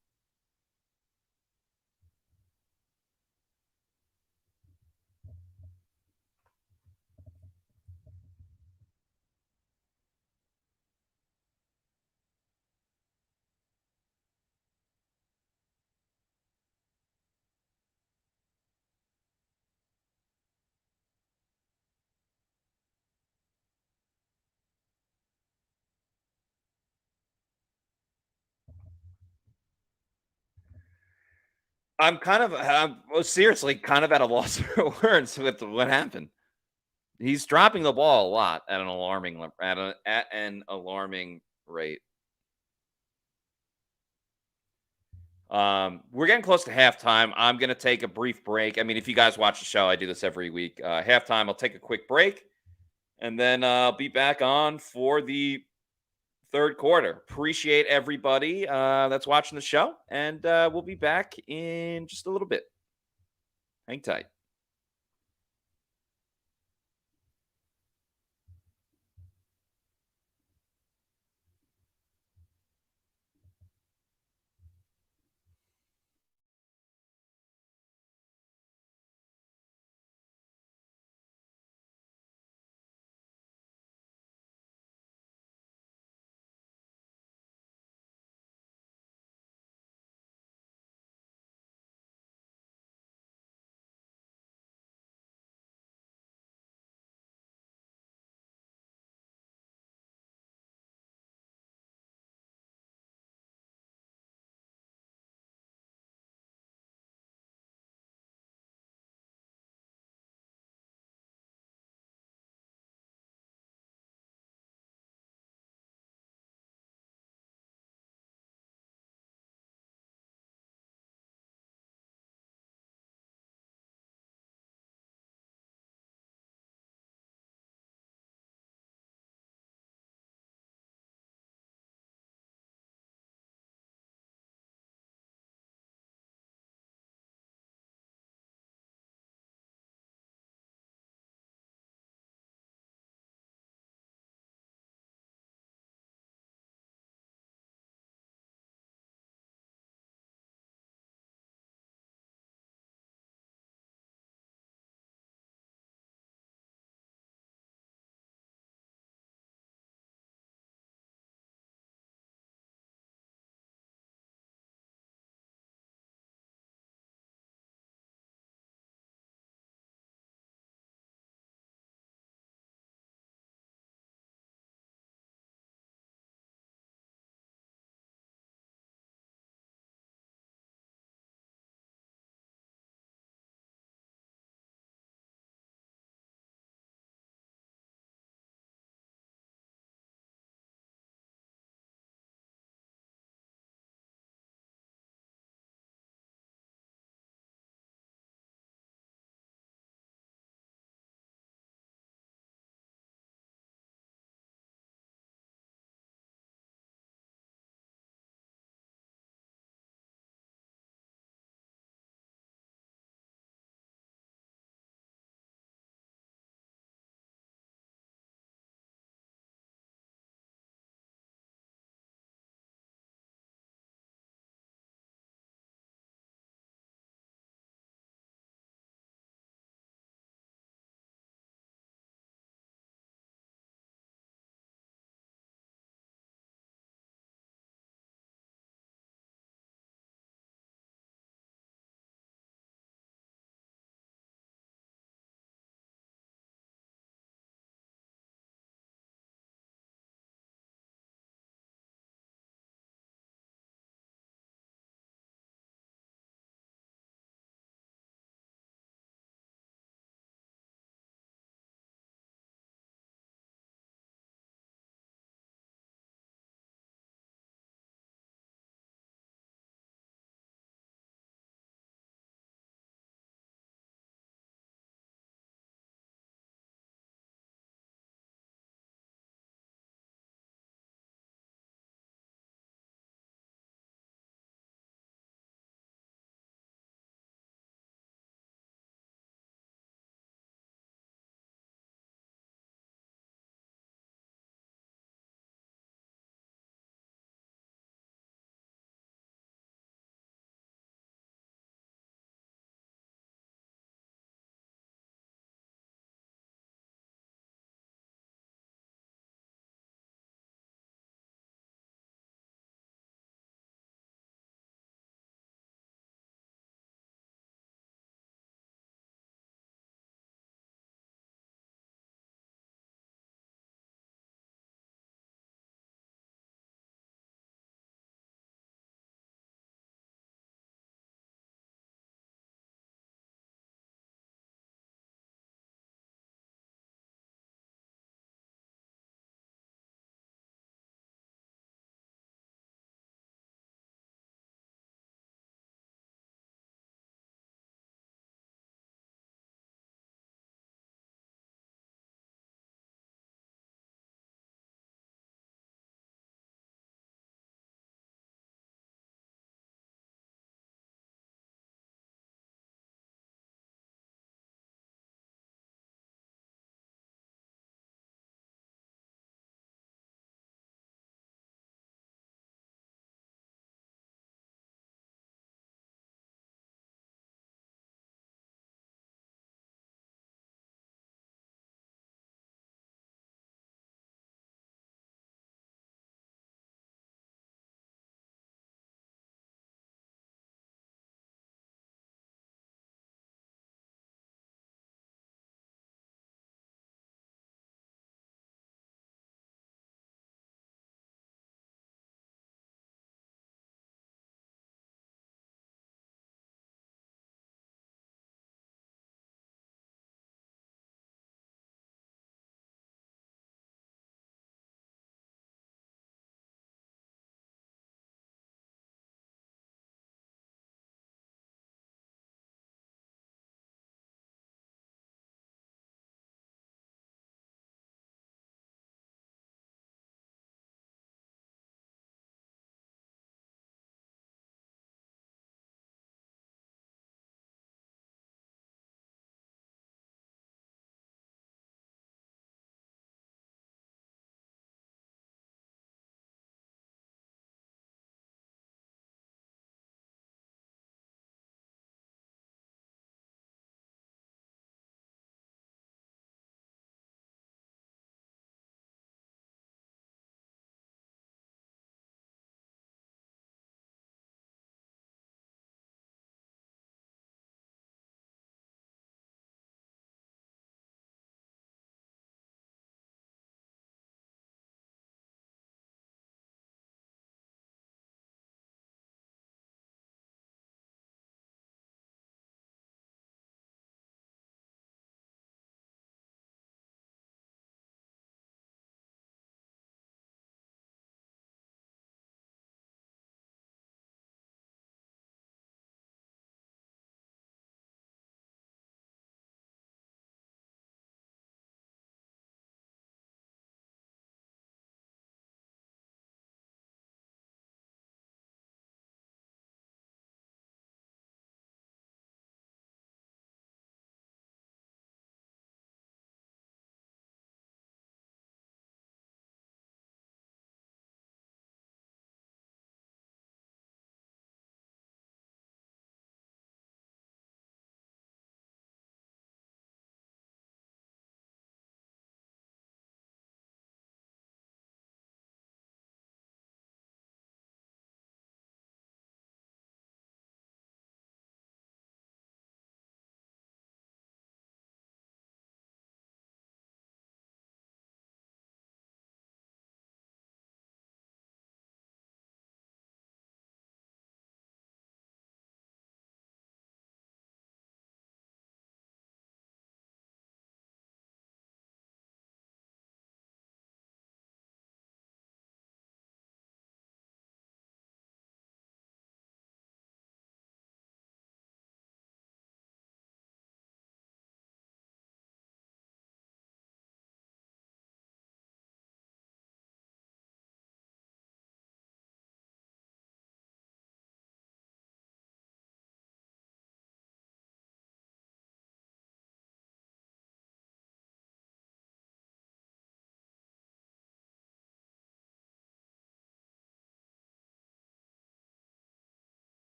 I'm seriously kind of at a loss for words with what happened. He's dropping the ball a lot at an alarming rate. We're getting close to halftime. I'm going to take a brief break. I mean, if you guys watch the show, I do this every week. Halftime, I'll take a quick break, and then I'll be back on for the third quarter. Appreciate everybody that's watching the show, and we'll be back in just a little bit. Hang tight.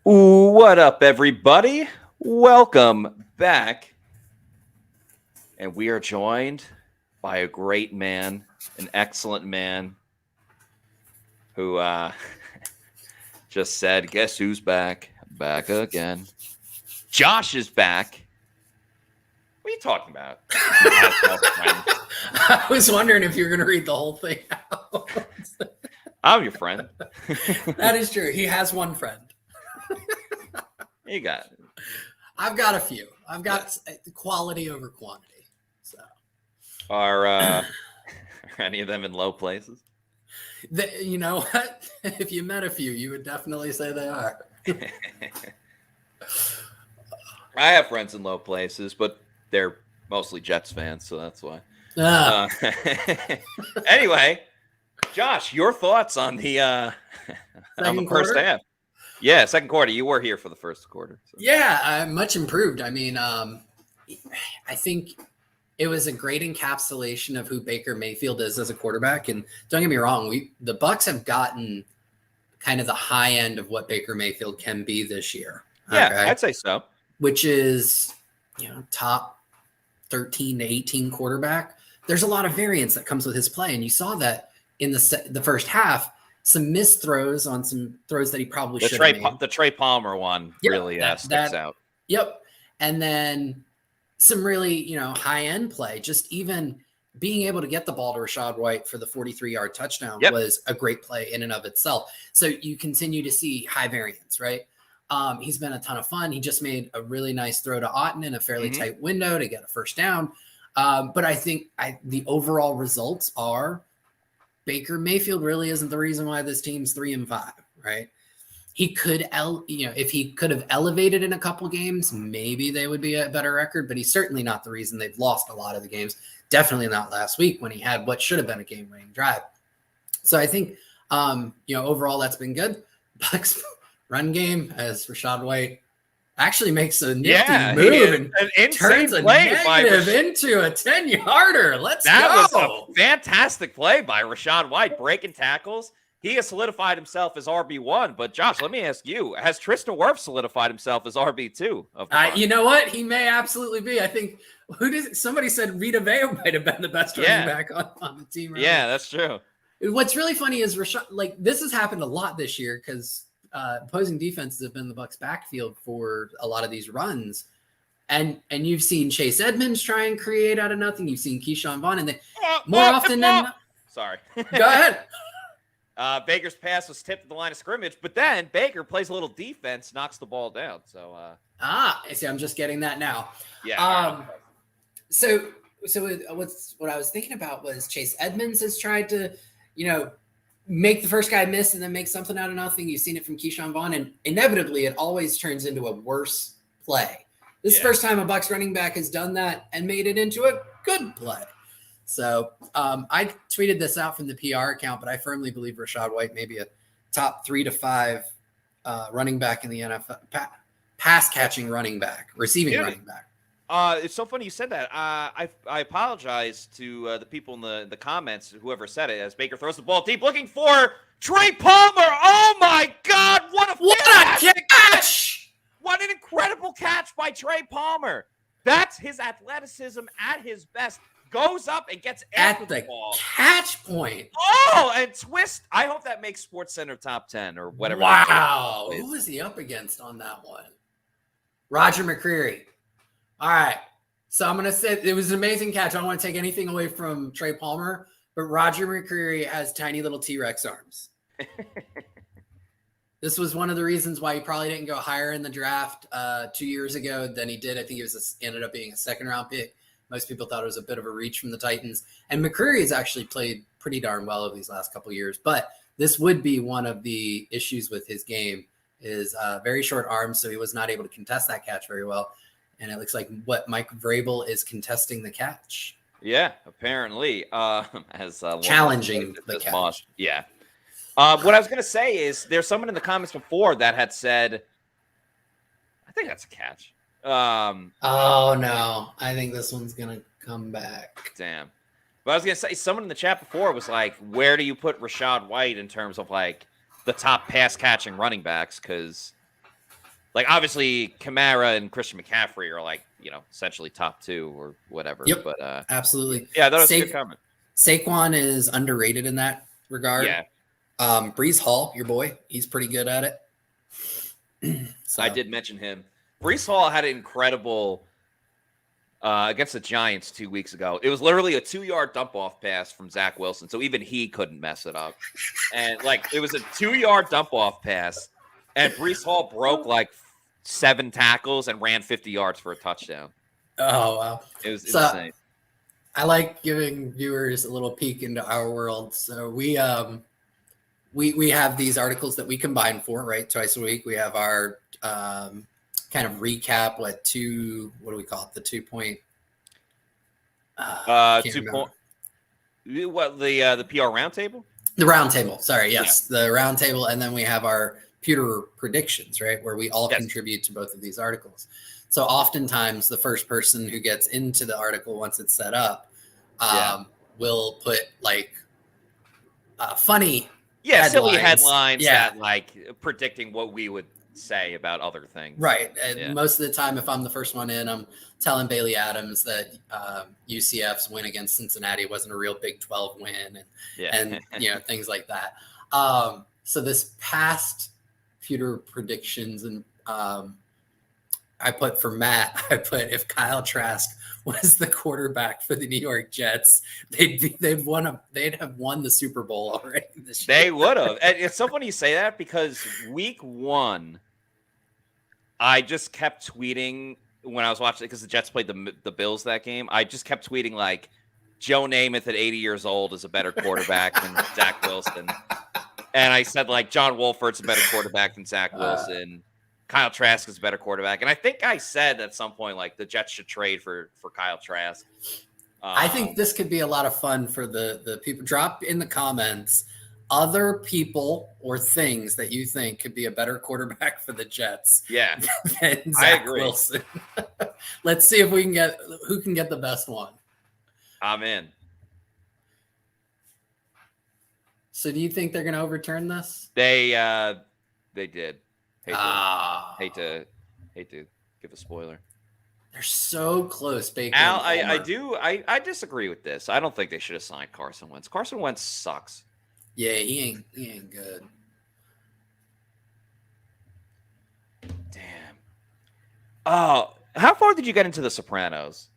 What up, everybody? Welcome back. And we are joined by a great man, an excellent man who just said, guess who's back? Back again. Josh is back. What are you talking about? He has no friends. I was wondering if you were going to read the whole thing out. I'm your friend. That is true. He has one friend. You got it. I've got a few. I've got quality over quantity. So, Are any of them in low places? you know what? If you met a few, you would definitely say they are. I have friends in low places, but they're mostly Jets fans, so that's why. Anyway, Josh, your thoughts on the first half? Yeah, second quarter. You were here for the first quarter. So. Yeah, much improved. I mean, I think it was a great encapsulation of who Baker Mayfield is as a quarterback. And don't get me wrong, the Bucs have gotten kind of the high end of what Baker Mayfield can be this year. Yeah, okay? I'd say so. Which is, top 13 to 18 quarterback. There's a lot of variance that comes with his play, and you saw that in the first half. Some missed throws on some throws that he probably should have made. The Trey Palmer one really sticks out. Yep. And then some really, high-end play. Just even being able to get the ball to Rachaad White for the 43-yard touchdown was a great play in and of itself. So you continue to see high variance, right? He's been a ton of fun. He just made a really nice throw to Otten in a fairly tight window to get a first down. But I think the overall results are Baker Mayfield really isn't the reason why this team's 3-5, right? He could, if he could have elevated in a couple games, maybe they would be a better record, but he's certainly not the reason they've lost a lot of the games. Definitely not last week when he had what should have been a game-winning drive. So I think, overall that's been good. Bucs run game as Rachaad White actually makes a nifty move and turns a negative into a 10-yarder. That was a fantastic play by Rachaad White, breaking tackles. He has solidified himself as RB1. But, Josh, let me ask you, has Tristan Wirfs solidified himself as RB2? You know what? He may absolutely be. I think somebody said Vita Vea might have been the best running back on the team. Right now. That's true. What's really funny is Rachaad, this has happened a lot this year because opposing defenses have been the Bucs backfield for a lot of these runs. And you've seen Chase Edmonds try and create out of nothing. You've seen Keyshawn Vaughn. And more often than not. Sorry. Go ahead. Baker's pass was tipped at the line of scrimmage, but then Baker plays a little defense, knocks the ball down. So I see. I'm just getting that now. Yeah. So what I was thinking about was Chase Edmonds has tried to, make the first guy miss and then make something out of nothing. You've seen it from Keyshawn Vaughn, and inevitably it always turns into a worse play. This is the first time a Bucs running back has done that and made it into a good play. So I tweeted this out from the PR account, but I firmly believe Rachaad White may be a top 3 to 5 running back in the NFL, pass catching running back, receiving running back. It's so funny you said that. I apologize to the people in the comments, whoever said it, as Baker throws the ball deep, looking for Trey Palmer. Oh my God! What a catch! What an incredible catch by Trey Palmer! That's his athleticism at his best. Goes up and gets at the ball. Catch point. Oh, and twist. I hope that makes SportsCenter top 10 or whatever. Wow. Who was he up against on that one? Roger McCreary. All right. So I'm going to say it was an amazing catch. I don't want to take anything away from Trey Palmer, but Roger McCreary has tiny little T-Rex arms. This was one of the reasons why he probably didn't go higher in the draft 2 years ago than he did. I think he ended up being a second-round pick. Most people thought it was a bit of a reach from the Titans. And McCreary has actually played pretty darn well over these last couple of years. But this would be one of the issues with his game is very short arms, so he was not able to contest that catch very well. And it looks like Mike Vrabel is contesting the catch. Yeah, apparently. As challenging the catch. Yeah. What I was going to say is there's someone in the comments before that had said, I think that's a catch. Oh no, I think this one's gonna come back. Damn. But I was gonna say, someone in the chat before was like, where do you put Rachaad White in terms of like the top pass catching running backs? Because Like, obviously, Kamara and Christian McCaffrey are like, essentially top 2 or whatever. Yep, But absolutely. yeah, that was a good comment. Saquon is underrated in that regard. Yeah. Brees Hall, your boy, he's pretty good at it. I did mention him. Brees Hall had an incredible against the Giants 2 weeks ago. It was literally a 2-yard dump-off pass from Zach Wilson, so even he couldn't mess it up. And, it was a 2-yard dump-off pass, and Brees Hall broke, 7 tackles and ran 50 yards for a touchdown. Oh, wow. It was insane. I like giving viewers a little peek into our world. So we have these articles that we combine for, right? Twice a week. We have our kind of recap, what do we call it? The 2 point. 2 point. What, the PR roundtable? The roundtable. Sorry, yes, the roundtable, and then we have our Pewter predictions, right, where we all contribute to both of these articles. So oftentimes, the first person who gets into the article once it's set up will put funny, silly headlines that predicting what we would say about other things. Right. And most of the time, if I'm the first one in, I'm telling Bailey Adams that UCF's win against Cincinnati wasn't a real Big 12 win and things like that. So this past Pewter predictions, and I put for Matt, if Kyle Trask was the quarterback for the New York Jets, they'd have won the Super Bowl already this year. They would have. And it's so funny you say that, because week 1, I just kept tweeting when I was watching it, because the Jets played the Bills that game. I just kept tweeting Joe Namath at 80 years old is a better quarterback than Zach Wilson. And I said John Wolford's a better quarterback than Zach Wilson. Kyle Trask is a better quarterback. And I think I said at some point, the Jets should trade for Kyle Trask. I think this could be a lot of fun for the people. Drop in the comments other people or things that you think could be a better quarterback for the Jets. Yeah, than Zach Wilson. Let's see if we can who can get the best one. I'm in. So do you think they're going to overturn this? They did. Hate to give a spoiler. They're so close, Baker. Al, I disagree with this. I don't think they should have signed Carson Wentz. Carson Wentz sucks. Yeah, he ain't good. Damn. Oh, how far did you get into The Sopranos?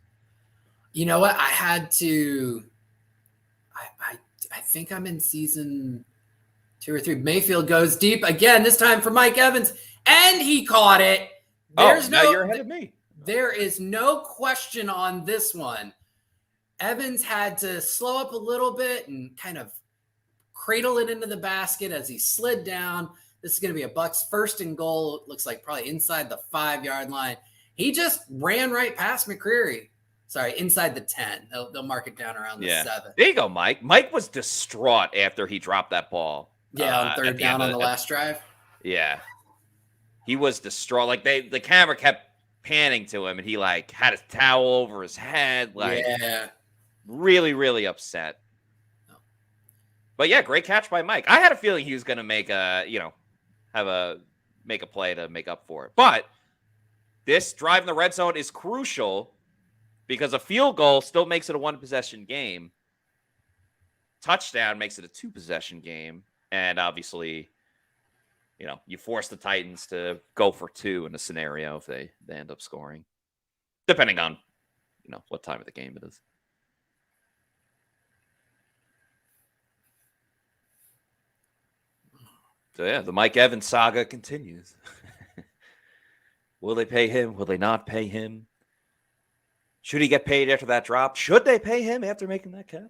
You know what? I had to. I think I'm in season 2 or 3. Mayfield goes deep again. This time for Mike Evans, and he caught it. Now you're ahead of me. There is no question on this one. Evans had to slow up a little bit and kind of cradle it into the basket as he slid down. This is going to be a Bucs 1st and goal. It looks like probably inside the 5-yard line. He just ran right past McCreary. Sorry, inside the 10. They'll mark it down around the 7. There you go, Mike. Mike was distraught after he dropped that ball. Yeah, on 3rd down on the last drive. Yeah. He was distraught. The camera kept panning to him, and he had his towel over his head. Really, really upset. But yeah, great catch by Mike. I had a feeling he was going to make make a play to make up for it. But this drive in the red zone is crucial because a field goal still makes it a 1-possession game. Touchdown makes it a 2-possession game. And obviously, you force the Titans to go for 2 in a scenario if they end up scoring, depending on, what time of the game it is. So, yeah, the Mike Evans saga continues. Will they pay him? Will they not pay him? Should he get paid after that drop? Should they pay him after making that catch?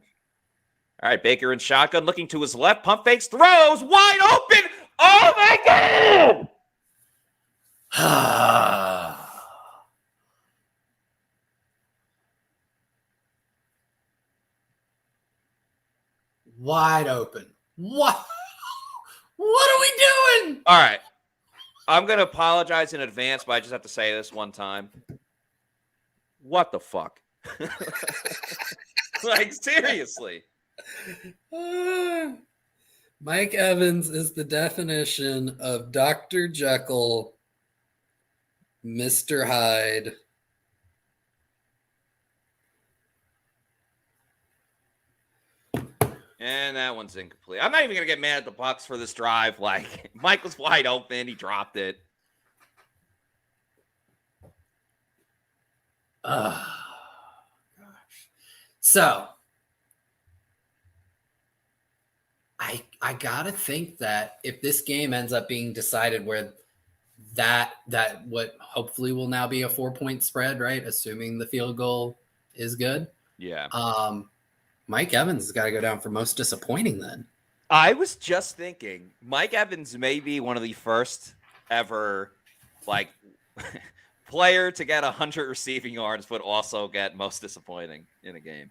All right, Baker in shotgun, looking to his left, pump fakes, throws, wide open. Oh, my God! Wide open. What? What are we doing? All right. I'm going to apologize in advance, but I just have to say this one time. What the fuck? Seriously. Mike Evans is the definition of Dr. Jekyll Mr. Hyde. And that one's incomplete. I'm not even going to get mad at the Bucs for this drive. Like, Mike was wide open. He dropped it. Gosh. So, I gotta think that if this game ends up being decided where that what hopefully will now be a 4-point spread, right? Assuming the field goal is good. Yeah. Mike Evans has got to go down for most disappointing then. I was just thinking Mike Evans may be one of the first ever like player to get 100 receiving yards, but also get most disappointing in a game.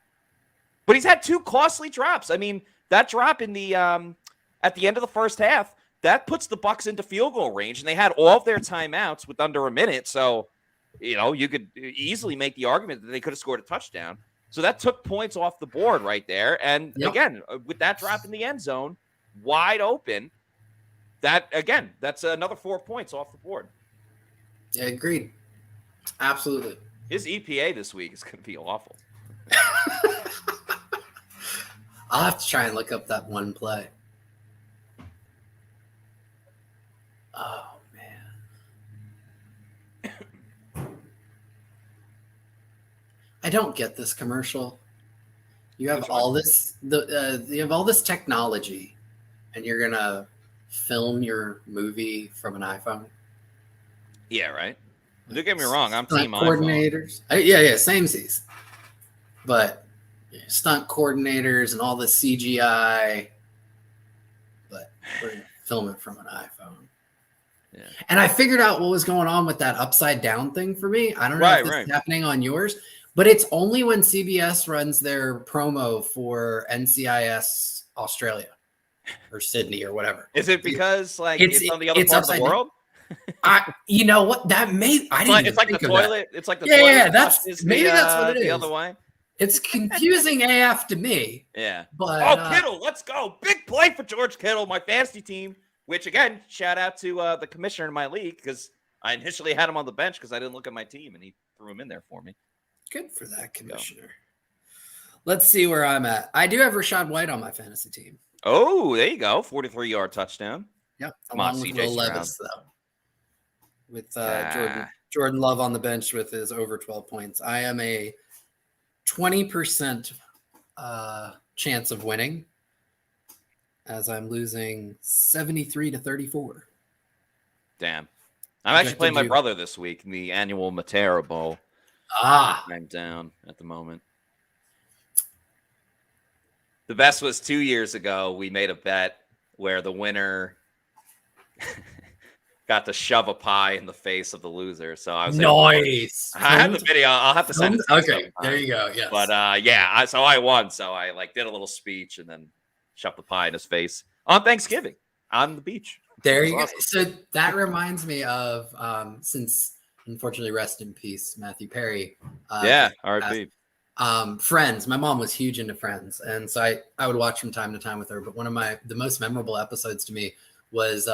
But he's had 2 costly drops. I mean, that drop in the at the end of the first half, that puts the Bucs into field goal range, and they had all of their timeouts with under a minute. So, you could easily make the argument that they could have scored a touchdown. So that took points off the board right there. And again, with that drop in the end zone, wide open, that's another 4 points off the board. Yeah, agreed. Absolutely. His EPA this week is going to be awful. I'll have to try and look up that one play. Oh, man. I don't get this commercial. You have all this you have all this technology, and you're gonna film your movie from an iPhone. Yeah, right. Don't get me wrong. I'm stunt team coordinators. Yeah, samesies. But stunt coordinators and all the CGI, but we're gonna film it from an iPhone. Yeah. And I figured out what was going on with that upside down thing for me. I don't know if this is happening on yours, but it's only when CBS runs their promo for NCIS Australia or Sydney or whatever. Is it because it's on the other part of the world? You know what? That may it's like the toilet. It's like the toilet. Yeah. That's what it is. The other way. It's confusing AF to me. Yeah. But Kittle, let's go! Big play for George Kittle, my fantasy team. Which again, shout out to the commissioner in my league because I initially had him on the bench because I didn't look at my team and he threw him in there for me. Good for that commissioner. Let's see where I'm at. I do have Rachaad White on my fantasy team. Oh, there you go. 43-yard touchdown. Yep. Along with Will Levis, though. With Jordan Love on the bench with his over 12 points. I am a 20% chance of winning as I'm losing 73-34. Damn. I'm actually playing my brother this week in the annual Matera Bowl. I'm down at the moment. The best was 2 years ago. We made a bet where the winner got to shove a pie in the face of the loser. So I was nice. I have the video. I'll have to send it to you. Okay, there you go. Yes. But so I won. So I did a little speech and then shoved the pie in his face on Thanksgiving on the beach. There you go. So that reminds me of since unfortunately rest in peace, Matthew Perry. R.I.P. Friends. My mom was huge into Friends, and so I would watch from time to time with her. But one of the most memorable episodes to me was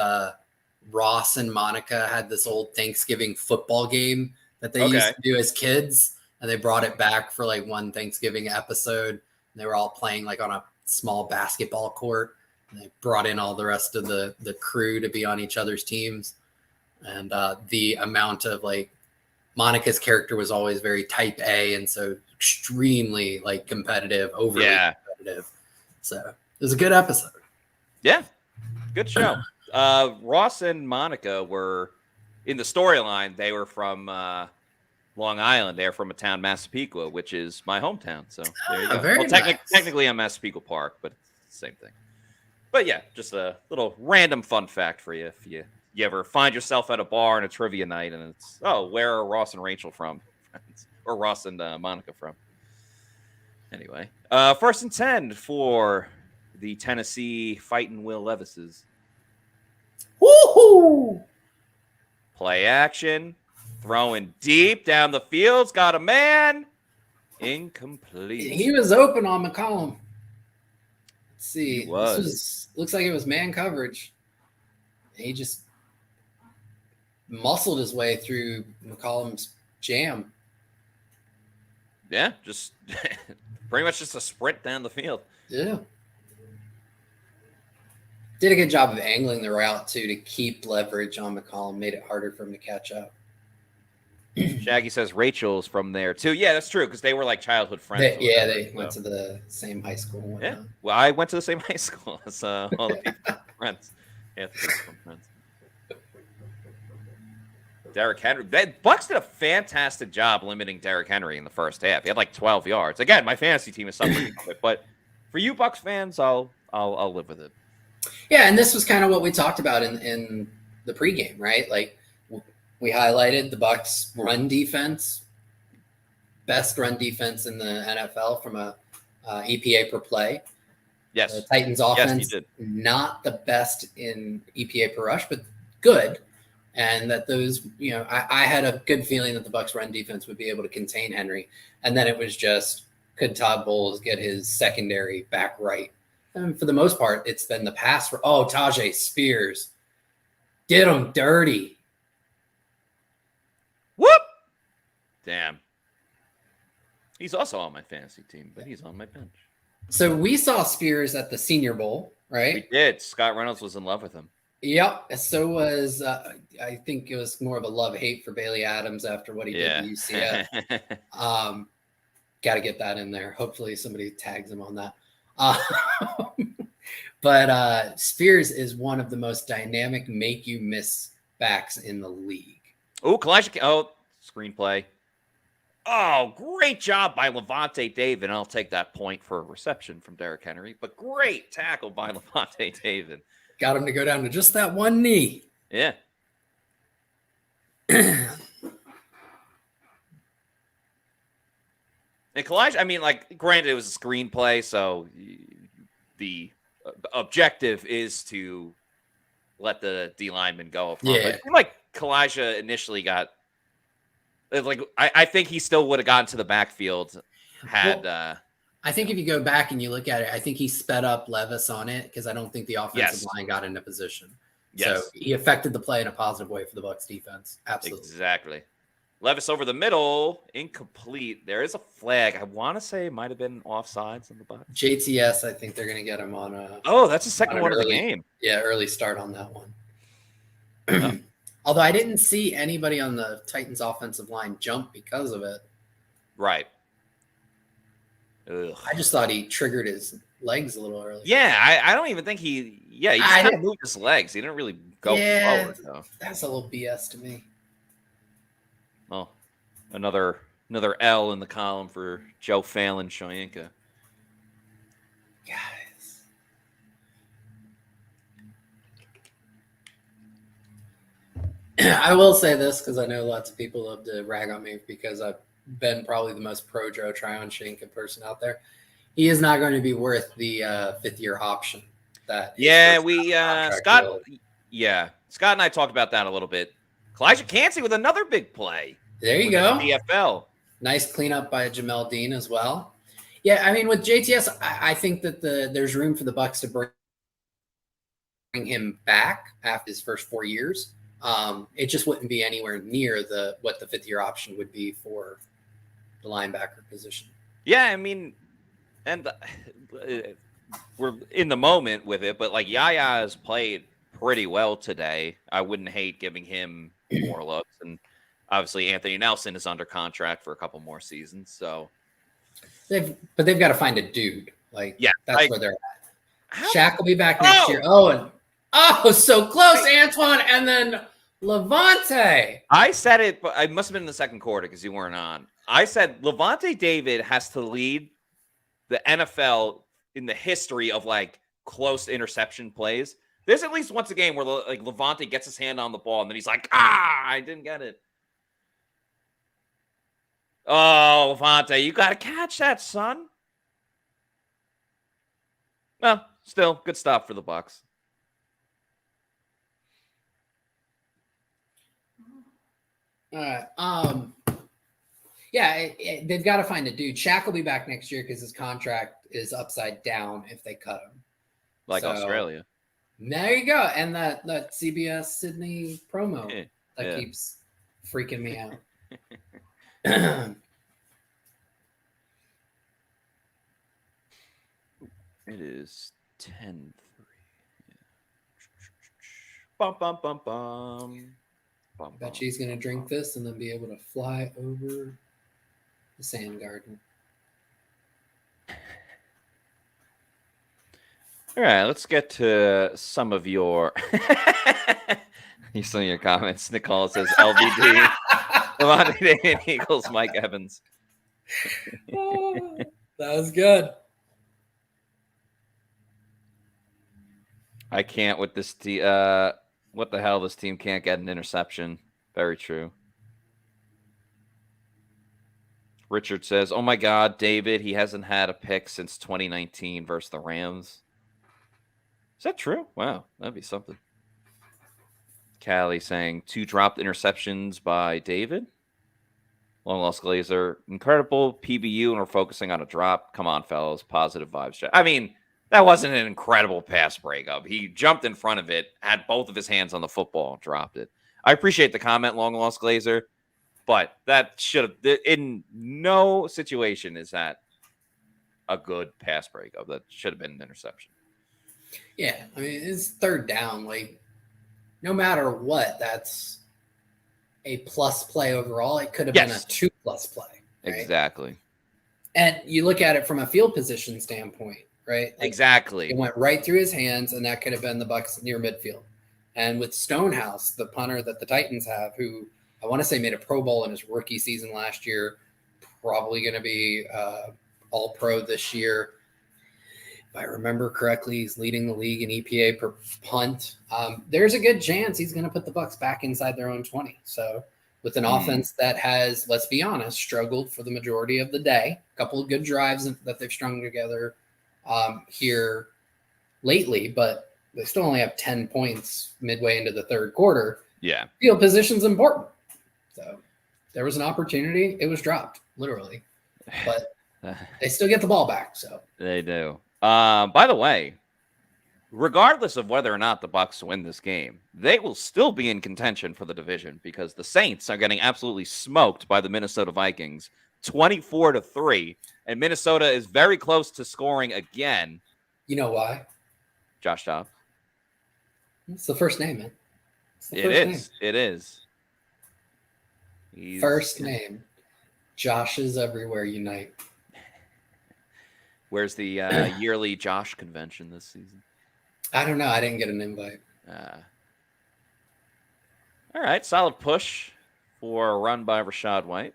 Ross and Monica had this old Thanksgiving football game that they used to do as kids, and they brought it back for one Thanksgiving episode. And they were all playing on a small basketball court, and they brought in all the rest of the crew to be on each other's teams. And the amount of Monica's character was always very type A, and so extremely competitive, overly competitive. So it was a good episode. Yeah, good show. Ross and Monica were in the storyline. They were from Long Island. They're from a town, Massapequa, which is my hometown. So there you go. Very nice. Technically on Massapequa Park, but it's the same thing. But yeah, just a little random fun fact for you if you ever find yourself at a bar on a trivia night and it's, where are Ross and Rachel from? Or Ross and Monica from? Anyway, 1st and 10 for the Tennessee Fighting Will Levises. Woohoo! Play action. Throwing deep down the field's got a man. Incomplete. He was open on McCollum. Let's see. He was. Looks like it was man coverage. He just muscled his way through McCollum's jam. Yeah, just pretty much just a sprint down the field. Yeah. Did a good job of angling the route, too, to keep leverage on McCollum. Made it harder for him to catch up. Shaggy says Rachel's from there, too. Yeah, that's true, because they were like childhood friends. They went to the same high school. Yeah, well, I went to the same high school as all the people friends. Yeah, friends. Derrick Henry. Bucs did a fantastic job limiting Derrick Henry in the first half. He had like 12 yards. Again, my fantasy team is suffering from it, but for you Bucs fans, I'll live with it. Yeah, and this was kind of what we talked about in the pregame, right? Like we highlighted the Bucs run defense, best run defense in the NFL from a EPA per play. Yes. The Titans offense, not the best in EPA per rush, but good. And that those, I had a good feeling that the Bucs run defense would be able to contain Henry. And then it was just, could Todd Bowles get his secondary back right? And for the most part, it's been the pass for, Tajay Spears did him dirty. Whoop! Damn. He's also on my fantasy team, but he's on my bench. So we saw Spears at the Senior Bowl, right? We did. Scott Reynolds was in love with him. Yep. So was, I think it was more of a love-hate for Bailey Adams after what he did at UCF. Got to get that in there. Hopefully somebody tags him on that. But Spears is one of the most dynamic make-you-miss backs in the league. Oh, screenplay. Oh, great job by Levante David. And I'll take that point for a reception from Derrick Henry. But great tackle by Levante David. Got him to go down to just that one knee. Yeah. And Kalijah, granted, it was a screenplay, so the objective is to let the D lineman go. But it seemed like Kalijah initially got, I think he still would have gotten to the backfield had. I think if you go back and you look at it, I think he sped up Levis on it because I don't think the offensive line got into position. Yes. So he affected the play in a positive way for the Bucs defense. Absolutely. Exactly. Levis over the middle, incomplete. There is a flag. I want to say it might have been offsides in the Bucs. JTS, I think they're going to get him on a. Oh, that's the second one of the game. Yeah, early start on that one. Although I didn't see anybody on the Titans offensive line jump because of it. Right. Ugh. I just thought he triggered his legs a little early. Yeah, I don't even think he just kind of moved his legs. He didn't really go forward, though. That's a little BS to me. Well, another L in the column for Joe Fallon Shoyinka. Guys. I will say this because I know lots of people love to rag on me because I've been probably the most pro Joe Tryon Shoyinka person out there. He is not going to be worth the fifth-year option. Scott and I talked about that a little bit. Kalijah Cansey with another big play. There you go. DFL. Nice cleanup by Jamel Dean as well. Yeah, I mean, with JTS, I think that there's room for the Bucs to bring him back after his first 4 years. It just wouldn't be anywhere near what the fifth-year option would be for the linebacker position. Yeah, I mean, and we're in the moment with it, but Yaya has played pretty well today. I wouldn't hate giving him more looks, and obviously Anthony Nelson is under contract for a couple more seasons. So, they've got to find a dude. That's where they're at. Shaq will be back next year. So close, Antoine, and then Levante. I said it, but I must have been in the second quarter because you weren't on. I said Levante David has to lead the NFL in the history of close interception plays. There's at least once a game where Levante gets his hand on the ball and then he's like, I didn't get it. Oh, Levante, you got to catch that, son. Well, still good stuff for the Bucs. All right. They've got to find a dude. Shaq will be back next year because his contract is upside down if they cut him. Australia. There you go. And that CBS Sydney promo. That keeps freaking me out. It is 10-3. Bum, bum, bum, bum. Bum, Bet she's going to drink this and then be able to fly over the sand garden. All right, let's get to some of your some of your comments. Nicole says LVD, Devonta David, Eagles, Mike Evans. Oh, that was good. I can't with this team. What the hell? This team can't get an interception. Very true. Richard says, "Oh my God, David, he hasn't had a pick since 2019 versus the Rams." Is that true? Wow, that'd be something. Callie saying 2 dropped interceptions by David. Long lost Glazer. Incredible PBU, and we're focusing on a drop. Come on, fellas. Positive vibes. I mean, that wasn't an incredible pass breakup. He jumped in front of it, had both of his hands on the football, and dropped it. I appreciate the comment, long lost Glazer, but that should have, in no situation is that a good pass breakup. That should have been an interception. Yeah, I mean, it's third down. Like, no matter what, that's a plus play overall. It could have been a 2+ play. Right? Exactly. And you look at it from a field position standpoint, right? Like, exactly. It went right through his hands, and that could have been the Bucs near midfield. And with Stonehouse, the punter that the Titans have, who I want to say made a Pro Bowl in his rookie season last year, probably going to be All-Pro this year. If I remember correctly, he's leading the league in EPA per punt. There's a good chance he's going to put the Bucs back inside their own 20. So with an offense that has, let's be honest, struggled for the majority of the day, a couple of good drives that they've strung together here lately, but they still only have 10 points midway into the third quarter. Yeah. Field position's important. So there was an opportunity. It was dropped, literally. But they still get the ball back. So they do. By the way, regardless of whether or not the Bucs win this game, they will still be in contention for the division because the Saints are getting absolutely smoked by the Minnesota Vikings, 24-3, and Minnesota is very close to scoring again. You know why? Josh Dobbs. It's the first name, man. It is. First name. Joshes everywhere unite. Where's the yearly Josh convention this season? I don't know. I didn't get an invite. All right. Solid push for a run by Rachaad White.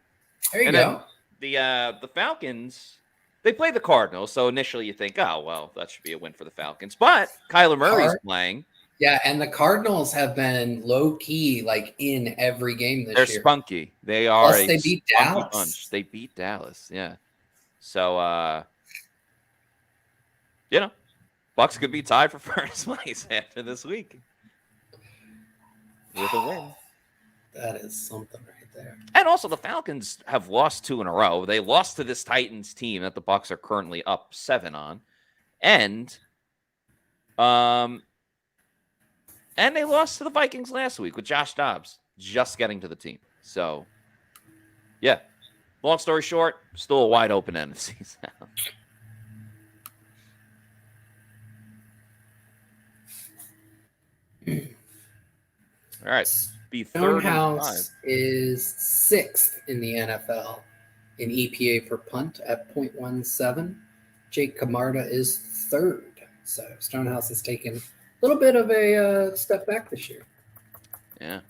There you go. The Falcons, they play the Cardinals. So initially you think, oh, well, that should be a win for the Falcons. But Kyler Murray's playing. Yeah, and the Cardinals have been low-key, like, in every game this year. They're spunky. They are. Plus, they beat Dallas. Bunch. They beat Dallas, yeah. So, Bucs could be tied for first place after this week with a win. That is something right there. And also, the Falcons have lost 2 in a row. They lost to this Titans team that the Bucs are currently up 7 on, and they lost to the Vikings last week with Josh Dobbs just getting to the team. So, yeah. Long story short, still a wide open NFC South. All right. Be Stonehouse is 6th in the NFL in EPA per punt at 0.17. Jake Camarda is 3rd. So Stonehouse has taken a little bit of a step back this year. Yeah.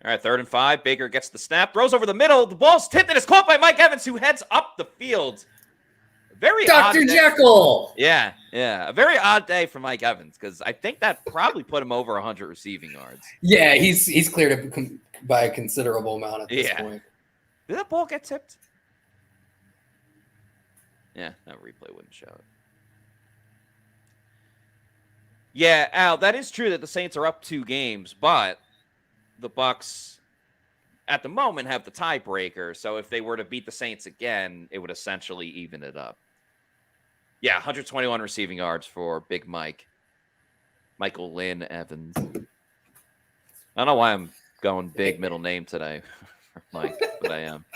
All right, 3rd and 5. Baker gets the snap, throws over the middle. The ball's tipped and is caught by Mike Evans, who heads up the field. Very Dr. Jekyll. Yeah. A very odd day for Mike Evans because I think that probably put him over 100 receiving yards. Yeah, he's cleared it by a considerable amount at this point. Did that ball get tipped? Yeah, that replay wouldn't show it. Yeah, Al, that is true that the Saints are up 2 games, but the Bucs at the moment have the tiebreaker. So if they were to beat the Saints again, it would essentially even it up. Yeah, 121 receiving yards for Big Mike. Michael Lynn Evans. I don't know why I'm going big middle name today, Mike, but I am.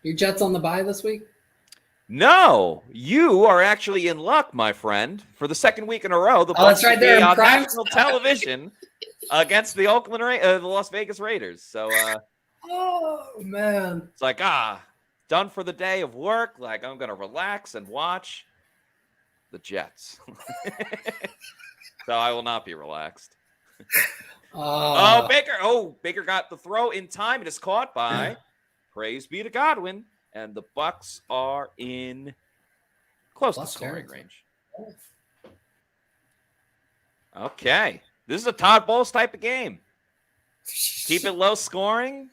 Your Jets on the bye this week? No, you are actually in luck, my friend. For the second week in a row, the Bucs that's right will be there in on prime national television against the the Las Vegas Raiders. So, oh man, it's like done for the day of work. Like I'm gonna relax and watch the Jets. So I will not be relaxed. Baker! Oh, Baker got the throw in time. It is caught by. Praise be to Godwin. And the Bucs are in close to scoring range. Okay. This is a Todd Bowles type of game. Keep it low scoring.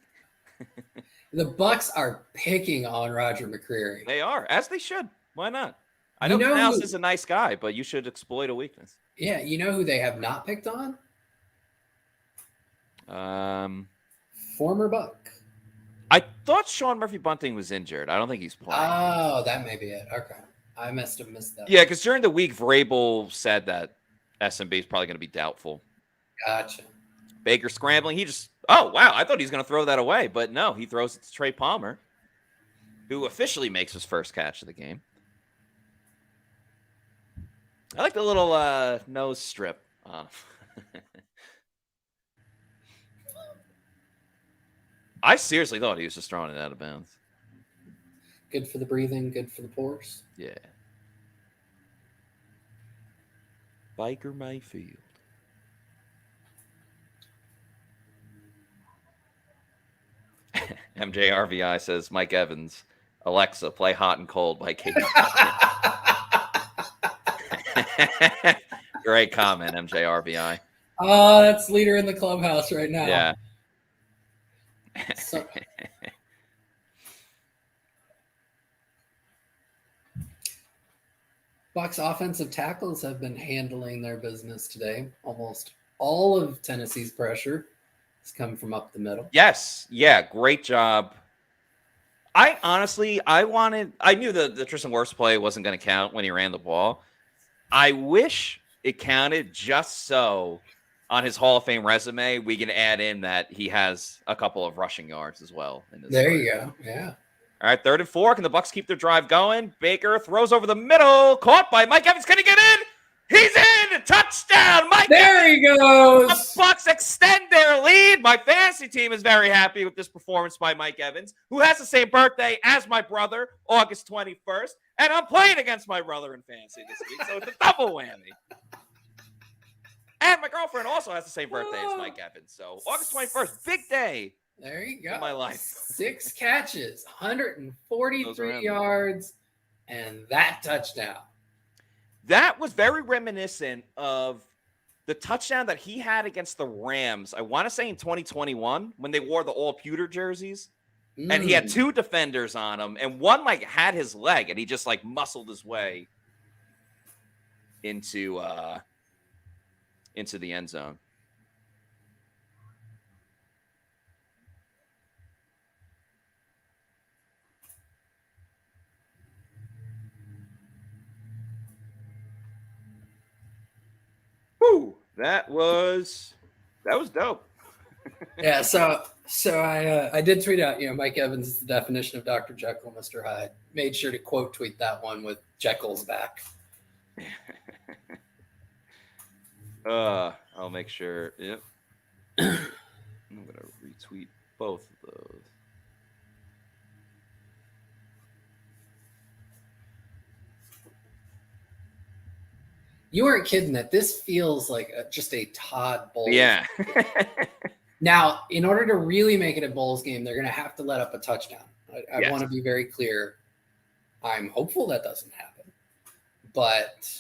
The Bucs are picking on Roger McCreary. They are, as they should. Why not? I know Knaus is a nice guy, but you should exploit a weakness. Yeah, you know who they have not picked on? Former Buck. I thought Sean Murphy-Bunting was injured. I don't think he's playing. Oh, that may be it. Okay. I must have missed that. Yeah, because during the week, Vrabel said that SMB is probably going to be doubtful. Gotcha. Baker scrambling. Oh, wow. I thought he was going to throw that away, but no, he throws it to Trey Palmer, who officially makes his first catch of the game. I like the little nose strip. I seriously thought he was just throwing it out of bounds. Good for the breathing, good for the pores. Yeah. Baker Mayfield. MJRVI says Mike Evans. Alexa, play Hot and Cold by Katie. Great comment, MJRVI. Oh, that's leader in the clubhouse right now. Yeah. So, Bucs offensive tackles have been handling their business today. Almost all of Tennessee's pressure has come from up the middle. Yes. Yeah. Great job. I knew the Tristan Wirfs play wasn't going to count when he ran the ball. I wish it counted just so on his Hall of Fame resume, we can add in that he has a couple of rushing yards as well. There you go. Yeah. All right, 3rd and 4. Can the Bucs keep their drive going? Baker throws over the middle, caught by Mike Evans. Can he get in? He's in! Touchdown! Mike there Evans. He goes! The Bucs extend their lead. My fantasy team is very happy with this performance by Mike Evans, who has the same birthday as my brother, August 21st, and I'm playing against my brother in fantasy this week, so it's a double whammy. And my girlfriend also has the same birthday as Mike Evans. So August 21st, big day. There you go. In my life. 6 catches, 143 yards, and that touchdown. That was very reminiscent of the touchdown that he had against the Rams. I want to say in 2021 when they wore the all pewter jerseys. And he had 2 defenders on him. And one had his leg and he just muscled his way into the end zone. Woo! That was dope. Yeah, so I did tweet out, Mike Evans is the definition of Dr. Jekyll, Mr. Hyde. Made sure to quote tweet that one with Jekyll's back. I'll make sure. Yep. I'm gonna retweet both of those. You weren't kidding that this feels like just a Todd Bowles. Yeah. Now, in order to really make it a Bowles game, they're going to have to let up a touchdown. I want to be very clear. I'm hopeful that doesn't happen. But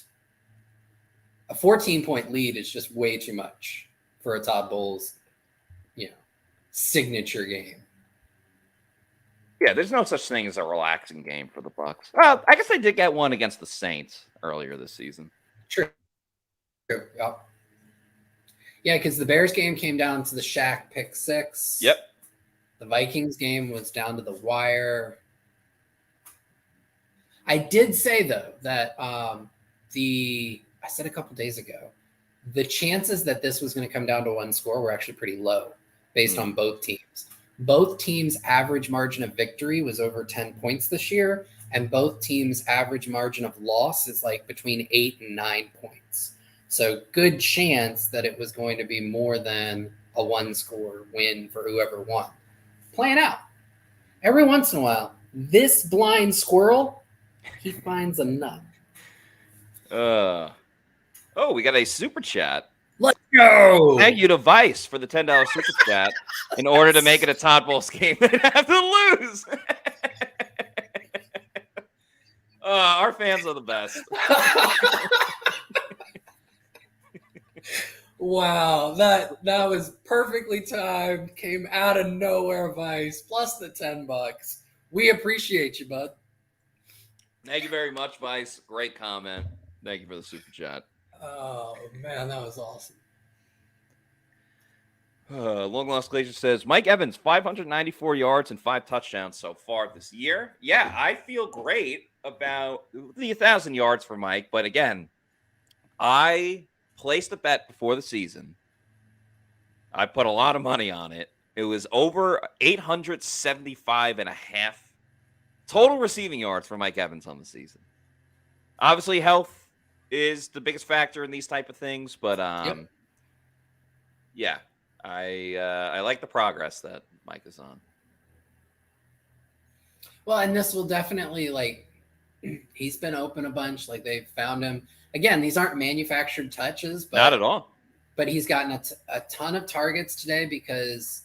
a 14-point lead is just way too much for a Todd Bowles, signature game. Yeah, there's no such thing as a relaxing game for the Bucs. Well, I guess they did get one against the Saints earlier this season. True. Yep. Yeah, because the Bears game came down to the Shaq pick 6. Yep. The Vikings game was down to the wire. I did say, though, that I said a couple days ago the chances that this was going to come down to one score were actually pretty low based on both teams. Both teams' average margin of victory was over 10 points this year, and both teams' average margin of loss is like between 8 and 9 points. So good chance that it was going to be more than a one-score win for whoever won. Playing out. Every once in a while, this blind squirrel, he finds a nut. Oh, we got a super chat. Let's go. Thank you to Vice for the $10 super chat. In order to make it a Todd Bowles game, they'd have to lose. Our fans are the best. Wow, that was perfectly timed. Came out of nowhere, Vice. Plus the $10. We appreciate you, bud. Thank you very much, Vice. Great comment. Thank you for the super chat. Oh man, that was awesome. Long Lost Glacier says Mike Evans 594 yards and 5 touchdowns so far this year. Yeah, I feel great about the 1,000 yards for Mike, but again, I placed a bet before the season. I put a lot of money on it. It was over 875 and a half total receiving yards for Mike Evans on the season. Obviously, health is the biggest factor in these type of things, but yeah, I like the progress that Mike is on. Well, and this will definitely, like, he's been open a bunch. Like, they've found him. Again, these aren't manufactured touches. But, not at all. But he's gotten a ton of targets today because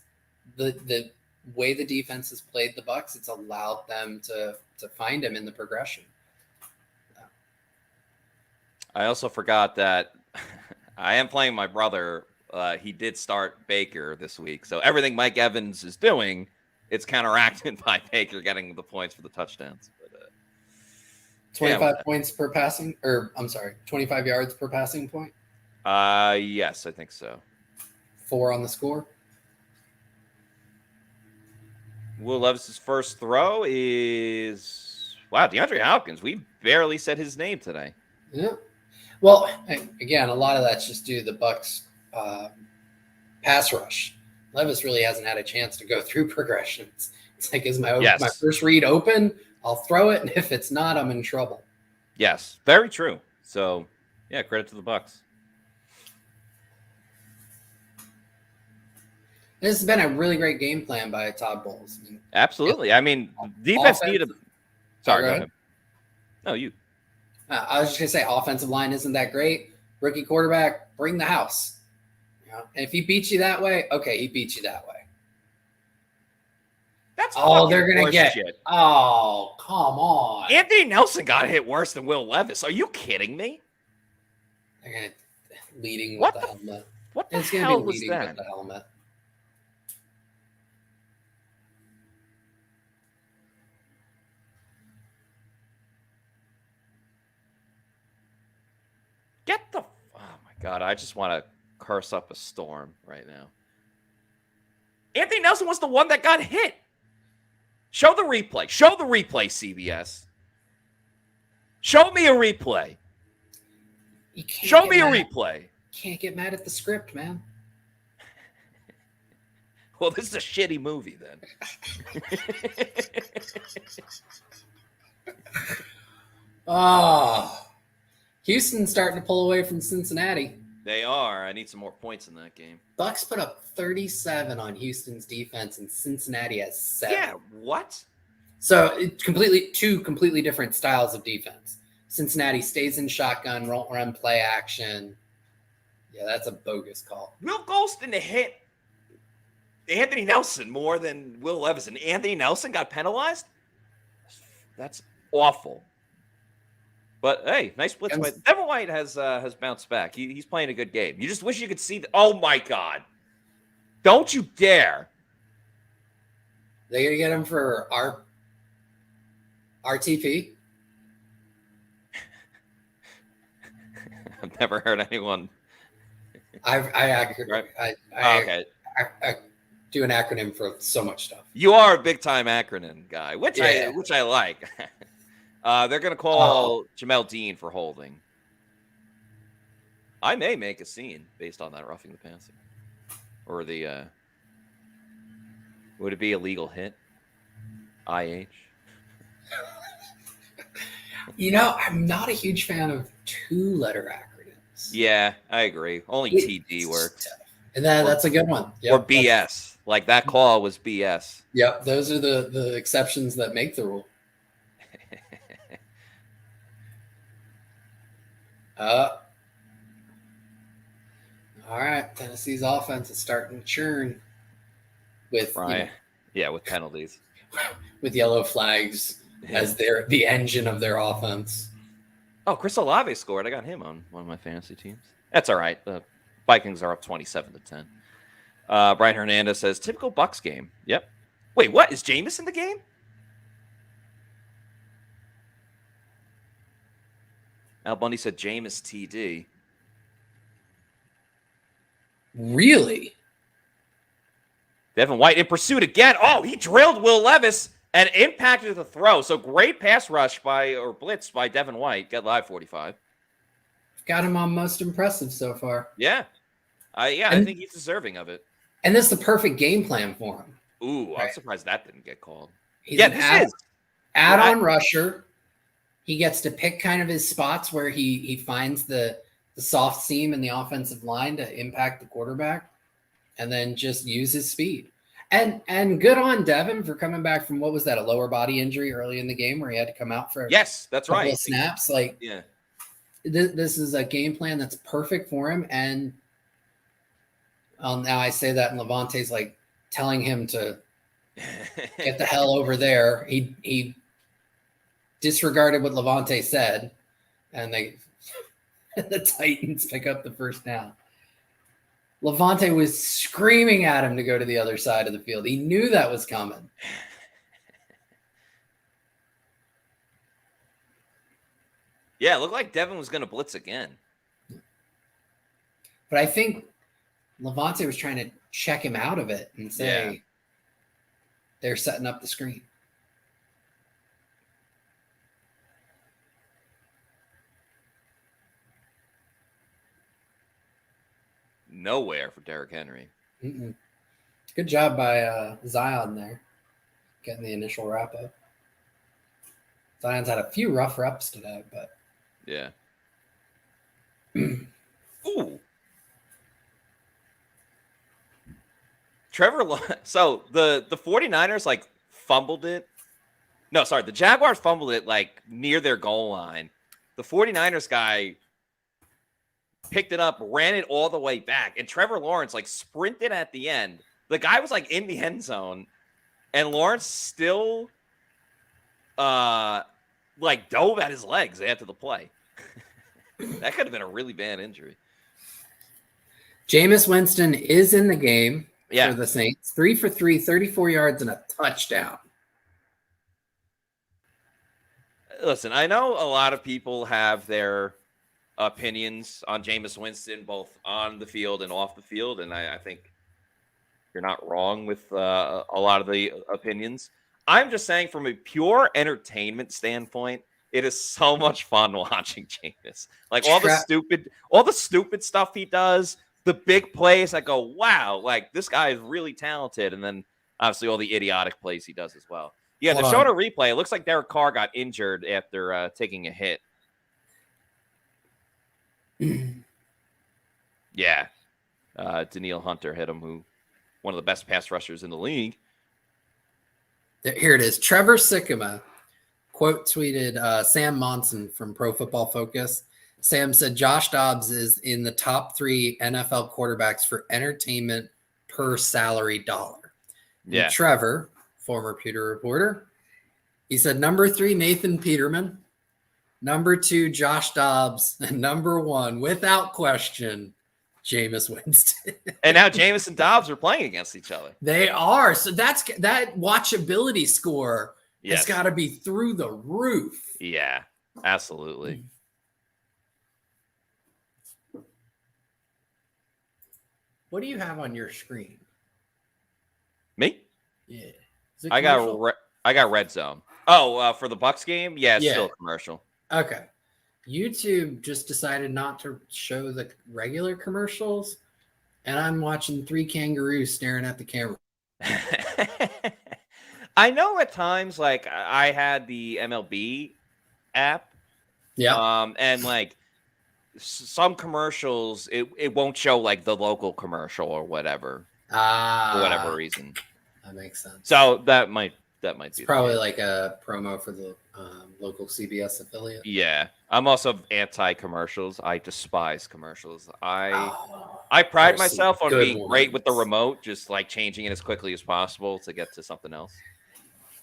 the way the defense has played the Bucs, it's allowed them to find him in the progression. I also forgot that I am playing my brother. He did start Baker this week. So everything Mike Evans is doing, it's counteracted by Baker getting the points for the touchdowns. But, 25 points per passing, or I'm sorry, 25 yards per passing point? Yes, I think so. 4 on the score. Will Levis's first throw is, wow, DeAndre Hopkins. We barely said his name today. Yeah. Well, again, a lot of that's just due to the Bucs pass rush. Levis really hasn't had a chance to go through progressions. It's like, is my first read open? I'll throw it, and if it's not, I'm in trouble. Yes, very true. So, yeah, credit to the Bucs. This has been a really great game plan by Todd Bowles. Absolutely. I mean, defense needed. Sorry, go ahead. No, you. I was just going to say, offensive line isn't that great. Rookie quarterback, bring the house. You know? And if he beats you that way, okay, he beats you that way. That's they're going to get shit. Oh, come on. Anthony Nelson got hit worse than Will Levis. Are you kidding me? They're going to leading with the helmet. What the hell was that? With the helmet. Oh my God, I just want to curse up a storm right now. Anthony Nelson was the one that got hit. Show the replay. Show the replay, CBS. Show me a replay. Show me a replay. Can't get mad at the script, man. Well, this is a shitty movie then. Houston's starting to pull away from Cincinnati. They are. I need some more points in that game. Bucs put up 37 on Houston's defense, and Cincinnati has 7. Yeah, what? So it's two completely different styles of defense. Cincinnati stays in shotgun, run play action. Yeah, that's a bogus call. Will Golston hit Anthony Nelson more than Will Levis, and Anthony Nelson got penalized? That's awful. But hey, nice blitz by Devonta White has bounced back. He's playing a good game. You just wish you could see oh my God. Don't you dare. They're gonna get him for RTP. I've never heard anyone. I do an acronym for so much stuff. You are a big time acronym guy, which I like. They're going to call Jamel Dean for holding. I may make a scene based on that roughing the passer. Or the would it be a legal hit? IH. I'm not a huge fan of 2-letter acronyms. Yeah, I agree. Only TD works. And that's a good one. Or BS. Like that call was BS. Yep, those are the exceptions that make the rule. All right, Tennessee's offense is starting to churn with with penalties, with yellow flags as the engine of their offense. Oh, Chris Olave scored. I got him on one of my fantasy teams. That's all right. The Vikings are up 27-10. Brian Hernandez says typical Bucs game. Yep. Wait, what is Jameis in the game? Al Bundy said Jameis TD. Really? Devin White in pursuit again. Oh, he drilled Will Levis and impacted the throw. So great pass rush blitz by Devin White. Get live 45. Got him on most impressive so far. Yeah. I think he's deserving of it. And this is the perfect game plan for him. Ooh, right? I'm surprised that didn't get called. He's add-on rusher. He gets to pick kind of his spots where he finds the soft seam in the offensive line to impact the quarterback, and then just use his speed. And good on Devin for coming back from, what was that, a lower body injury early in the game where he had to come out for that's right. Snaps. This is a game plan that's perfect for him. And now I say that, and Levante's like telling him to get the hell over there. He disregarded what Levante said, and the Titans pick up the first down. Levante was screaming at him to go to the other side of the field. He knew that was coming. Yeah, it looked like Devin was going to blitz again. But I think Levante was trying to check him out of it and say they're setting up the screen. Nowhere for Derrick Henry. Mm-mm. Good job by Zion there, getting the initial wrap up. Zion's had a few rough reps today, but yeah. Ooh. So the 49ers fumbled it. No, sorry, the Jaguars fumbled it near their goal line. The 49ers guy picked it up, ran it all the way back, and Trevor Lawrence sprinted at the end. The guy was in the end zone, and Lawrence still dove at his legs after the play. That could have been a really bad injury. Jameis Winston is in the game for the Saints. 3 for 3, 34 yards and a touchdown. Listen, I know a lot of people have their opinions on Jameis Winston, both on the field and off the field, and I think you're not wrong with a lot of the opinions. I'm just saying, from a pure entertainment standpoint, it is so much fun watching Jameis. All the stupid stuff he does, the big plays. I go, wow, this guy is really talented, and then obviously all the idiotic plays he does as well. Yeah, they're showing a replay. It looks like Derek Carr got injured after taking a hit. Yeah. Daniil Hunter hit him, one of the best pass rushers in the league. Here it is. Trevor Sikkema quote tweeted Sam Monson from Pro Football Focus. Sam said Josh Dobbs is in the top 3 NFL quarterbacks for entertainment per salary dollar. Yeah. And Trevor, former Pewter reporter, he said number 3, Nathan Peterman. Number 2, Josh Dobbs. And number 1, without question, Jameis Winston. And now Jameis and Dobbs are playing against each other. They are. So that watchability score has got to be through the roof. Yeah, absolutely. What do you have on your screen? Me? Yeah. I got Red Zone. Oh, for the Bucs game? Yeah, it's still a commercial. Okay. YouTube just decided not to show the regular commercials, and I'm watching 3 kangaroos staring at the camera. I know at times, like I had the MLB app, Yeah. and like some commercials, it won't show like the local commercial or whatever for whatever reason. That makes sense. So that might It's be probably like a promo for the local CBS affiliate. Yeah, I'm also anti-commercials. I despise commercials. I pride myself on being great with the remote, just like changing it as quickly as possible to get to something else.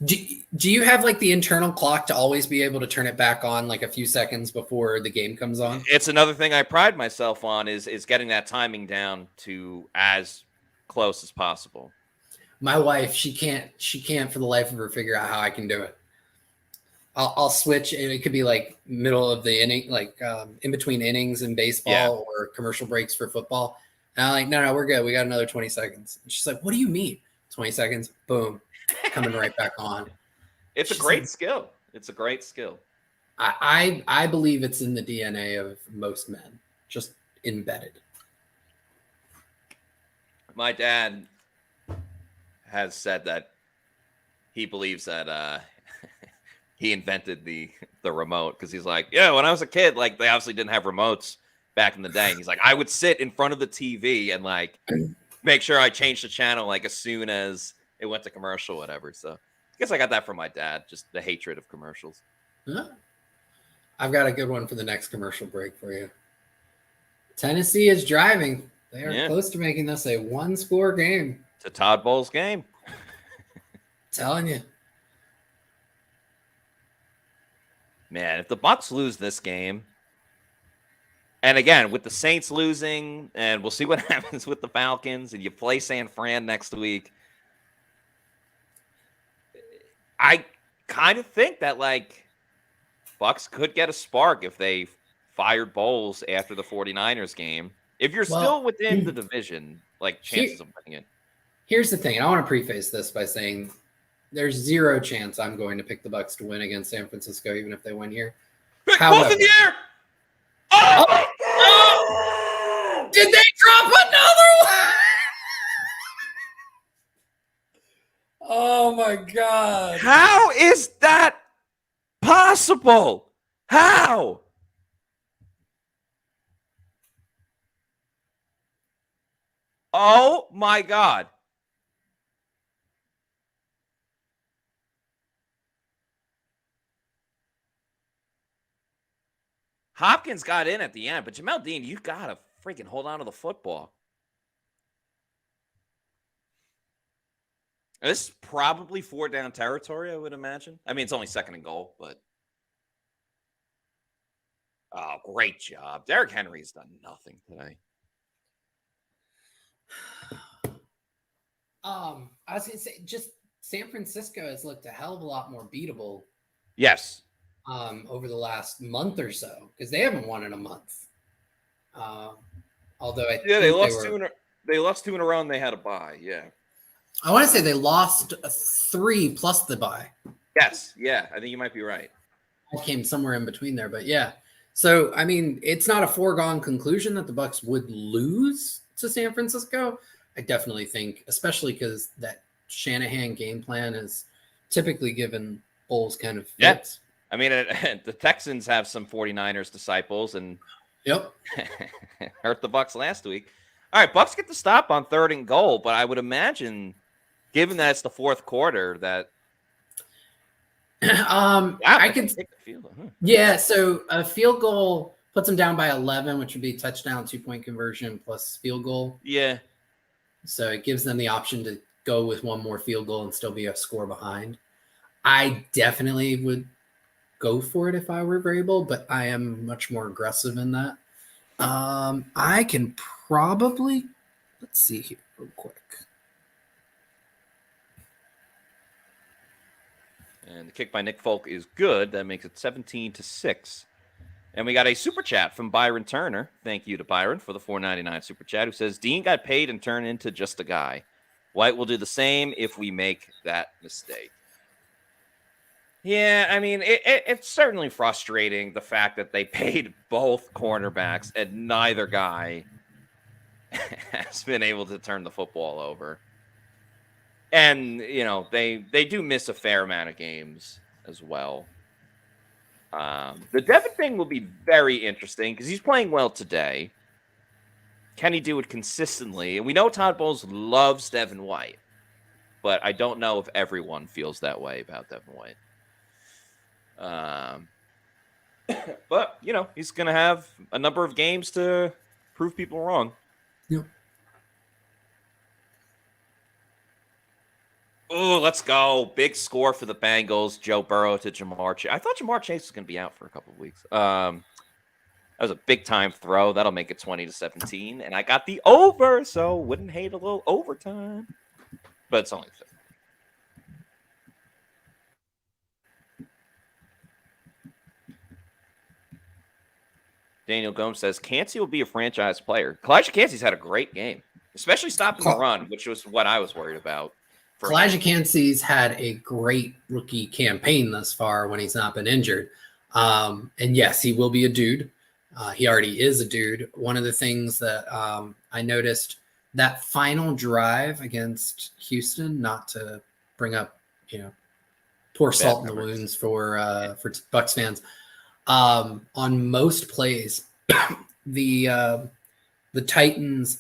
Do you have like the internal clock to always be able to turn it back on like a few seconds before the game comes on? It's another thing I pride myself on is getting that timing down to as close as possible. My wife, she can't for the life of her figure out how I can do it. I'll switch, and it could be like middle of the inning, like in between innings in baseball or commercial breaks for football. And I'm like, no, we're good. We got another 20 seconds. And she's like, what do you mean? 20 seconds, boom, coming right back on. It's a great skill. It's a great skill. I believe it's in the DNA of most men, just embedded. My dad has said that he believes that he invented the remote because he's like, yeah, when I was a kid, like they obviously didn't have remotes back in the day. And he's like, I would sit in front of the TV and like make sure I changed the channel like as soon as it went to commercial, whatever. So I guess I got that from my dad, just the hatred of commercials. Yeah. I've got a good one for the next commercial break for you. Tennessee is driving. They are close to making this a 1-score game. It's a Todd Bowles game. Telling you. Man, if the Bucs lose this game, and again, with the Saints losing, and we'll see what happens with the Falcons, and you play San Fran next week, I kind of think that, like, Bucs could get a spark if they fired Bowles after the 49ers game. If you're still within the division, like, chances of winning it. Here's the thing, and I want to preface this by saying there's zero chance I'm going to pick the Bucs to win against San Francisco, even if they win here. Pick both in the air! Oh! Did they drop another one? Oh, my God. How is that possible? How? Oh, my God. Hopkins got in at the end, but Jamel Dean, you got to freaking hold on to the football. This is probably 4-down territory, I would imagine. I mean, it's only 2nd and goal, but. Oh, great job. Derrick Henry's done nothing today. I was going to say, just San Francisco has looked a hell of a lot more beatable. Yes. Over the last month or so, because they haven't won in a month. Although I think they lost two in a row and they had a bye. Yeah. I want to say they lost 3 plus the bye. Yes. Yeah. I think you might be right. I came somewhere in between there, but yeah. So, I mean, it's not a foregone conclusion that the Bucs would lose to San Francisco. I definitely think, especially because that Shanahan game plan is typically given Bowles kind of fits. Yeah. I mean, the Texans have some 49ers disciples and hurt the Bucs last week. All right, Bucs get the stop on 3rd and goal, but I would imagine, given that it's the 4th quarter, that I could take the field. Yeah, so a field goal puts them down by 11, which would be touchdown, 2-point conversion plus field goal. Yeah. So it gives them the option to go with one more field goal and still be a score behind. I definitely would go for it if I were Vrabel, but I am much more aggressive in that. I can probably, let's see here real quick. And the kick by Nick Folk is good. That makes it 17-6. And we got a super chat from Byron Turner. Thank you to Byron for the $4.99 super chat, who says, Dean got paid and turned into just a guy. White will do the same if we make that mistake. Yeah, I mean, it's certainly frustrating the fact that they paid both cornerbacks and neither guy has been able to turn the football over. And, they do miss a fair amount of games as well. The Devin thing will be very interesting because he's playing well today. Can he do it consistently? And we know Todd Bowles loves Devin White, but I don't know if everyone feels that way about Devin White. But, he's going to have a number of games to prove people wrong. Yep. Oh, let's go. Big score for the Bengals. Joe Burrow to Jamar Chase. I thought Jamar Chase was going to be out for a couple of weeks. That was a big-time throw. That'll make it 20-17. And I got the over, so wouldn't hate a little overtime. But it's only 50. Daniel Gomes says, Cansey will be a franchise player. Kalijah Cansey's had a great game, especially stopping the run, which was what I was worried about. Kalijah Cansey's had a great rookie campaign thus far when he's not been injured. And yes, he will be a dude. He already is a dude. One of the things that I noticed, that final drive against Houston, not to bring up, pour salt in the wounds for Bucs fans. On most plays, the Texans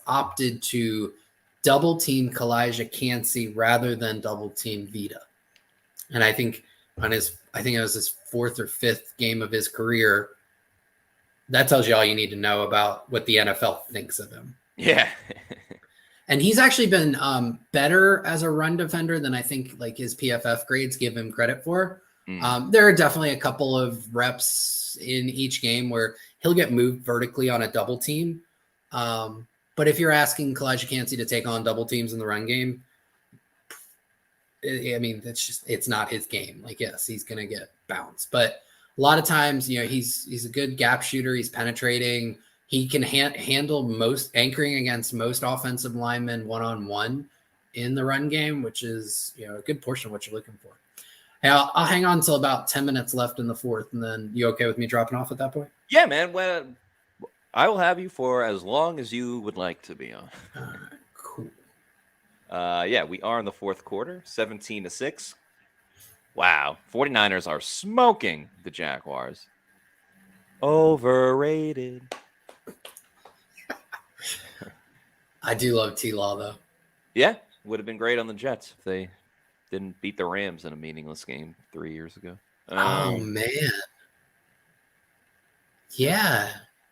opted to double team Kalijah Cansey rather than double team Vita. And I think it was his fourth or fifth game of his career. That tells you all you need to know about what the NFL thinks of him. Yeah. And he's actually been better as a run defender than I think like his PFF grades give him credit for. There are definitely a couple of reps in each game where he'll get moved vertically on a double team. But if you're asking Kalijah Cansey to take on double teams in the run game, it's not his game. Like, yes, he's going to get bounced. But a lot of times, he's a good gap shooter. He's penetrating. He can handle anchoring against most offensive linemen one-on-one in the run game, which is, a good portion of what you're looking for. Hey, I'll hang on until about 10 minutes left in the fourth, and then you okay with me dropping off at that point? Yeah, man. Well, I will have you for as long as you would like to be on. Cool. Yeah, we are in the fourth quarter, 17-6. Wow. 49ers are smoking the Jaguars. Overrated. I do love T-Law, though. Yeah, would have been great on the Jets if they didn't beat the Rams in a meaningless game 3 years ago. Oh, man. Yeah,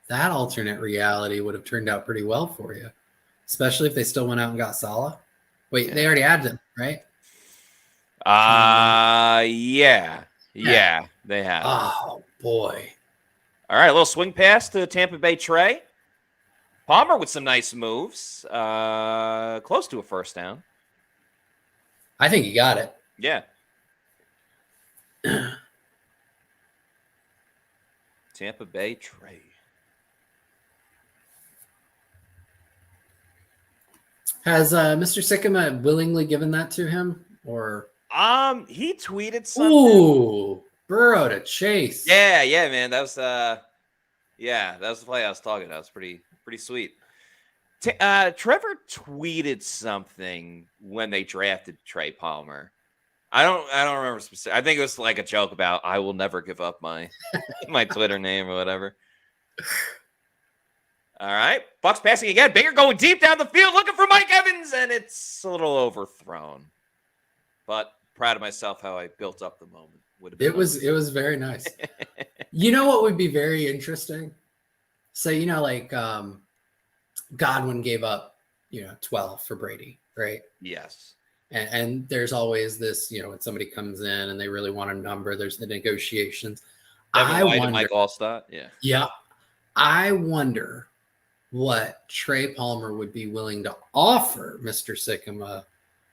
that alternate reality would have turned out pretty well for you, especially if they still went out and got Salah. Wait, They already added him, right? Yeah, they have. Oh, boy. All right, a little swing pass to Tampa Bay Trey. Palmer with some nice moves. Close to a first down. I think you got it. Yeah. Tampa Bay Trey. Has Mr. Sycamore willingly given that to him, or? He tweeted something. Ooh, Burrow to Chase. Yeah, man. That was the play I was talking about. It was pretty sweet. Trevor tweeted something when they drafted Trey Palmer. I don't remember specific. I think it was like a joke about I will never give up my my Twitter name or whatever. All right, Bucs passing again. Baker going deep down the field, looking for Mike Evans, and it's a little overthrown. But proud of myself how I built up the moment. It was very nice. You know what would be very interesting? So Godwin gave up 12 for Brady, right? Yes. And there's always this, when somebody comes in and they really want a number, there's the negotiations. I wonder, Mike Allstott, yeah. Yeah. I wonder what Trey Palmer would be willing to offer Mr. Sycamore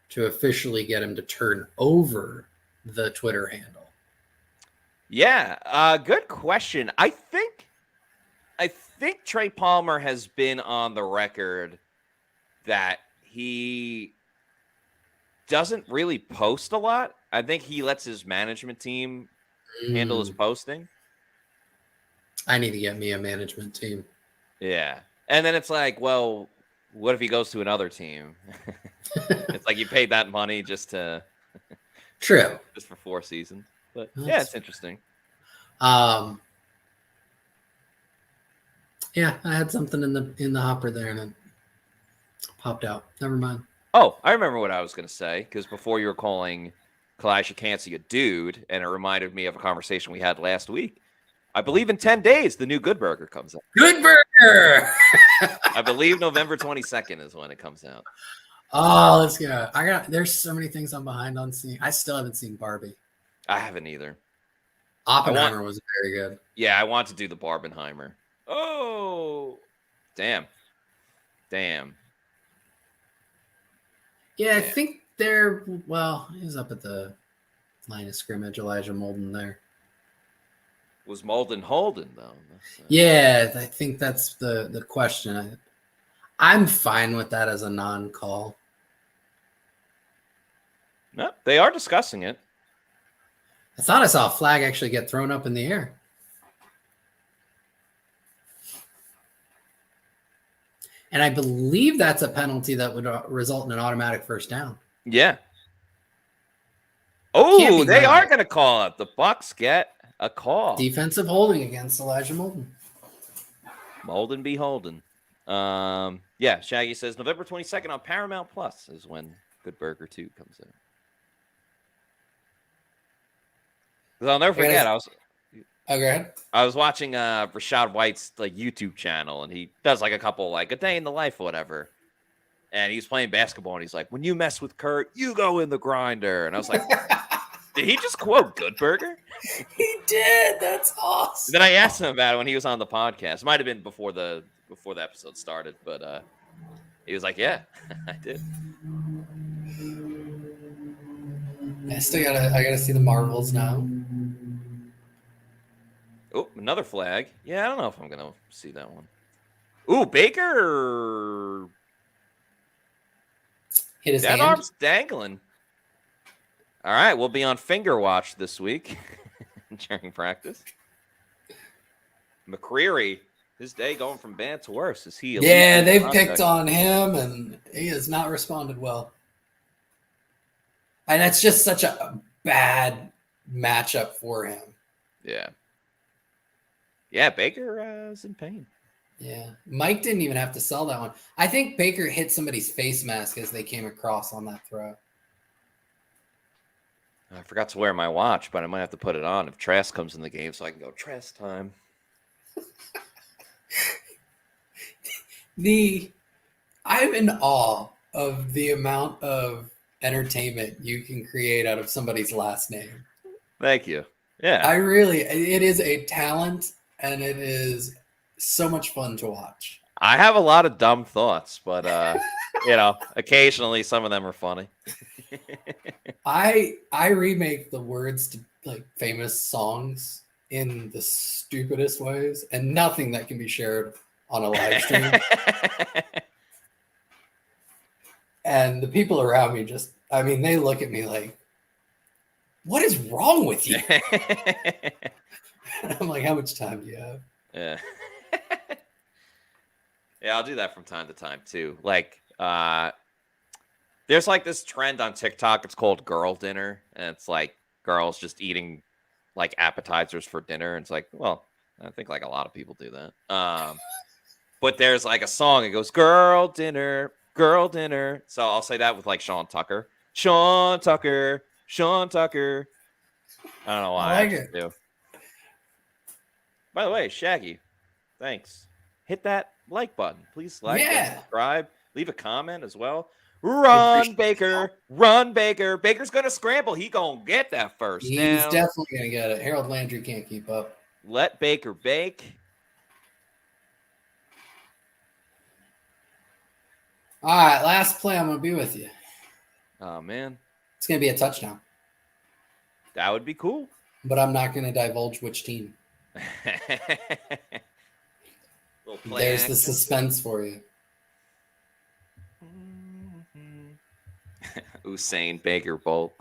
to officially get him to turn over the Twitter handle. Yeah, good question. I think Trey Palmer has been on the record that he doesn't really post a lot I think he lets his management team handle his posting. I need to get me a management team. Yeah. And then it's like, well, what if he goes to another team? It's like you paid that money just to True. just for 4 seasons. But That's yeah, it's interesting. Yeah, I had something in the hopper there and it popped out. Never mind. Oh, I remember what I was going to say, because before you were calling Kalash Kansey a dude, and it reminded me of a conversation we had last week. I believe in 10 days, the new Good Burger comes out. Good Burger! I believe November 22nd is when it comes out. Oh, let's go. There's so many things I'm behind on seeing. I still haven't seen Barbie. I haven't either. Oppenheimer was very good. Yeah, I want to do the Barbenheimer. Oh, damn. Yeah, I think they're, well, he was up at the line of scrimmage, Elijah Molden there. Was Molden Holden, though? Yeah, I think that's the question. I'm fine with that as a non-call. No, they are discussing it. I thought I saw a flag actually get thrown up in the air. And I believe that's a penalty that would result in an automatic first down. Yeah. Oh, they are going to call it. The Bucs get a call. Defensive holding against Elijah Molden. Molden be holden. Yeah, Shaggy says November 22nd on Paramount Plus is when Good Burger 2 comes in. Because I'll never forget, I was watching Rachaad White's like YouTube channel, and he does like a couple like a day in the life or whatever. And he's playing basketball, and he's like, "When you mess with Kurt, you go in the grinder." And I was like, "Did he just quote Good Burger?" He did. That's awesome. And then I asked him about it when he was on the podcast. It might have been before the episode started, but he was like, "Yeah, I did." I gotta see the Marvels now. Oh, another flag. Yeah, I don't know if I'm gonna see that one. Ooh, Baker hit his hand. Arm's dangling. All right, we'll be on finger watch this week during practice. McCreary, his day going from bad to worse. Is he? Yeah, they picked on him, and he has not responded well. And that's just such a bad matchup for him. Yeah. Yeah, Baker is in pain. Yeah. Mike didn't even have to sell that one. I think Baker hit somebody's face mask as they came across on that throw. I forgot to wear my watch, but I might have to put it on if Trask comes in the game so I can go Trask time. I'm in awe of the amount of entertainment you can create out of somebody's last name. Thank you. Yeah. It is a talent, and it is so much fun to watch. I have a lot of dumb thoughts, but occasionally some of them are funny. I remake the words to like famous songs in the stupidest ways, and nothing that can be shared on a live stream. And the people around me they look at me like, what is wrong with you? I'm like, how much time do you have? Yeah. Yeah, I'll do that from time to time too. Like, there's like this trend on TikTok. It's called girl dinner. And it's like girls just eating like appetizers for dinner. And it's like, well, I think like a lot of people do that. But there's like a song. It goes, girl dinner. Girl dinner. So I'll say that with like Sean Tucker. Sean Tucker. I don't know why. I like it. Do. By the way, Shaggy, thanks. Hit that like button. Please like and subscribe. Leave a comment as well. Run, Baker. Run, Baker. Baker's going to scramble. He going to get that first down. He's definitely going to get it. Harold Landry can't keep up. Let Baker bake. All right, last play. I'm going to be with you. Oh, man. It's going to be a touchdown. That would be cool. But I'm not going to divulge which team. There's the suspense for you. Usain Baker Bolt.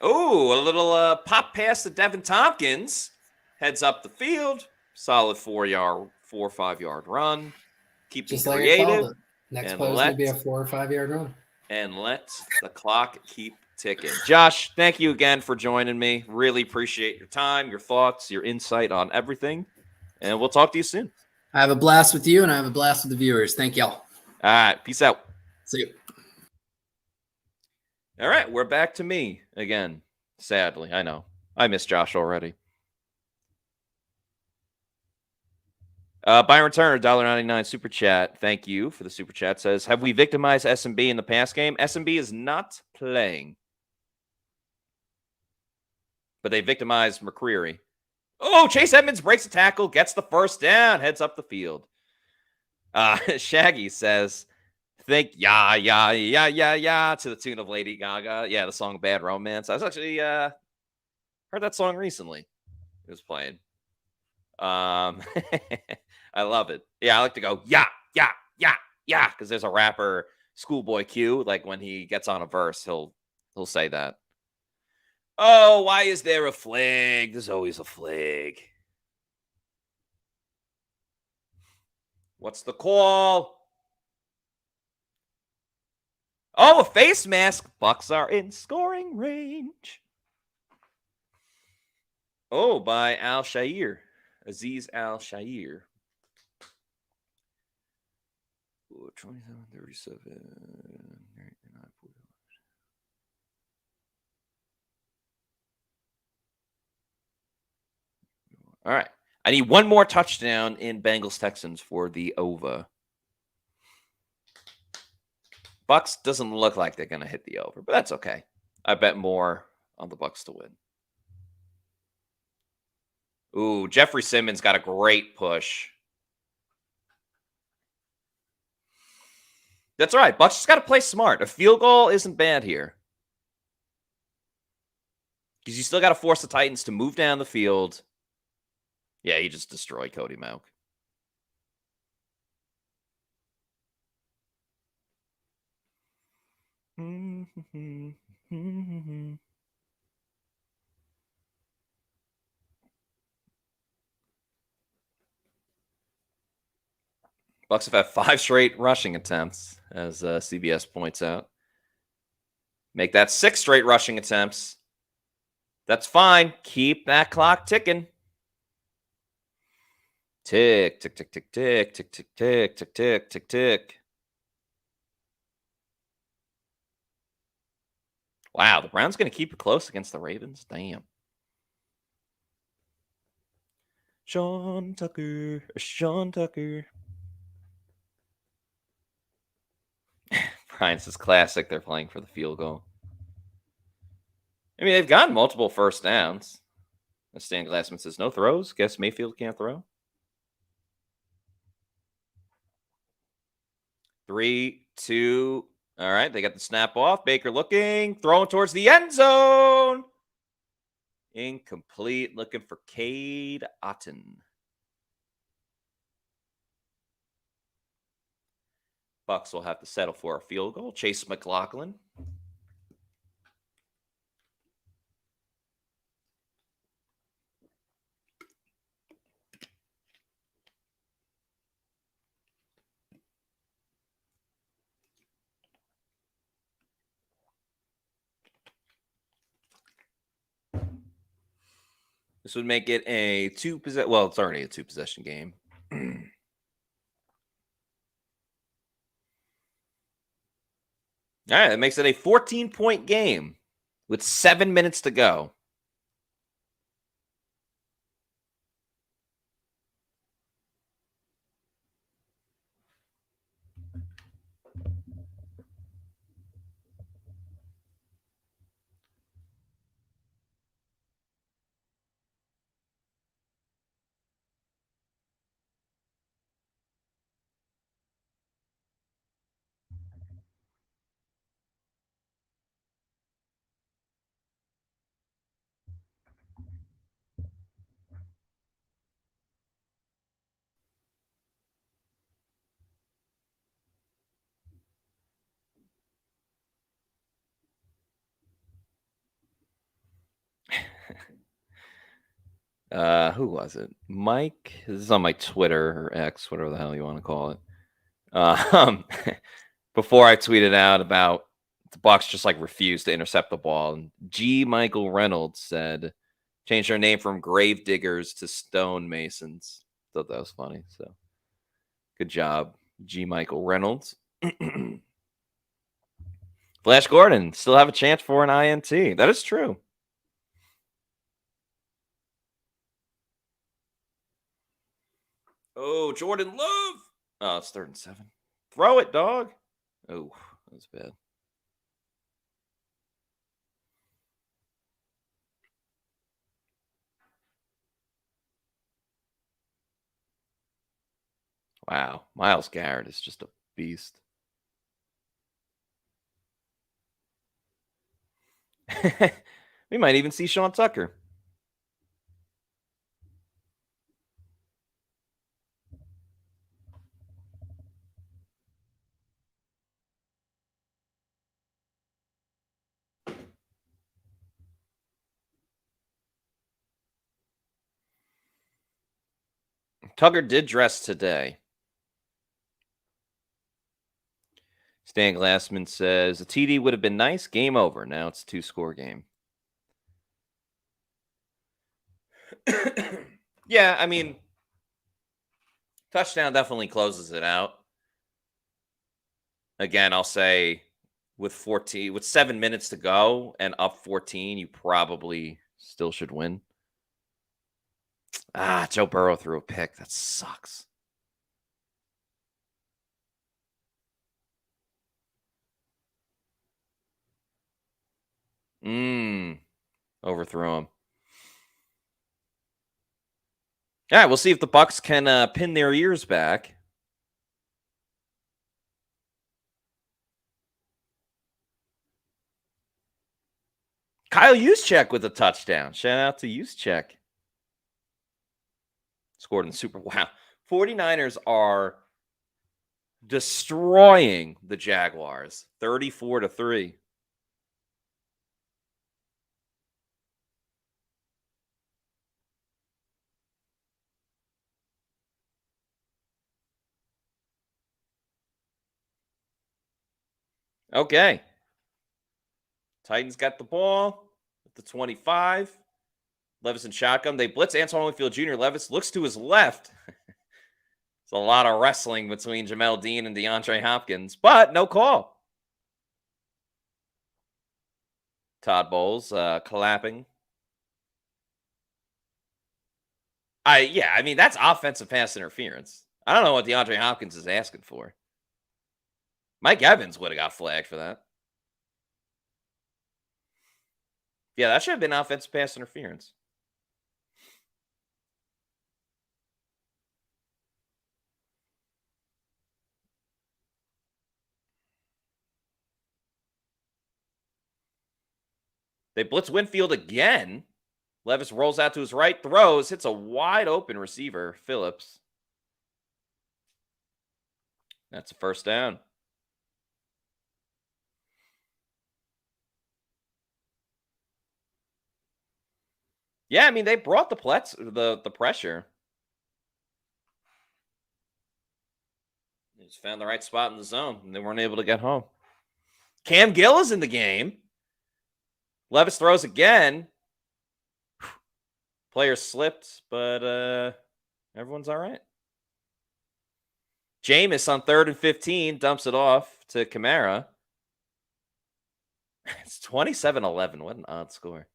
Oh, a little pop pass to Devin Tompkins. Heads up the field. Solid 4 or 5 yard run. Keeping Just like I creative. called it. Next And play is going to be a 4 or 5 yard run. And let the clock keep ticking. Josh, thank you again for joining me. Really appreciate your time, your thoughts, your insight on everything. And we'll talk to you soon. I have a blast with you, and I have a blast with the viewers. Thank y'all. All right. Peace out. See you. All right. We're back to me again. Sadly, I know. I miss Josh already. Byron Turner, $1.99 super chat. Thank you for the super chat. Says, have we victimized SMB in the past game? SMB is not playing. But they victimized McCreary. Oh, Chase Edmonds breaks a tackle, gets the first down, heads up the field. Shaggy says, think yeah to the tune of Lady Gaga. Yeah, the song Bad Romance. I was actually heard that song recently. It was playing. I love it. Yeah, I like to go yeah, because there's a rapper, Schoolboy Q, like when he gets on a verse, he'll say that. Oh, why is there a flag? There's always a flag. What's the call? Oh, a face mask. Bucs are in scoring range. Oh, by Al-Shair. Aziz Al-Shair. 27, 37. All right. I need one more touchdown in Bengals Texans for the over. Bucs doesn't look like they're going to hit the over, but that's okay. I bet more on the Bucs to win. Ooh, Jeffrey Simmons got a great push. That's right. Bucs just got to play smart. A field goal isn't bad here. Because you still got to force the Titans to move down the field. Yeah, he just destroyed Cody Mauk. Bucs have had 5 straight rushing attempts, as CBS points out. Make that 6 straight rushing attempts. That's fine. Keep that clock ticking. Tick, tick, tick, tick, tick, tick, tick, tick, tick, tick, tick, tick. Wow, the Browns going to keep it close against the Ravens? Damn. Sean Tucker. Brian says classic. They're playing for the field goal. I mean, they've gotten multiple first downs. Stan Glassman says no throws. Guess Mayfield can't throw. 3, 2. All right, they got the snap off. Baker looking, throwing towards the end zone. Incomplete. Looking for Cade Otton. Bucs will have to settle for a field goal. Chase McLaughlin. This would make it a 2-possession. Well, it's already a 2-possession game. All right, that makes it a 14-point game with 7 minutes to go. Who was it? Mike. This is on my Twitter or X, whatever the hell you want to call it. Before I tweeted out about the Bucs just like refused to intercept the ball, and G. Michael Reynolds said, change their name from grave diggers to stone masons. Thought that was funny. So good job, G. Michael Reynolds. Flash Gordon still have a chance for an INT. That is true. Oh, Jordan Love. Oh, it's 3rd and 7. Throw it, dog. Oh, that was bad. Wow. Myles Garrett is just a beast. We might even see Sean Tucker. Tucker did dress today. Stan Glassman says, a TD would have been nice. Game over. Now it's a 2-score game. Yeah, I mean, touchdown definitely closes it out. Again, I'll say with 7 minutes to go and up 14, you probably still should win. Joe Burrow threw a pick. That sucks. Overthrew him. All right, we'll see if the Bucs can pin their ears back. Kyle Juszczyk with a touchdown. Shout out to Juszczyk. Scored in the Super Bowl. Wow. 49ers are destroying the Jaguars. 34-3. Okay. Titans got the ball at the 25. Levis and shotgun. They blitz Antoine Winfield Jr. Levis looks to his left. It's a lot of wrestling between Jamel Dean and DeAndre Hopkins, but no call. Todd Bowles clapping. I mean, that's offensive pass interference. I don't know what DeAndre Hopkins is asking for. Mike Evans would have got flagged for that. Yeah, that should have been offensive pass interference. They blitz Winfield again. Levis rolls out to his right, throws, hits a wide open receiver, Phillips. That's a first down. Yeah, I mean, they brought the pressure. They just found the right spot in the zone, and they weren't able to get home. Cam Gill is in the game. Levis throws again. Player slipped, but everyone's all right. Jameis on 3rd and 15 dumps it off to Kamara. It's 27-11. What an odd score.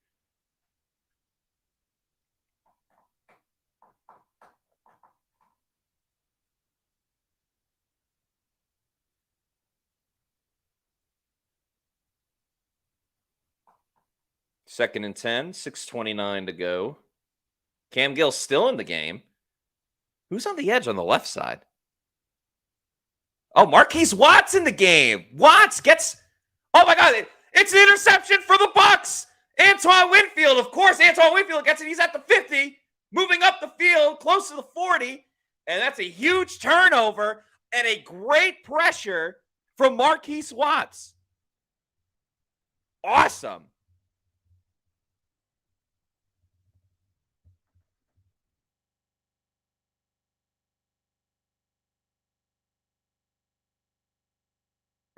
Second and 10, 6:29 to go. Cam Gill still in the game. Who's on the edge on the left side? Oh, Marquise Watts in the game. Watts gets, oh my God, it's an interception for the Bucs. Antoine Winfield, of course, Antoine Winfield gets it. He's at the 50, moving up the field, close to the 40, and that's a huge turnover and a great pressure from Marquise Watts. Awesome.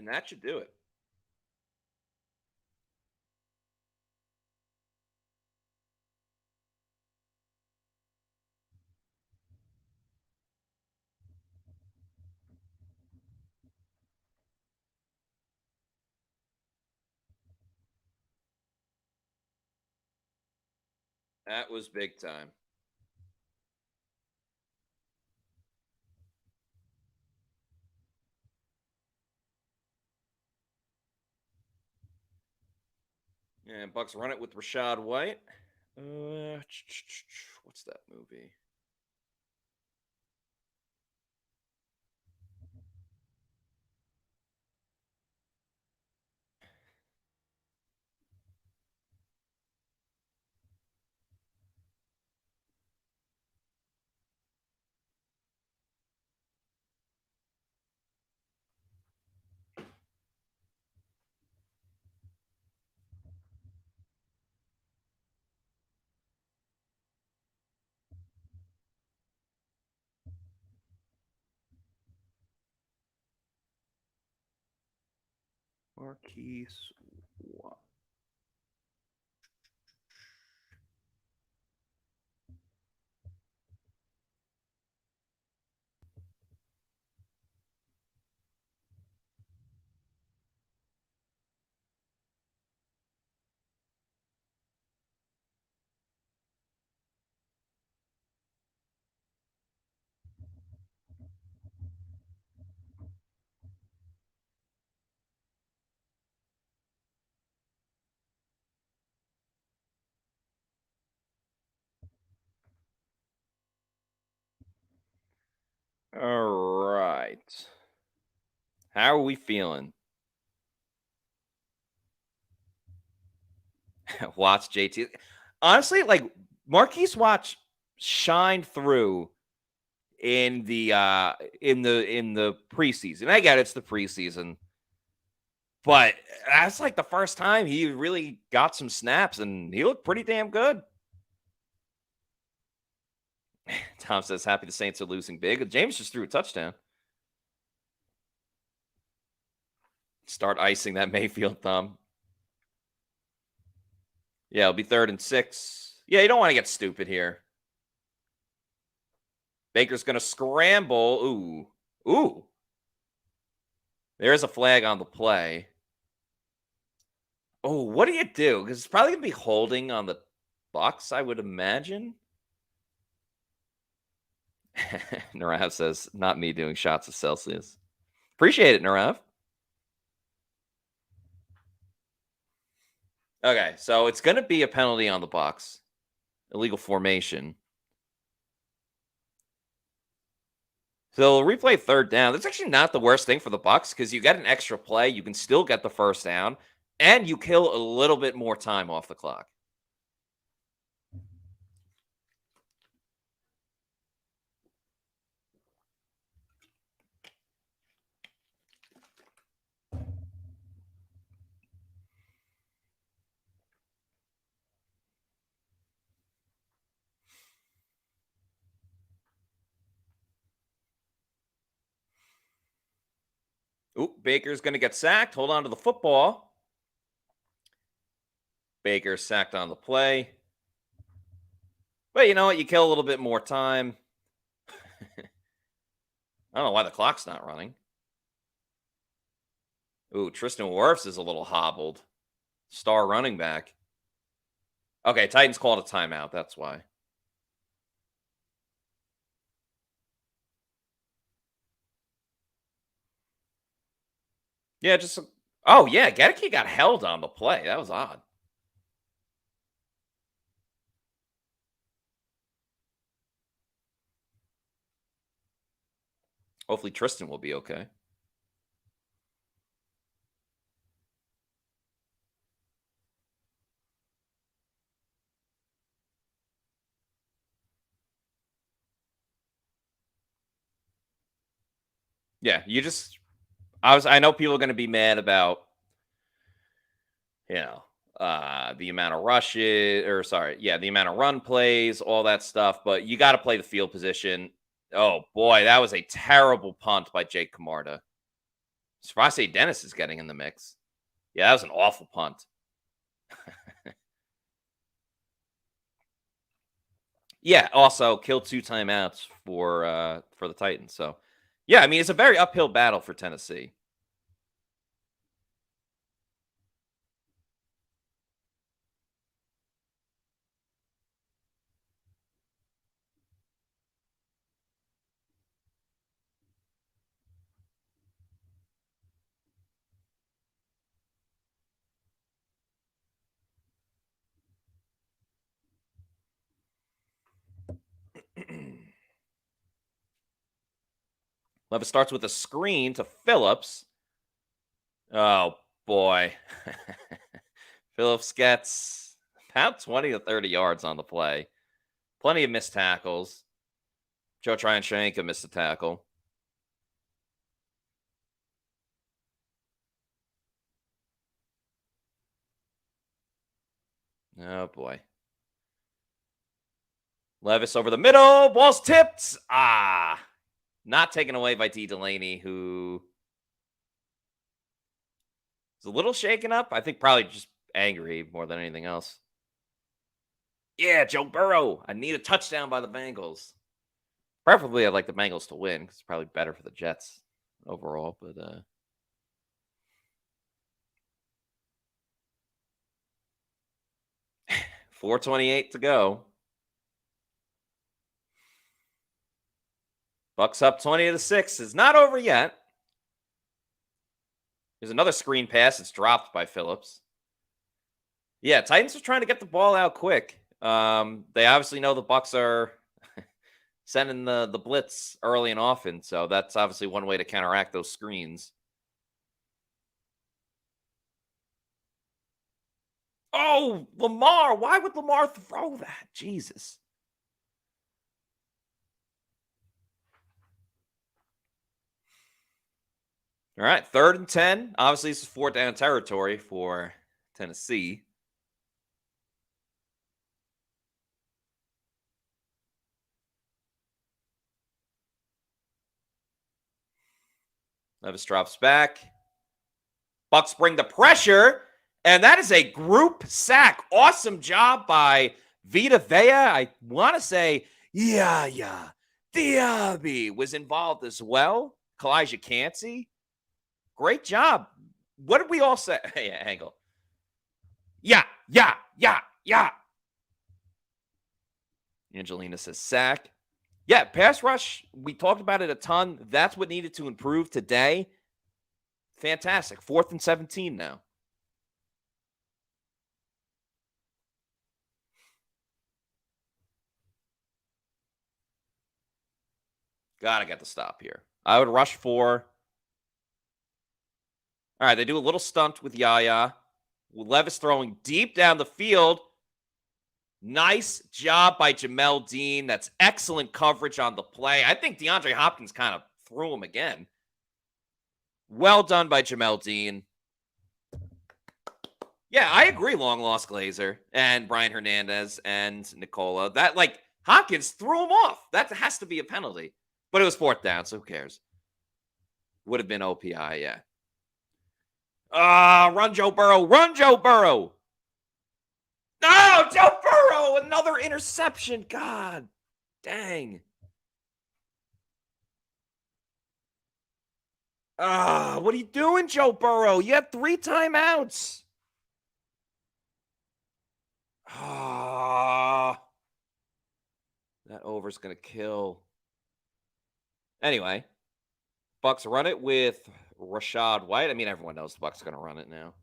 And that should do it. That was big time. And Bucs run it with Rachaad White. What's that movie? Marquise. All right. How are we feeling? Watts, JT. Honestly, like Marquise Watts shined through in the preseason. I get it's the preseason, but that's like the first time he really got some snaps, and he looked pretty damn good. Tom says, happy the Saints are losing big. James just threw a touchdown. Start icing that Mayfield thumb. Yeah, it'll be 3rd and 6. Yeah, you don't want to get stupid here. Baker's going to scramble. Ooh. There's a flag on the play. Oh, what do you do? Because it's probably going to be holding on the Bucs, I would imagine. Narav says, not me doing shots of Celsius. Appreciate it, Narav. Okay, so it's going to be a penalty on the Bucs. Illegal formation. So replay 3rd down. That's actually not the worst thing for the Bucs because you get an extra play. You can still get the 1st down, and you kill a little bit more time off the clock. Ooh, Baker's going to get sacked. Hold on to the football. Baker sacked on the play. But you know what? You kill a little bit more time. I don't know why the clock's not running. Ooh, Tristan Wirfs is a little hobbled. Star running back. Okay, Titans called a timeout. That's why. Yeah, just... Oh, yeah, Gedeke got held on the play. That was odd. Hopefully Tristan will be okay. Yeah, you just... I know people are going to be mad about, the amount of rushes, the amount of run plays, all that stuff, but you got to play the field position. Oh, boy, that was a terrible punt by Jake Camarda. Savase Dennis is getting in the mix. Yeah, that was an awful punt. Yeah, also killed 2 timeouts for the Titans. So, yeah, I mean, it's a very uphill battle for Tennessee. Levis starts with a screen to Phillips. Oh, boy. Phillips gets about 20 to 30 yards on the play. Plenty of missed tackles. Joe Tryon-Shoyinka missed a tackle. Oh, boy. Levis over the middle. Ball's tipped. Not taken away by D. Delaney, who is a little shaken up. I think probably just angry more than anything else. Yeah, Joe Burrow. I need a touchdown by the Bengals. Preferably, I'd like the Bengals to win because it's probably better for the Jets overall. But 4:28 to go. Bucs up 20-6. It's not over yet. There's another screen pass. It's dropped by Phillips. Yeah, Titans are trying to get the ball out quick. They obviously know the Bucs are sending the blitz early and often, so that's obviously one way to counteract those screens. Oh, Lamar. Why would Lamar throw that? Jesus. All right, 3rd and 10. Obviously, this is 4th down territory for Tennessee. Levis drops back. Bucs bring the pressure, and that is a group sack. Awesome job by Vita Vea. I want to say, Diaby was involved as well. Kalijah Cansey. Great job. What did we all say? Hey, Angle. Yeah. Angelina says sack. Yeah, pass rush. We talked about it a ton. That's what needed to improve today. Fantastic. 4th and 17 now. Gotta get the stop here. I would rush 4. All right, they do a little stunt with Yaya. Levis throwing deep down the field. Nice job by Jamel Dean. That's excellent coverage on the play. I think DeAndre Hopkins kind of threw him again. Well done by Jamel Dean. Yeah, I agree, long lost Glazer and Brian Hernandez and Nicola. That, Hopkins threw him off. That has to be a penalty. But it was 4th down, so who cares? Would have been OPI, yeah. Run, Joe Burrow. Run, Joe Burrow. No, Joe Burrow. Another interception. God dang. What are you doing, Joe Burrow? You had 3 timeouts. That over's going to kill. Anyway, Bucs run it with Rashad White. I mean, everyone knows the Bucs are going to run it now.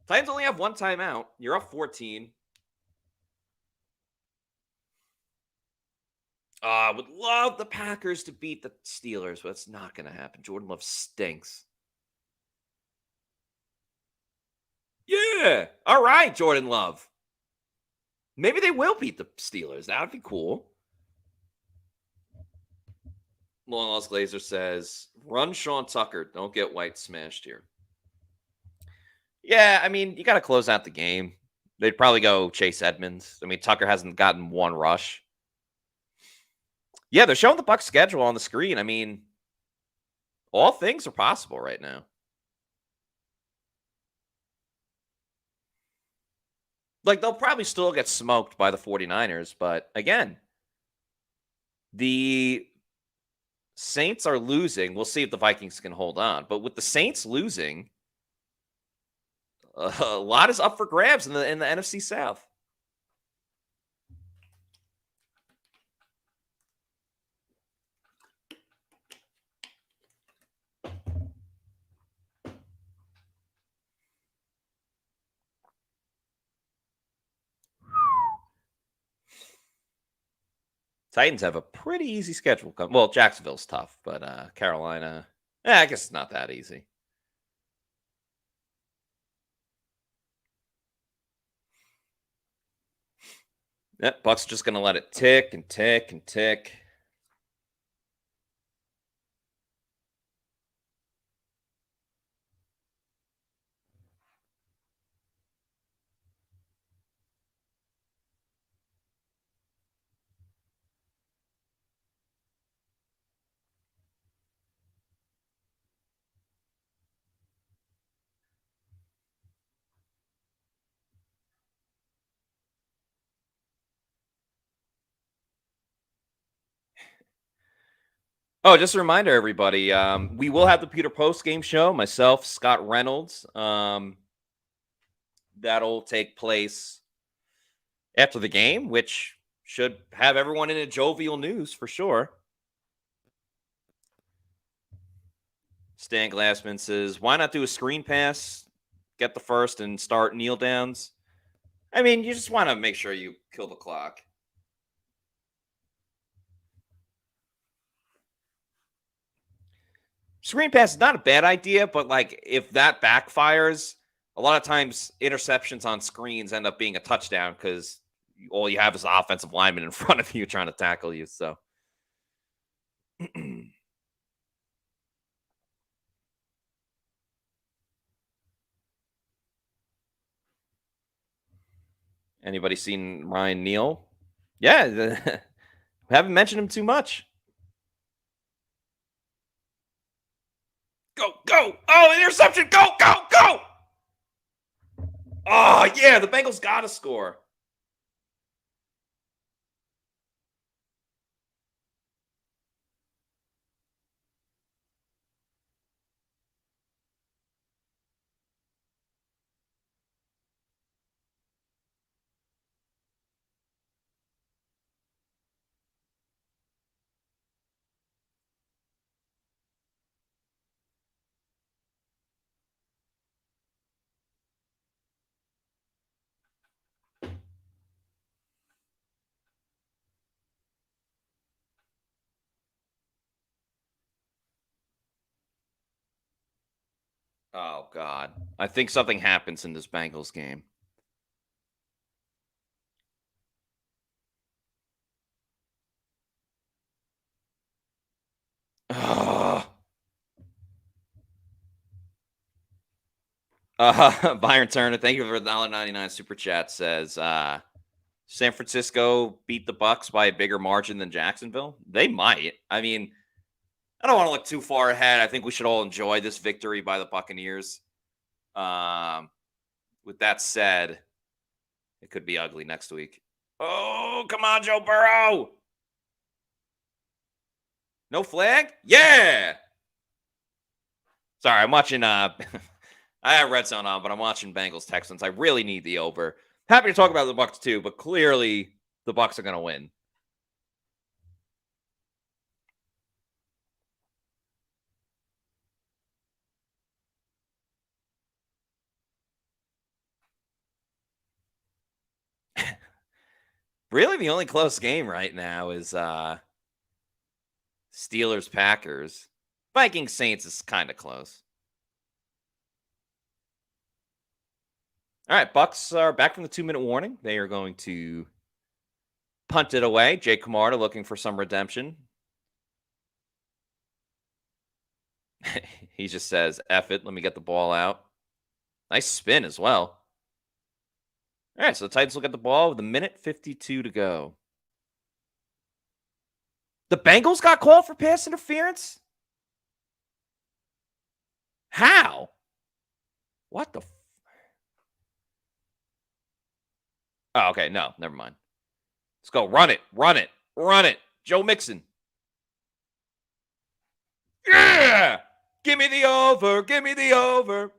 Titans only have 1 timeout. You're up 14. Would love the Packers to beat the Steelers, but it's not going to happen. Jordan Love stinks. Yeah. All right, Jordan Love. Maybe they will beat the Steelers. That would be cool. Long Lost Glazer says, run Sean Tucker. Don't get White smashed here. Yeah, I mean, you got to close out the game. They'd probably go Chase Edmonds. I mean, Tucker hasn't gotten 1 rush. Yeah, they're showing the Bucs schedule on the screen. I mean, all things are possible right now. Like, they'll probably still get smoked by the 49ers, but again, the Saints are losing. We'll see if the Vikings can hold on. But with the Saints losing, a lot is up for grabs in the NFC South. Titans have a pretty easy schedule. Well, Jacksonville's tough, but Carolina, I guess it's not that easy. Yep, Bucs just going to let it tick and tick and tick. Oh, just a reminder, everybody. We will have the Pewter Post-Game Show. Myself, Scott Reynolds. That'll take place after the game, which should have everyone in a jovial news for sure. Stan Glassman says, why not do a screen pass, get the first, and start kneel downs? I mean, you just want to make sure you kill the clock. Screen pass is not a bad idea, but like if that backfires, a lot of times interceptions on screens end up being a touchdown because all you have is the offensive lineman in front of you trying to tackle you. So anybody seen Ryan Neal? Yeah, haven't mentioned him too much. Go, go. Oh, interception. Go, go, go. Oh, yeah, the Bengals got to score. Oh, God. I think something happens in this Bengals game. Byron Turner, thank you for the $1.99 super chat. Says San Francisco beat the Bucs by a bigger margin than Jacksonville. They might. I mean, I don't want to look too far ahead. I think we should all enjoy this victory by the Buccaneers. With that said, it could be ugly next week. Oh, come on, Joe Burrow. No flag? Yeah. Sorry, I'm watching I have Red Zone on, but I'm watching Bengals Texans. I really need the over. Happy to talk about the Bucs too, but clearly the Bucs are going to win. Really, the only close game right now is Steelers Packers. Vikings Saints is kind of close. All right, Bucs are back from the 2-minute warning. They are going to punt it away. Jake Camarda looking for some redemption. He just says, F it, let me get the ball out. Nice spin as well. All right, so the Titans will get the ball with 1:52 to go. The Bengals got called for pass interference? How? What the Oh, okay. No, never mind. Let's go. Run it. Run it. Run it. Joe Mixon. Yeah! Give me the over. Give me the over.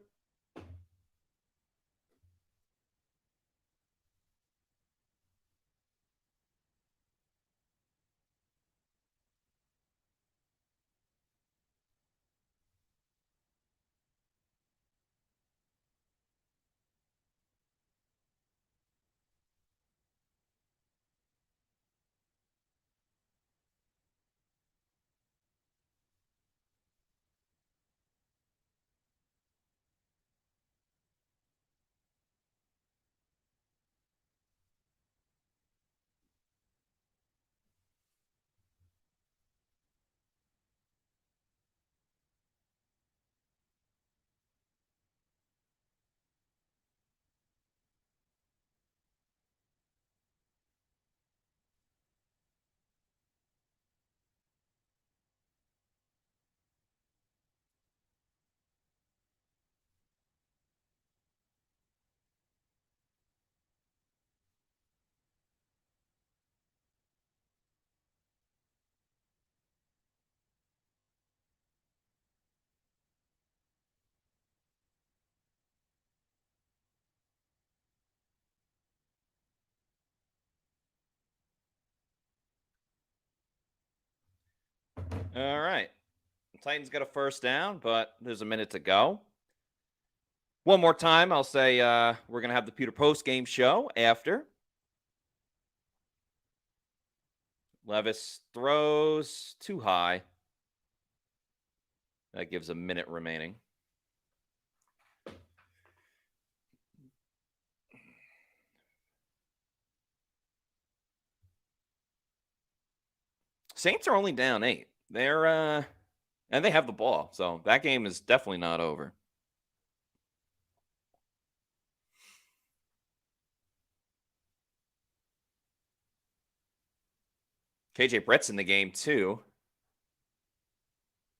All right. Titans got a first down, but there's a minute to go. One more time, I'll say we're going to have the Pewter post-game show after. Levis throws too high. That gives a minute remaining. Saints are only down 8. They're and they have the ball, so that game is definitely not over. KJ Brett's in the game too.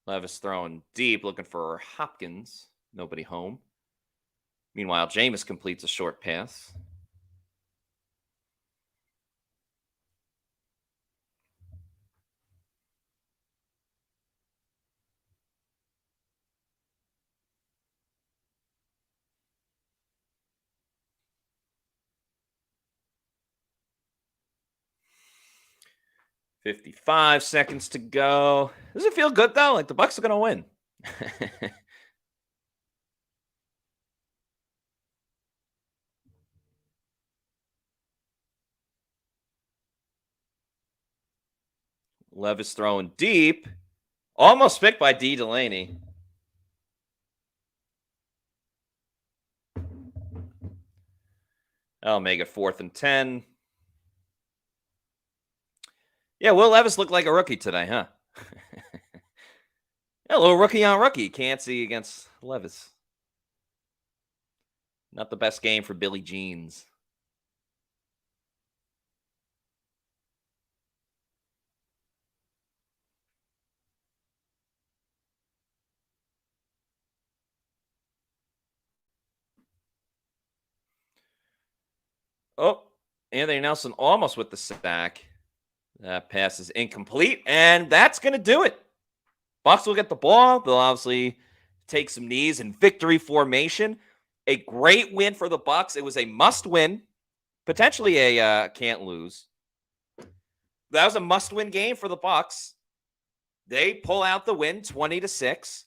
Levis throwing deep, looking for Hopkins. Nobody home. Meanwhile, Jameis completes a short pass. $55 seconds to go. Does it feel good though? Like the Bucs are gonna win. Levis throwing deep. Almost picked by D. Delaney. That'll make it 4th and 10. Yeah, Will Levis looked like a rookie today, huh? Yeah, a little rookie on rookie. Can't see against Levis. Not the best game for Billy Jeans. Oh, Anthony Nelson almost with the sack. That pass is incomplete, and that's going to do it. Bucs will get the ball. They'll obviously take some knees in victory formation. A great win for the Bucs. It was a must-win, potentially a can't lose. That was a must-win game for the Bucs. They pull out the win, 20-6.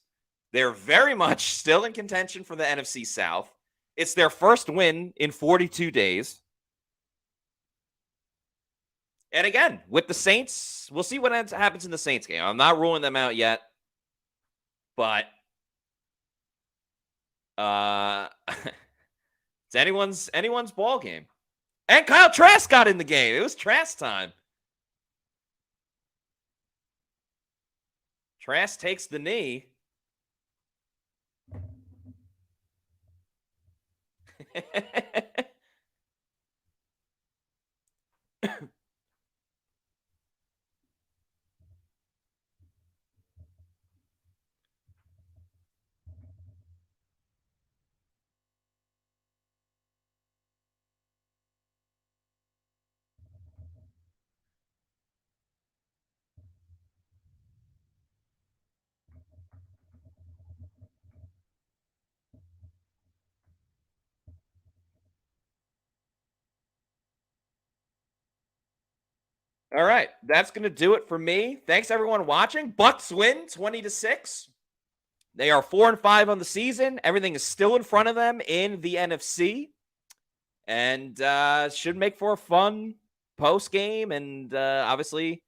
They're very much still in contention for the NFC South. It's their first win in 42 days. And again, with the Saints, we'll see what happens in the Saints game. I'm not ruling them out yet, but it's anyone's ball game. And Kyle Trask got in the game. It was Trask time. Trask takes the knee. All right, that's going to do it for me. Thanks everyone watching. Bucs win 20-6. They are 4-5 on the season. Everything is still in front of them in the NFC, and should make for a fun post game, and obviously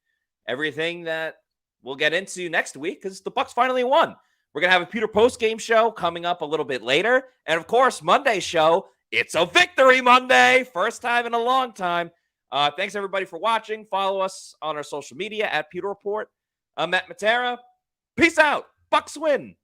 everything that we'll get into next week because the Bucs finally won. We're gonna have a Pewter post game show coming up a little bit later, and of course Monday's show. It's a victory Monday, first time in a long time. Thanks everybody for watching. Follow us on our social media at Pewter Report. I'm Matt Matera. Peace out. Bucs win.